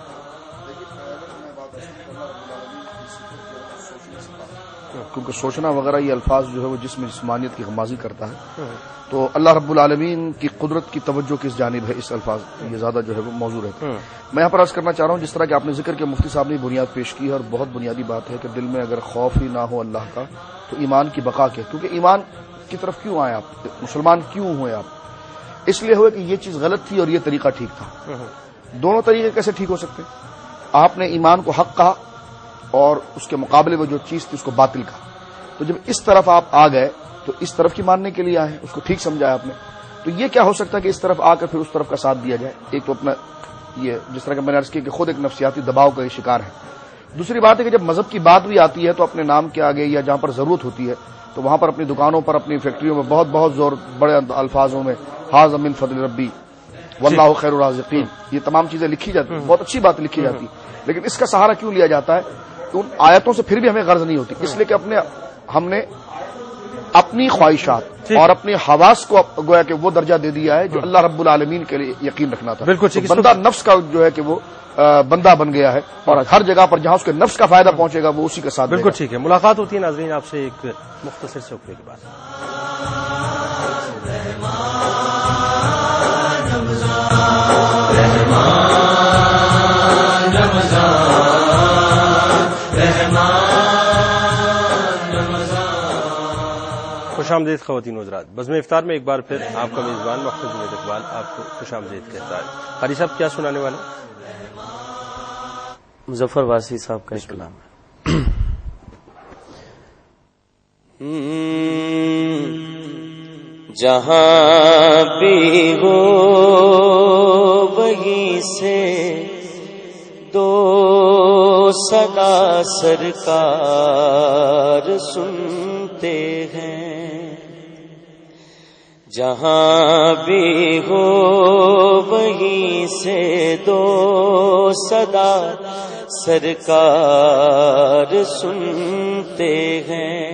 کیونکہ سوچنا وغیرہ یہ الفاظ جو ہے وہ جسم جسمانیت کی غمازی کرتا ہے، تو اللہ رب العالمین کی قدرت کی توجہ کس جانب ہے اس الفاظ یہ زیادہ جو ہے وہ موضوع رہتا ہے. میں یہاں پر عرض کرنا چاہ رہا ہوں جس طرح کہ آپ نے ذکر کیا، مفتی صاحب نے بنیاد پیش کی ہے اور بہت بنیادی بات ہے کہ دل میں اگر خوف ہی نہ ہو اللہ کا تو ایمان کی بقا کیا. کیونکہ ایمان کی طرف کیوں آئے آپ، مسلمان کیوں ہوئے آپ؟ اس لیے ہوئے کہ یہ چیز غلط تھی اور یہ طریقہ ٹھیک تھا. دونوں طریقے کیسے ٹھیک ہو سکتے؟ آپ نے ایمان کو حق کہا اور اس کے مقابلے میں جو چیز تھی اس کو باطل کہا. تو جب اس طرف آپ آ گئے تو اس طرف کی ماننے کے لیے آئے، اس کو ٹھیک سمجھایا آپ نے. تو یہ کیا ہو سکتا ہے کہ اس طرف آ کر پھر اس طرف کا ساتھ دیا جائے؟ ایک تو اپنا یہ جس طرح کہ میں نے عرض کیا کہ خود ایک نفسیاتی دباؤ کا یہ شکار ہے. دوسری بات ہے کہ جب مذہب کی بات بھی آتی ہے تو اپنے نام کے آگے یا جہاں پر ضرورت ہوتی ہے تو وہاں پر اپنی دکانوں پر، اپنی فیکٹریوں میں بہت زور بڑے الفاظوں میں حاذ من فضل ربی، واللہ خیر الرازقین، یہ تمام چیزیں لکھی جاتی ہیں، بہت اچھی بات لکھی جاتی، لیکن اس کا سہارا کیوں لیا جاتا ہے کہ ان آیتوں سے پھر بھی ہمیں غرض نہیں ہوتی، اس لیے کہ ہم نے اپنی خواہشات اور اپنے حواس کو گویا کہ وہ درجہ دے دیا ہے جو اللہ رب العالمین کے لیے یقین رکھنا تھا. بالکل بندہ نفس کا جو ہے کہ وہ بندہ بن گیا ہے، اور ہر جگہ پر جہاں اس کے نفس کا فائدہ پہنچے گا وہ اسی کے ساتھ. بالکل ٹھیک ہے. ملاقات ہوتی ہے ناظرین آپ سے ایک مختصر سے وقفے کے بعد. خوش آمدید خواتین و حضرات. بزم افطار میں ایک بار پھر آپ کا میزبان محمد جنید اقبال آپ کو خوش آمدید کہتا ہے. قاری صاحب کیا سنانے والے؟ مظفر واسی صاحب کا کلام ہے. جہاں بھی ہو وہیں سے دو صدا سرکار سنتے ہیں، جہاں بھی ہو وہیں سے دو صدا سرکار سنتے ہیں،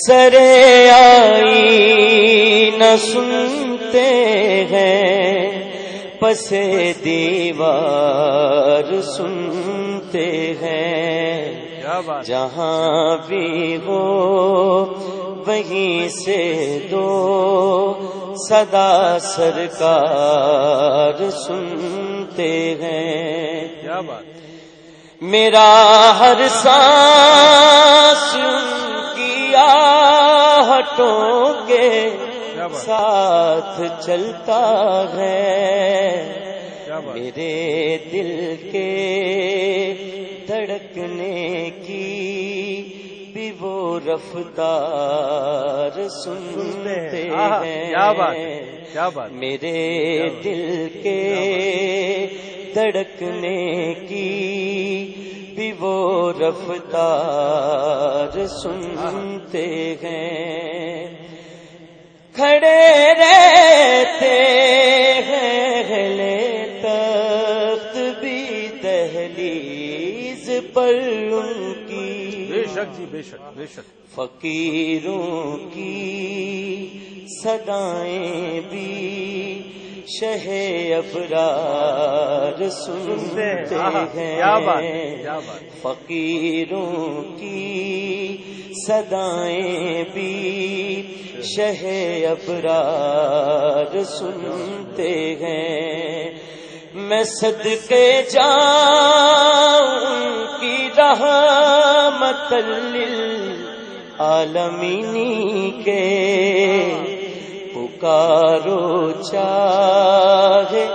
سرے آئی نہ سنتے ہیں، پسے دیوار سنتے ہیں، جہاں بھی ہو وہیں سے دو صدا سرکار سنتے ہیں. کیا بات. میرا ہر سانس ان کی آہٹوں کے ساتھ چلتا ہے، میرے دل کے دھڑکنے کی بھی وہ رفتار سنتے ہیں. کیا بات. میرے دل کے دھڑکنے کی بھی وہ رفتار سنتے ہیں، کھڑے رہتے ہیں تخت بھی دہلیز پر ان کی، بے شک جی، بے شک بے شک. فقیروں کی صدائیں بھی شہ ابرار سنتے ہیں، فقیروں کی صدائیں بھی شہ ابرار سنتے ہیں. میں صدقے جاؤں کی رحمت للعالمین کے، پکارو چاہے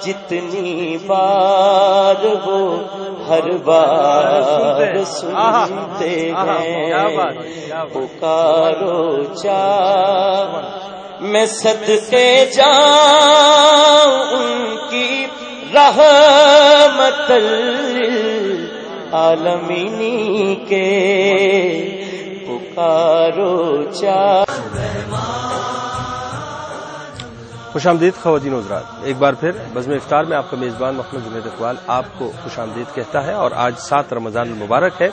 جتنی بار وہ ہر بار سنتے ہیں، پکارو چاہے میں صدقے جاؤں ان کی رحمت للعالمین کے، پکارو چاہے. خوش آمدید خواتین و حضرات. ایک بار پھر بزم افطار میں آپ کا میزبان محمد جنید اقبال آپ کو خوش آمدید کہتا ہے، اور آج 7 رمضان المبارک ہے.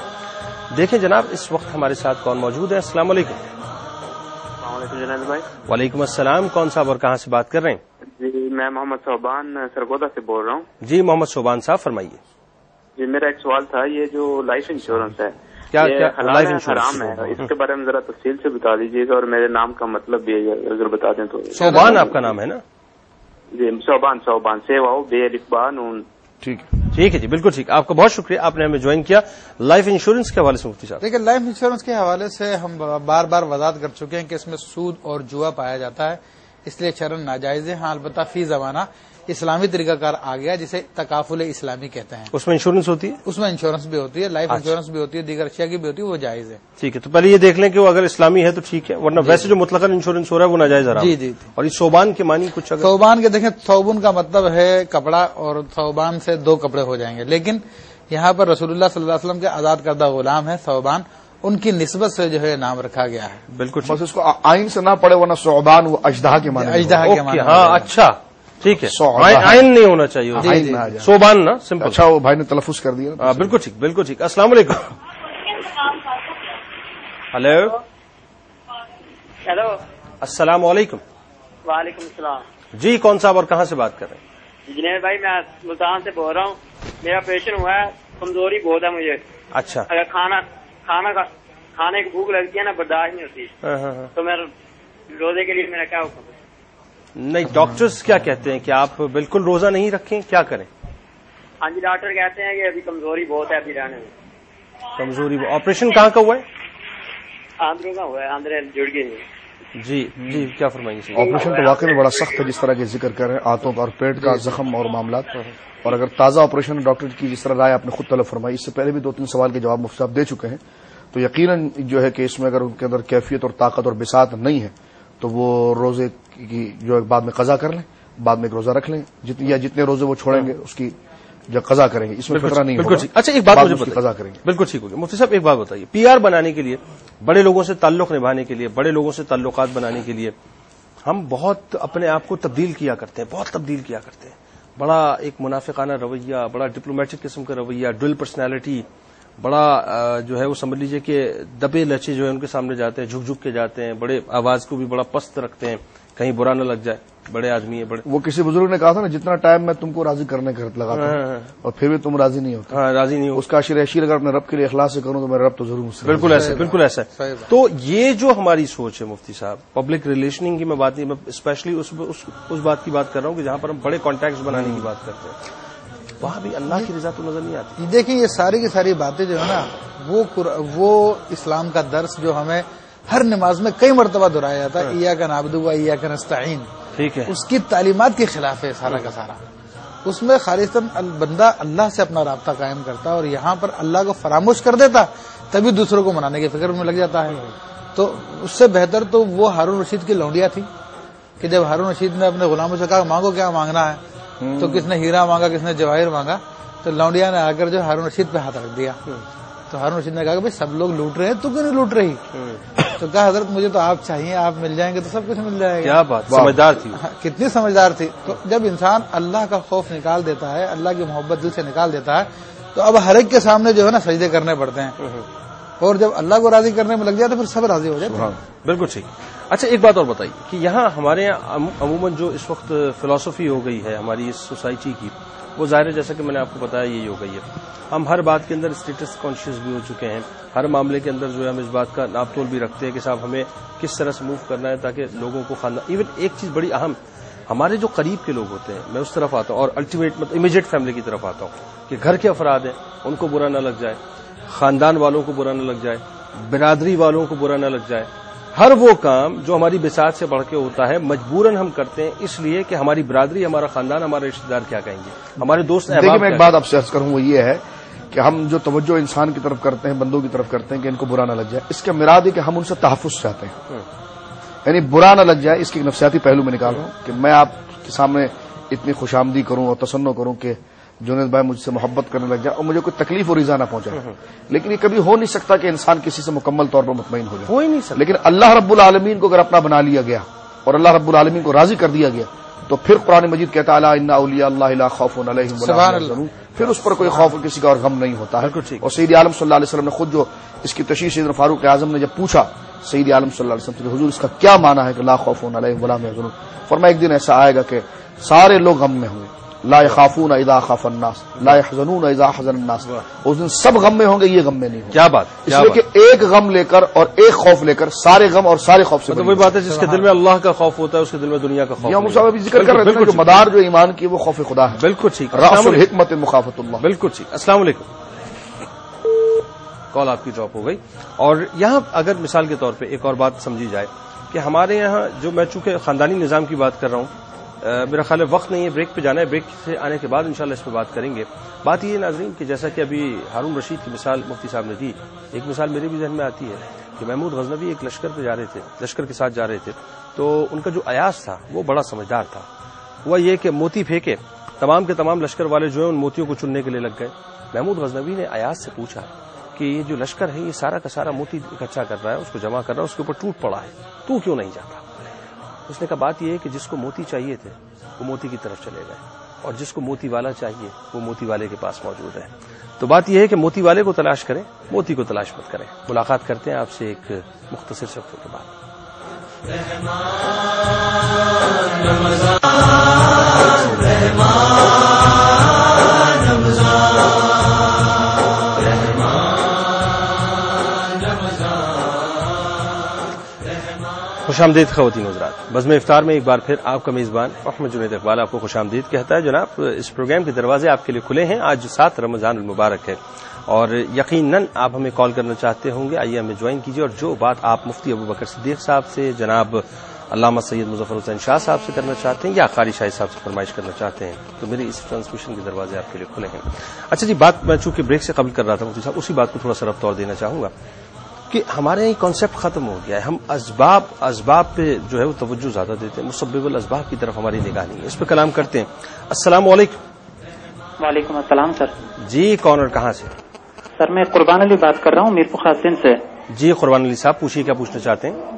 دیکھیں جناب اس وقت ہمارے ساتھ کون موجود ہے. السلام علیکم. السلام علیکم جنید بھائی. وعلیکم السلام. کون صاحب اور کہاں سے بات کر رہے ہیں؟ جی میں محمد صوبان سرگودا سے بول رہا ہوں. جی محمد صوبان صاحب فرمائیے. جی میرا ایک سوال تھا، یہ جو لائف انشورنس ہے کیا لائف انشورنس ہے، اس کے بارے میں ذرا تفصیل سے بتا دیجیے گا، اور میرے نام کا مطلب بھی اگر بتا دیں تو. صوبان آپ کا نام ہے نا؟ جی صوبان سیواؤ بے الفبا نون. ٹھیک ہے جی، بالکل ٹھیک. آپ کا بہت شکریہ، آپ نے ہمیں جوائن کیا. لائف انشورنس کے حوالے سے مفتی صاحب. دیکھیں لائف انشورنس کے حوالے سے ہم بار بار وضاحت کر چکے ہیں کہ اس میں سود اور جوا پایا جاتا ہے، اس لیے شرعاً ناجائز ہے. ہاں البتہ فی زمانہ اسلامی طریقہ کار آ گیا جسے تکافل اسلامی کہتے ہیں. اس میں انشورنس ہوتی ہے؟ اس میں انشورنس بھی ہوتی ہے، لائف انشورنس بھی ہوتی ہے، دیگر اشیاء کی بھی ہوتی ہے، وہ جائز ہے. ٹھیک ہے، تو پہلے یہ دیکھ لیں کہ وہ اگر اسلامی ہے تو ٹھیک ہے، ورنہ ویسے جو مطلقاً انشورنس ہو رہا ہے وہ ناجائز حرام. جی. اور یہ صوبان کے معنی کچھ اگر صوبان کے دیکھیں، صوبن کا مطلب ہے کپڑا، اور صوبان سے 2 کپڑے ہو جائیں گے، لیکن یہاں پر رسول اللہ صلی اللہ علیہ وسلم کے آزاد کردہ غلام ہے صوبان، ان کی نسبت سے جو ہے نام رکھا گیا ہے. بالکل بس اس کو آئین سے نہ پڑے ورنہ صوبان وہ اژدہا کے معنی. ہاں اچھا ٹھیک ہے, آئین نہیں ہونا چاہیے, صوبان نا سمپل. اچھا وہ بھائی نے تلفظ کر دیا. بالکل ٹھیک, بالکل ٹھیک. السلام علیکم. ہلو. ہیلو. السلام علیکم. وعلیکم السلام. جی کون صاحب اور کہاں سے بات کر رہے ہیں؟ جنید بھائی میں ملتان سے بول رہا ہوں. میرا آپریشن ہوا ہے, کمزوری بہت ہے مجھے. اچھا. اگر کھانے کی بھوک لگتی ہے نا برداشت نہیں ہوتی, تو میں روزے کے لیے میرا کیا حکم ہے؟ نہیں, ڈاکٹرز کیا کہتے ہیں کہ آپ بالکل روزہ نہیں رکھیں, کیا کریں؟ ہاں جی ڈاکٹر کہتے ہیں کہ ابھی کمزوری بہت ہے ابھی رہنے میں. کمزوری. آپریشن کہاں کا ہوا ہے؟ آندروں کا ہوا ہے, آندر جڑ گئی. جی جی کیا فرمائیں گے؟ آپریشن تو واقعی میں بڑا سخت ہے جس طرح کے ذکر کر رہے ہیں, آنتوں کا اور پیٹ کا زخم اور معاملات. اور اگر تازہ آپریشن ڈاکٹر کی جس طرح رائے آپ نے خود طلب فرمائی, اس سے پہلے بھی 2-3 سوال کے جواب مفتی صاحب دے چکے ہیں, تو یقیناً جو ہے کہ اس میں اگر ان کے اندر کیفیت اور طاقت اور بساط نہیں ہے تو وہ روزے کی جو بعد میں قضا کر لیں, بعد میں ایک روزہ رکھ لیں, جتنے روزے وہ چھوڑیں گے اس کی جو قضا کریں گے, اس میں خطرہ نہیں ہوگا. اچھا ایک بات مجھے قضا کریں گے. بالکل ٹھیک ہوگی. مفتی صاحب ایک بات بتائیے, پی آر بنانے کے لیے, بڑے لوگوں سے تعلق نبھانے کے لیے, بڑے لوگوں سے تعلقات بنانے کے لیے ہم بہت اپنے آپ کو تبدیل کیا کرتے ہیں, بہت تبدیل کیا کرتے ہیں. بڑا ایک منافقانہ رویہ, بڑا ڈپلومیٹک قسم کا رویہ, ڈویل پرسنالٹی, بڑا جو ہے وہ سمجھ لیجیے کہ دبے لچے جو ہے ان کے سامنے جاتے ہیں, جھک جھک کے جاتے ہیں, بڑے آواز کو بھی بڑا پست رکھتے ہیں, کہیں برا نہ لگ جائے, بڑے آدمی ہے بڑے. وہ کسی بزرگ نے کہا تھا نا, جتنا ٹائم میں تم کو راضی کرنے کا لگاتا ہوں اور پھر بھی تم راضی نہیں ہوتے. ہاں راضی نہیں ہو. اس کا اشیر اگر اپنے رب کے لیے اخلاص سے کروں تو میرا رب تو ضرور مجھ سے. بالکل ایسا, بالکل ایسا. تو یہ جو ہماری سوچ ہے مفتی صاحب, پبلک ریلیشننگ کی میں بات نہیں, میں اسپیشلی اس بات کی بات کر رہا ہوں کہ جہاں پر ہم بڑے کانٹیکٹس بنانے کی بات کرتے ہیں, وہاں بھی اللہ کی رضا تو نظر نہیں آتی. دیکھیں یہ ساری کی ساری باتیں جو ہے نا, وہ اسلام کا درس جو ہمیں ہر نماز میں کئی مرتبہ دہرایا جاتا ہے, ایاک نعبد و ایاک نستعین, ٹھیک ہے, اس کی تعلیمات کے خلاف ہے سارا کا سارا. اس میں خالصاً بندہ اللہ سے اپنا رابطہ قائم کرتا ہے, اور یہاں پر اللہ کو فراموش کر دیتا تبھی دوسروں کو منانے کی فکر میں لگ جاتا ہے. تو اس سے بہتر تو وہ ہارون رشید کی لونڈیاں تھی کہ جب ہارون رشید نے اپنے غلاموں سے کہا مانگو کیا مانگنا ہے, تو کس نے ہیرا مانگا, کس نے جواہر مانگا, تو لونڈیا نے آ کر جو ہارون رشید پہ ہاتھ رکھ دیا. تو ہارون رشید نے کہا کہ بھائی سب لوگ لوٹ رہے ہیں, تو کیوں نہیں لوٹ رہی؟ تو کہا حضرت مجھے تو آپ چاہیے, آپ مل جائیں گے تو سب کچھ مل جائے گا. کیا بات, سمجھدار تھی, کتنی سمجھدار تھی. تو جب انسان اللہ کا خوف نکال دیتا ہے, اللہ کی محبت دل سے نکال دیتا ہے, تو اب ہر ایک کے سامنے جو ہے نا سجدے کرنے پڑتے ہیں, اور جب اللہ کو راضی کرنے میں لگ جاتا ہے پھر سب راضی ہو جاتے ہیں. بالکل ٹھیک. اچھا ایک بات اور بتائیے کہ یہاں ہمارے یہاں عموماً جو اس وقت فلسفی ہو گئی ہے ہماری اس سوسائٹی کی, وہ ظاہر ہے جیسا کہ میں نے آپ کو بتایا یہی ہو گئی ہے. ہم ہر بات کے اندر اسٹیٹس کانشیس بھی ہو چکے ہیں, ہر معاملے کے اندر جو ہے ہم اس بات کا ناپ تول بھی رکھتے ہیں کہ صاحب ہمیں کس طرح سے موو کرنا ہے تاکہ لوگوں کو خاندان. ایون ایک چیز بڑی اہم, ہمارے جو قریب کے لوگ ہوتے ہیں, میں اس طرف آتا ہوں اور الٹیمیٹ مطلب امیجیٹ فیملی کی طرف آتا ہوں کہ گھر کے افراد ہیں ان کو برا نہ لگ جائے, خاندان والوں کو برا نہ لگ جائے, برادری والوں کو برا نہ لگ جائے. ہر وہ کام جو ہماری بساط سے بڑھ کے ہوتا ہے مجبوراً ہم کرتے ہیں اس لیے کہ ہماری برادری, ہمارا خاندان, ہمارے رشتے دار کیا کہیں گے, ہمارے دوست. دیکھیے میں ایک بات آپ سے عرض کروں, وہ یہ ہے کہ ہم جو توجہ انسان کی طرف کرتے ہیں, بندوں کی طرف کرتے ہیں کہ ان کو برا نہ لگ جائے, اس کا مراد ہے کہ ہم ان سے تحفظ چاہتے ہیں, یعنی برا نہ لگ جائے. اس کی نفسیاتی پہلو میں نکال رہا ہوں کہ میں آپ کے سامنے اتنی خوشامدی کروں اور تسنو کروں کہ جنید بھائی مجھ سے محبت کرنے لگ جائے اور مجھے کوئی تکلیف اور ایذا نہ پہنچائے. لیکن یہ کبھی ہو نہیں سکتا کہ انسان کسی سے مکمل طور پر مطمئن ہو جائے, ہو ہی نہیں سکتا. لیکن اللہ رب العالمین کو اگر اپنا بنا لیا گیا اور اللہ رب العالمین کو راضی کر دیا گیا تو پھر قرآن مجید کہتا ہے الا ان اولیاء اللہ لا خوف علیہم ولا هم يحزنون, پھر اس پر کوئی خوف کسی کا اور غم نہیں ہوتا ہے. اور سید عالم صلی اللہ علیہ وسلم نے خود جو اس کی تشریح سیدنا فاروق اعظم نے جب پوچھا سید عالم صلی اللہ علیہ وسلم سے حضور اس کا کیا معنی ہے کہ لا خوف علیہم ولا هم يحزنون, فرمایا ایک دن ایسا آئے گا کہ سارے لوگ غم میں ہوں گے, لا يخافون اذا خاف الناس لا يحزنون اذا حزن الناس, اس دن سب غم میں ہوں گے, یہ غم میں نہیں ہوں. کیا بات, اس لیے کہ ایک غم لے کر اور ایک خوف لے کر سارے غم اور سارے خوف سے مطلب وہی بات ہے جس کے دل میں اللہ کا خوف ہوتا ہے اس کے دل میں دنیا کا خوف. یہ مصعب ابھی ذکر کر رہے ہیں کہ مدار جو ایمان کی وہ خوف خدا ہے. بالکل ٹھیک, راس الحکمت مخافت اللہ. بالکل ٹھیک. السلام علیکم. کال آپ کی ڈراپ ہو گئی. اور یہاں اگر مثال کے طور پہ ایک اور بات سمجھی جائے کہ ہمارے یہاں جو, میں چونکہ خاندانی نظام کی بات کر رہا ہوں, میرا خیال ہے وقت نہیں ہے, بریک پہ جانا ہے, بریک سے آنے کے بعد انشاءاللہ اس پہ بات کریں گے. بات یہ ہے ناظرین کہ جیسا کہ ابھی ہارون رشید کی مثال مفتی صاحب نے دی, ایک مثال میرے بھی ذہن میں آتی ہے کہ محمود غزنوی ایک لشکر پہ جا رہے تھے, لشکر کے ساتھ جا رہے تھے, تو ان کا جو ایاز تھا وہ بڑا سمجھدار تھا. ہوا یہ کہ موتی پھینکے, تمام کے تمام لشکر والے جو ہیں ان موتیوں کو چننے کے لیے لگ گئے. محمود غزنوی نے ایاز سے پوچھا کہ یہ جو لشکر ہے یہ سارا کا سارا موتی اکٹھا کر رہا ہے, اس کو جمع کر رہا ہے, اس کے اوپر ٹوٹ پڑا ہے, تو کیوں نہیں جاتا؟ اس نے کہا بات یہ ہے کہ جس کو موتی چاہیے تھے وہ موتی کی طرف چلے گئے اور جس کو موتی والا چاہیے وہ موتی والے کے پاس موجود ہے. تو بات یہ ہے کہ موتی والے کو تلاش کریں, موتی کو تلاش مت کریں. ملاقات کرتے ہیں آپ سے ایک مختصر وقفے کے بعد. خوش آمدید خواتین حضرات. بزم افطار میں ایک بار پھر آپ کا میزبان محمد جنید اقبال آپ کو خوش آمدید کہتا ہے. جناب, اس پروگرام کے دروازے آپ کے لیے کھلے ہیں. آج 7 رمضان المبارک ہے اور یقیناً آپ ہمیں کال کرنا چاہتے ہوں گے. آئیے ہمیں جوائن کیجیے اور جو بات آپ مفتی ابوبکر صدیق صاحب سے, جناب علامہ سید مظفر حسین شاہ صاحب سے کرنا چاہتے ہیں یا قاری شاہی صاحب سے فرمائش کرنا چاہتے ہیں تو میرے اس ٹرانسمیشن کے دروازے آپ کے لیے کھلے ہیں. اچھا جی, بات میں چونکہ بریک سے قبل کر رہا تھا مفتی صاحب, اسی بات کو تھوڑا سا رفت اور دینا چاہوں گا کہ ہمارے یہاں کانسیپٹ ختم ہو گیا ہے. ہم اسباب پہ جو ہے وہ توجہ زیادہ دیتے ہیں, مسبب الاسباب کی طرف ہماری نگاہ نہیں ہے. اس پہ کلام کرتے ہیں. السلام علیکم. وعلیکم السلام سر. جی کون اور کہاں سے؟ سر میں قربان علی بات کر رہا ہوں میر پخار سندھ سے. جی قربان علی صاحب پوچھیے, کیا پوچھنا چاہتے ہیں؟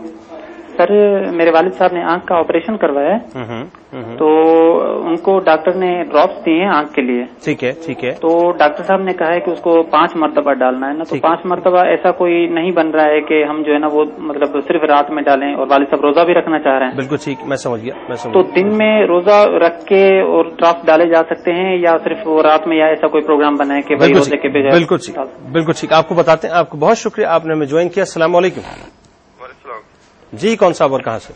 سر میرے والد صاحب نے آنکھ کا آپریشن کروایا ہے تو ان کو ڈاکٹر نے ڈراپس دیے ہیں آنکھ کے لیے. ٹھیک ہے ٹھیک ہے. تو ڈاکٹر صاحب نے کہا ہے کہ اس کو 5 مرتبہ ڈالنا ہے نا, تو 5 مرتبہ ایسا کوئی نہیں بن رہا ہے کہ ہم جو ہے نا وہ مطلب صرف رات میں ڈالیں, اور والد صاحب روزہ بھی رکھنا چاہ رہے ہیں. بالکل ٹھیک, میں سمجھ گیا. تو دن میں روزہ رکھ کے اور ڈراپس ڈالے جا سکتے ہیں یا صرف وہ رات میں, یا ایسا کوئی پروگرام بنائے کہ روزے کے بجائے؟ بالکل ٹھیک, بالکل ٹھیک. آپ کو بتاتے ہیں. آپ کو بہت شکریہ, آپ نے ہمیں جوائن کیا. السلام علیکم. جی کون صاحب اور کہاں سے؟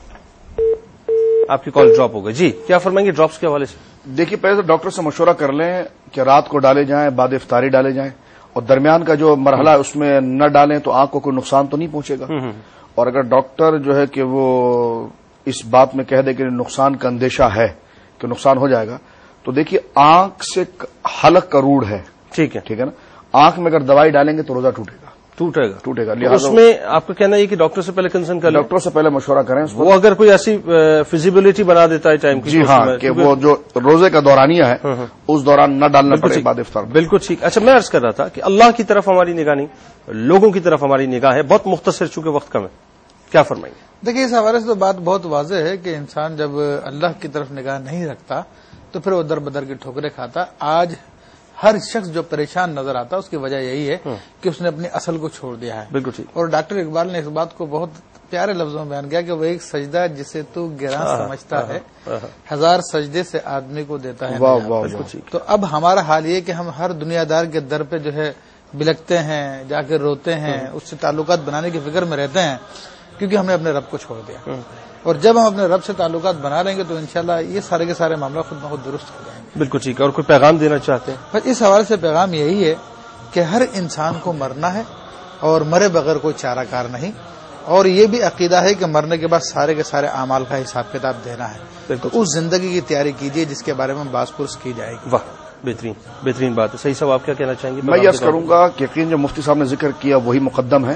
آپ کی کال ڈراپ ہو گئی. جی کیا فرمائیں گے ڈراپس کے حوالے سے؟ دیکھیے, پہلے تو ڈاکٹر سے مشورہ کر لیں کہ رات کو ڈالے جائیں, بعد افطاری ڈالے جائیں, اور درمیان کا جو مرحلہ ہے اس میں نہ ڈالیں تو آنکھ کو کوئی نقصان تو نہیں پہنچے گا. اور اگر ڈاکٹر جو ہے کہ وہ اس بات میں کہہ دے کہ نقصان کا اندیشہ ہے کہ نقصان ہو جائے گا, تو دیکھیے آنکھ سے حلق کا روڑ ہے. ٹھیک ہے نا. آنکھ میں اگر دوائی ڈالیں گے تو روزہ ٹوٹے گا. اس میں آپ کا کہنا ہے کہ ڈاکٹر سے پہلے کنسرن کر لیں, ڈاکٹر سے پہلے مشورہ کریں. وہ اگر کوئی ایسی فیزیبلٹی بنا دیتا ہے ٹائم کی, جی ہاں, کہ وہ جو روزے کا دورانیہ ہے اس دوران نہ ڈالنا پڑے بعد افطار. بالکل ٹھیک. اچھا میں عرض کر رہا تھا کہ اللہ کی طرف ہماری نگاہ نہیں, لوگوں کی طرف ہماری نگاہ ہے. بہت مختصر چونکہ وقت کم ہے, کیا فرمائیں گے؟ دیکھیے اس حوالے سے تو بات بہت واضح ہے کہ انسان جب اللہ کی طرف نگاہ نہیں رکھتا تو پھر وہ در بدر کی ٹھوکریں کھاتا. آج ہر شخص جو پریشان نظر آتا ہے اس کی وجہ یہی ہے کہ اس نے اپنی اصل کو چھوڑ دیا ہے. بالکل ٹھیک. اور ڈاکٹر اقبال نے اس بات کو بہت پیارے لفظوں میں بیان کیا کہ وہ ایک سجدہ جسے تو گراں سمجھتا ہے 1000 سجدے سے آدمی کو دیتا ہے. تو اب ہمارا حال یہ کہ ہم ہر دنیا دار کے در پہ جو ہے بلکتے ہیں, جا کے روتے ہیں, اس سے تعلقات بنانے کی فکر میں رہتے ہیں کیونکہ ہم نے اپنے رب کو چھوڑ دیا. اور جب ہم اپنے رب سے تعلقات بنا لیں گے تو انشاءاللہ یہ سارے کے سارے معاملہ خود بخود درست ہو جائیں گے. بالکل ٹھیک ہے. اور کوئی پیغام دینا چاہتے ہیں؟ بس اس حوالے سے پیغام یہی ہے کہ ہر انسان کو مرنا ہے اور مرے بغیر کوئی چارہ کار نہیں, اور یہ بھی عقیدہ ہے کہ مرنے کے بعد سارے کے سارے اعمال کا حساب کتاب دینا ہے. تو اس زندگی کی تیاری کیجیے جس کے بارے میں باز پرس کی جائے گی. واہ بہترین بات ہے. صحیح صاحب آپ کیا کہنا چاہیں گے؟ میں یہ کروں گا کہ یقین جو مفتی صاحب نے ذکر کیا وہی مقدم ہے,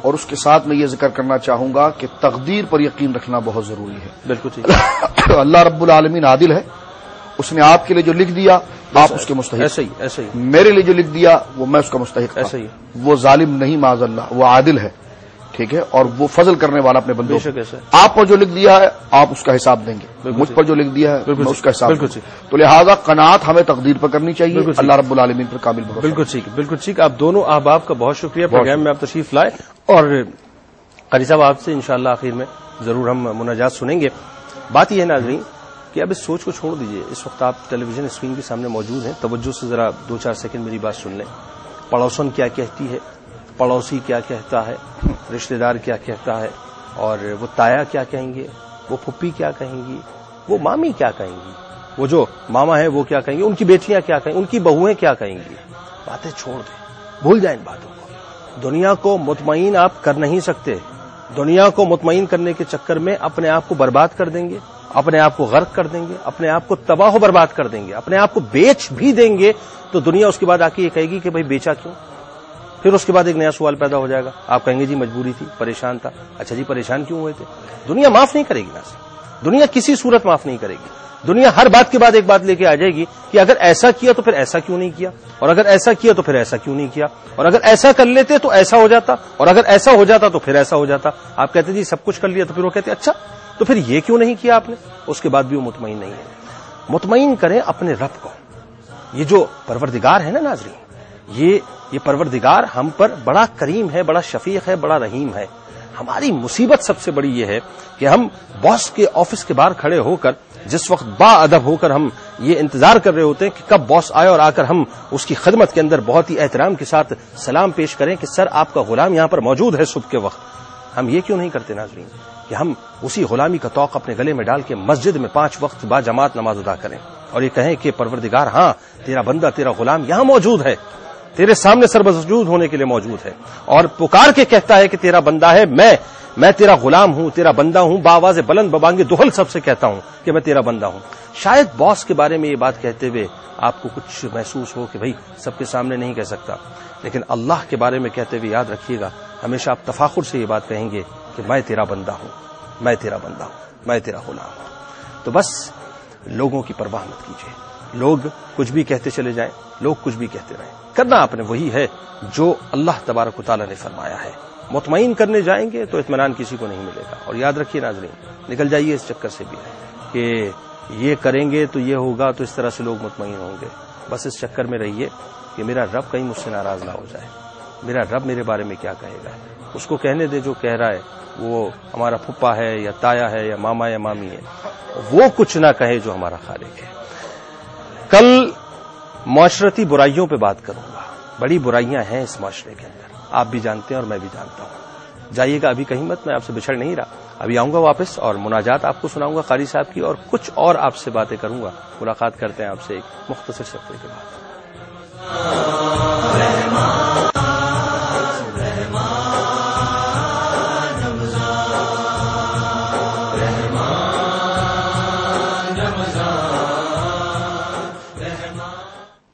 اور اس کے ساتھ میں یہ ذکر کرنا چاہوں گا کہ تقدیر پر یقین رکھنا بہت ضروری ہے. بالکل ٹھیک. اللہ رب العالمین عادل ہے, اس نے آپ کے لیے جو لکھ دیا آپ اس کے مستحق. ایسے ہی میرے لیے جو لکھ دیا وہ میں اس کا مستحق. ایسے ہی وہ ظالم نہیں معاذ اللہ, وہ عادل ہے. ٹھیک ہے, اور وہ فضل کرنے والا اپنے بندوں. آپ پر جو لکھ دیا ہے آپ اس کا حساب دیں گے, مجھ پر جو لکھ دیا ہے میں اس کا حساب. تو لہذا قناعت ہمیں تقدیر پر کرنی چاہیے, اللہ رب العالمین پر کامل بھروسہ. بالکل ٹھیک, بالکل ٹھیک. آپ دونوں احباب کا بہت شکریہ پروگرام میں آپ تشریف لائے, اور قاری صاحب آپ سے انشاءاللہ آخر میں ضرور ہم مناجات سنیں گے. بات یہ ہے ناظرین کہ اب اس سوچ کو چھوڑ دیجئے. اس وقت آپ ٹیلی ویژن اسکرین کے سامنے موجود ہیں, توجہ سے ذرا 2-4 سیکنڈ میری بات سن لیں. پڑوسن کیا کہتی ہے, پڑوسی کیا کہتا ہے, رشتہ دار کیا کہتا ہے, اور وہ تایا کیا کہیں گے, وہ پھپھی کیا کہیں گی, وہ مامی کیا کہیں گی, وہ جو ماما ہے وہ کیا کہیں گے, ان کی بیٹیاں کیا کہیں, ان کی بہویں کیا کہیں گی. باتیں چھوڑ دیں, بھول جائیں ان باتوں کو. دنیا کو مطمئن آپ کر نہیں سکتے. دنیا کو مطمئن کرنے کے چکر میں اپنے آپ کو برباد کر دیں گے, اپنے آپ کو غرق کر دیں گے, اپنے آپ کو تباہ و برباد کر دیں گے, اپنے آپ کو بیچ بھی دیں گے تو دنیا اس کے بعد آ کے یہ کہے گی کہ بھائی بیچا کیوں. پھر اس کے بعد ایک نیا سوال پیدا ہو جائے گا, آپ کہیں گے جی مجبوری تھی, پریشان تھا. اچھا جی پریشان کیوں ہوئے تھے؟ دنیا معاف نہیں کرے گی نا, دنیا کسی صورت معاف نہیں کرے گی. دنیا ہر بات کے بعد ایک بات لے کے آ جائے گی کہ اگر ایسا کیا تو پھر ایسا کیوں نہیں کیا, اور اگر ایسا کیا تو پھر ایسا کیوں نہیں کیا, اور اگر ایسا کر لیتے تو ایسا ہو جاتا, اور اگر ایسا ہو جاتا تو پھر ایسا ہو جاتا. آپ کہتے جی سب کچھ کر لیا, تو پھر وہ کہتے اچھا تو پھر یہ کیوں نہیں کیا آپ نے؟ اس کے بعد بھی وہ مطمئن نہیں ہے. مطمئن کریں اپنے رب کو. یہ جو پروردگار ہے نا ناظرین، یہ پروردگار ہم پر بڑا کریم ہے، بڑا شفیق ہے، بڑا رحیم ہے. ہماری مصیبت سب سے بڑی یہ ہے کہ ہم باس کے آفس کے باہر کھڑے ہو کر جس وقت با ادب ہو کر ہم یہ انتظار کر رہے ہوتے ہیں کہ کب باس آئے اور آ کر ہم اس کی خدمت کے اندر بہت ہی احترام کے ساتھ سلام پیش کریں کہ سر آپ کا غلام یہاں پر موجود ہے صبح کے وقت. ہم یہ کیوں نہیں کرتے ناظرین کہ ہم اسی غلامی کا توق اپنے گلے میں ڈال کے مسجد میں 5 وقت با جماعت نماز ادا کریں اور یہ کہیں کہ پروردگار ہاں تیرا بندہ تیرا غلام یہاں موجود ہے، تیرے سامنے سربسجود ہونے کے لیے موجود ہے اور پکار کے کہتا ہے کہ تیرا بندہ ہے، میں تیرا غلام ہوں، تیرا بندہ ہوں، بآواز بلند ببانگ دہل سب سے کہتا ہوں کہ میں تیرا بندہ ہوں. شاید باس کے بارے میں یہ بات کہتے ہوئے آپ کو کچھ محسوس ہو کہ بھئی سب کے سامنے نہیں کہہ سکتا، لیکن اللہ کے بارے میں کہتے ہوئے یاد رکھیے گا ہمیشہ آپ تفاخر سے یہ بات کہیں گے کہ میں تیرا بندہ ہوں، میں تیرا بندہ ہوں، میں تیرا غلام ہوں. تو بس لوگوں کی پرواہ مت کیجیے، لوگ کچھ بھی کہتے چلے جائیں، لوگ کچھ بھی کہتے رہیں، کرنا آپ نے وہی ہے جو اللہ تبارک و تعالی نے فرمایا ہے. مطمئن کرنے جائیں گے تو اطمینان کسی کو نہیں ملے گا. اور یاد رکھیے ناظرین، نکل جائیے اس چکر سے بھی کہ یہ کریں گے تو یہ ہوگا تو اس طرح سے لوگ مطمئن ہوں گے. بس اس چکر میں رہیے کہ میرا رب کہیں مجھ سے ناراض نہ ہو جائے، میرا رب میرے بارے میں کیا کہے گا. اس کو کہنے دے جو کہہ رہا ہے، وہ ہمارا پھپھا ہے یا تایا ہے یا ماما یا مامی ہے، وہ کچھ نہ کہے جو ہمارا خالق ہے. کل معاشرتی برائیوں پہ بات کروں گا. بڑی برائیاں ہیں اس معاشرے کے اندر، آپ بھی جانتے ہیں اور میں بھی جانتا ہوں. جائیے گا ابھی کہیں مت، میں آپ سے بچھڑ نہیں رہا. ابھی آؤں گا واپس اور مناجات آپ کو سناؤں گا قاری صاحب کی اور کچھ اور آپ سے باتیں کروں گا. ملاقات کرتے ہیں آپ سے ایک مختصر صفحے کے بعد.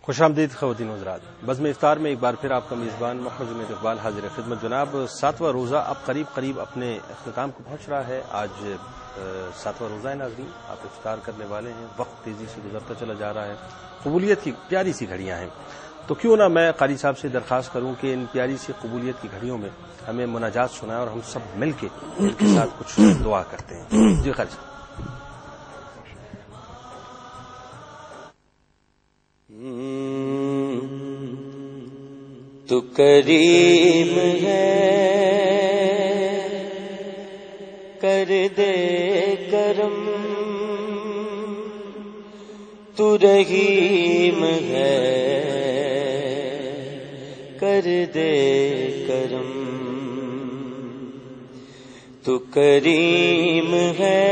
خوش آمدید خواتین و حضرات. بزم افطار میں ایک بار پھر آپ کا میزبان محمد جنید اقبال حاضر خدمت. جناب 7واں روزہ اب قریب اپنے اختتام کو پہنچ رہا ہے. آج 7واں روزہ ہے ناظرین، آپ افطار کرنے والے ہیں. وقت تیزی سے گزرتا چلا جا رہا ہے، قبولیت کی پیاری سی گھڑیاں ہیں. تو کیوں نہ میں قاری صاحب سے درخواست کروں کہ ان پیاری سی قبولیت کی گھڑیوں میں ہمیں مناجات سنائیں اور ہم سب مل کے ان کے ساتھ کچھ دعا کرتے ہیں. جی قاری صاحب. تو کریم ہے کر دے کرم، تو رحیم ہے کر دے کرم، تو کریم ہے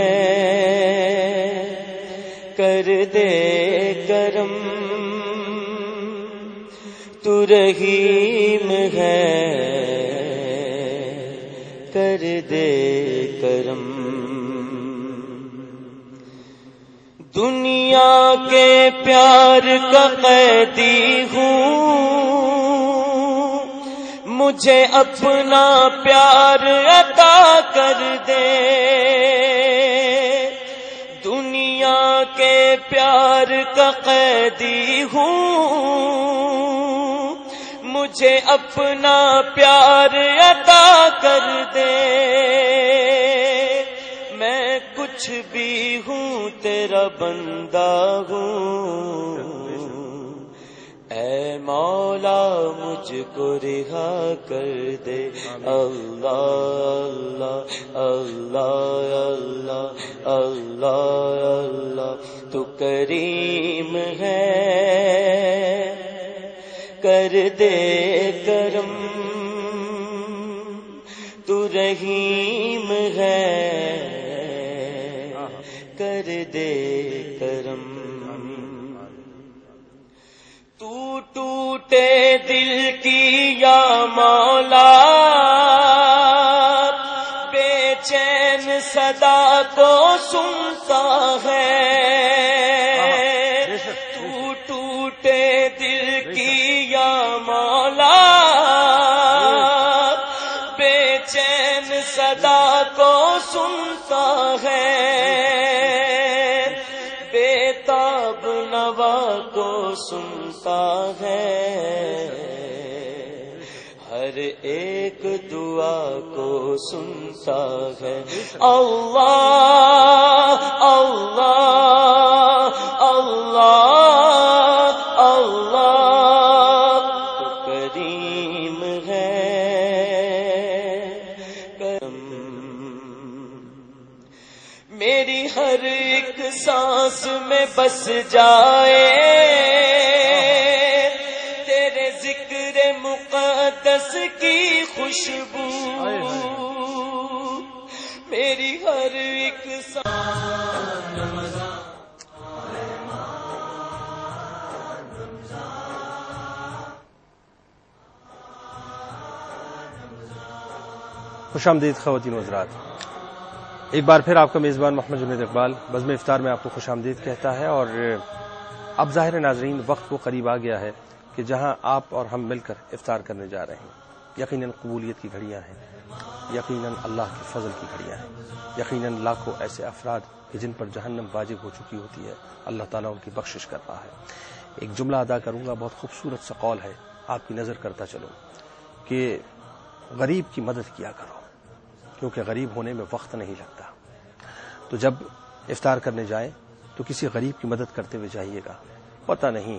کر دے کرم، تو رحیم ہے کر دے کرم. دنیا کے پیار کا قیدی ہوں، مجھے اپنا پیار عطا کر دے. دنیا کے پیار کا قیدی ہوں، مجھے اپنا پیار عطا کر دے. میں کچھ بھی ہوں تیرا بندہ ہوں، اے مولا مجھ کو رہا کر دے. اللہ اللہ اللہ اللہ اللہ، تو کریم ہے کر دے کرم، تو رحیم ہے کر دے کرم. تو ٹوٹے دل کی یا مولا بے چین صدا کو سنتا ہے. تو ٹوٹے دل کی یا مولا بے چین صدا کو سنتا ہے. بے تاب نوا کو سنتا ہے. ہر ایک دعا کو سنتا ہے. اللہ اللہ اللہ اللہ تو کریم ہے کرم. میری ہر ایک سانس میں بس جائے تیرے ذکر مقدس کی خوشبو. میری ہر ایک خوش آمدید خواتین و حضرات. ایک بار پھر آپ کا میزبان محمد جنید اقبال بزم افطار میں آپ کو خوش آمدید کہتا ہے. اور اب ظاہر ناظرین وقت وہ قریب آ گیا ہے کہ جہاں آپ اور ہم مل کر افطار کرنے جا رہے ہیں. یقیناً قبولیت کی گھڑیاں ہیں, یقیناً اللہ کے فضل کی گھڑیاں ہیں, یقیناً لاکھوں ایسے افراد کہ جن پر جہنم واجب ہو چکی ہوتی ہے اللہ تعالیٰ ان کی بخشش کر رہا ہے. ایک جملہ ادا کروں گا, بہت خوبصورت سا قول ہے, آپ کی نظر کرتا چلو کہ غریب کی مدد کیا کرو کیونکہ غریب ہونے میں وقت نہیں لگتا. تو جب افطار کرنے جائیں تو کسی غریب کی مدد کرتے ہوئے جائیے گا. پتہ نہیں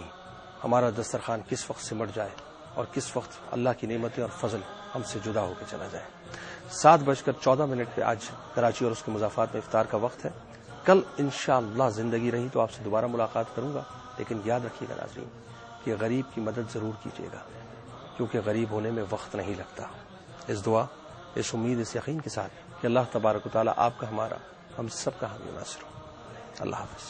ہمارا دسترخوان کس وقت سمٹ جائے اور کس وقت اللہ کی نعمتیں اور فضل ہم سے جدا ہو کے چلا جائے. 7:14 پہ آج کراچی اور اس کے مضافات میں افطار کا وقت ہے. کل انشاءاللہ زندگی رہی تو آپ سے دوبارہ ملاقات کروں گا. لیکن یاد رکھیے گا ناظرین کہ غریب کی مدد ضرور کیجیے گا کیونکہ غریب ہونے میں وقت نہیں لگتا. اس دعا, اس امید, اس یقین کے ساتھ کہ اللہ تبارک و تعالیٰ آپ کا, ہمارا, ہم سب کا حامی ناصر ہو. اللہ حافظ.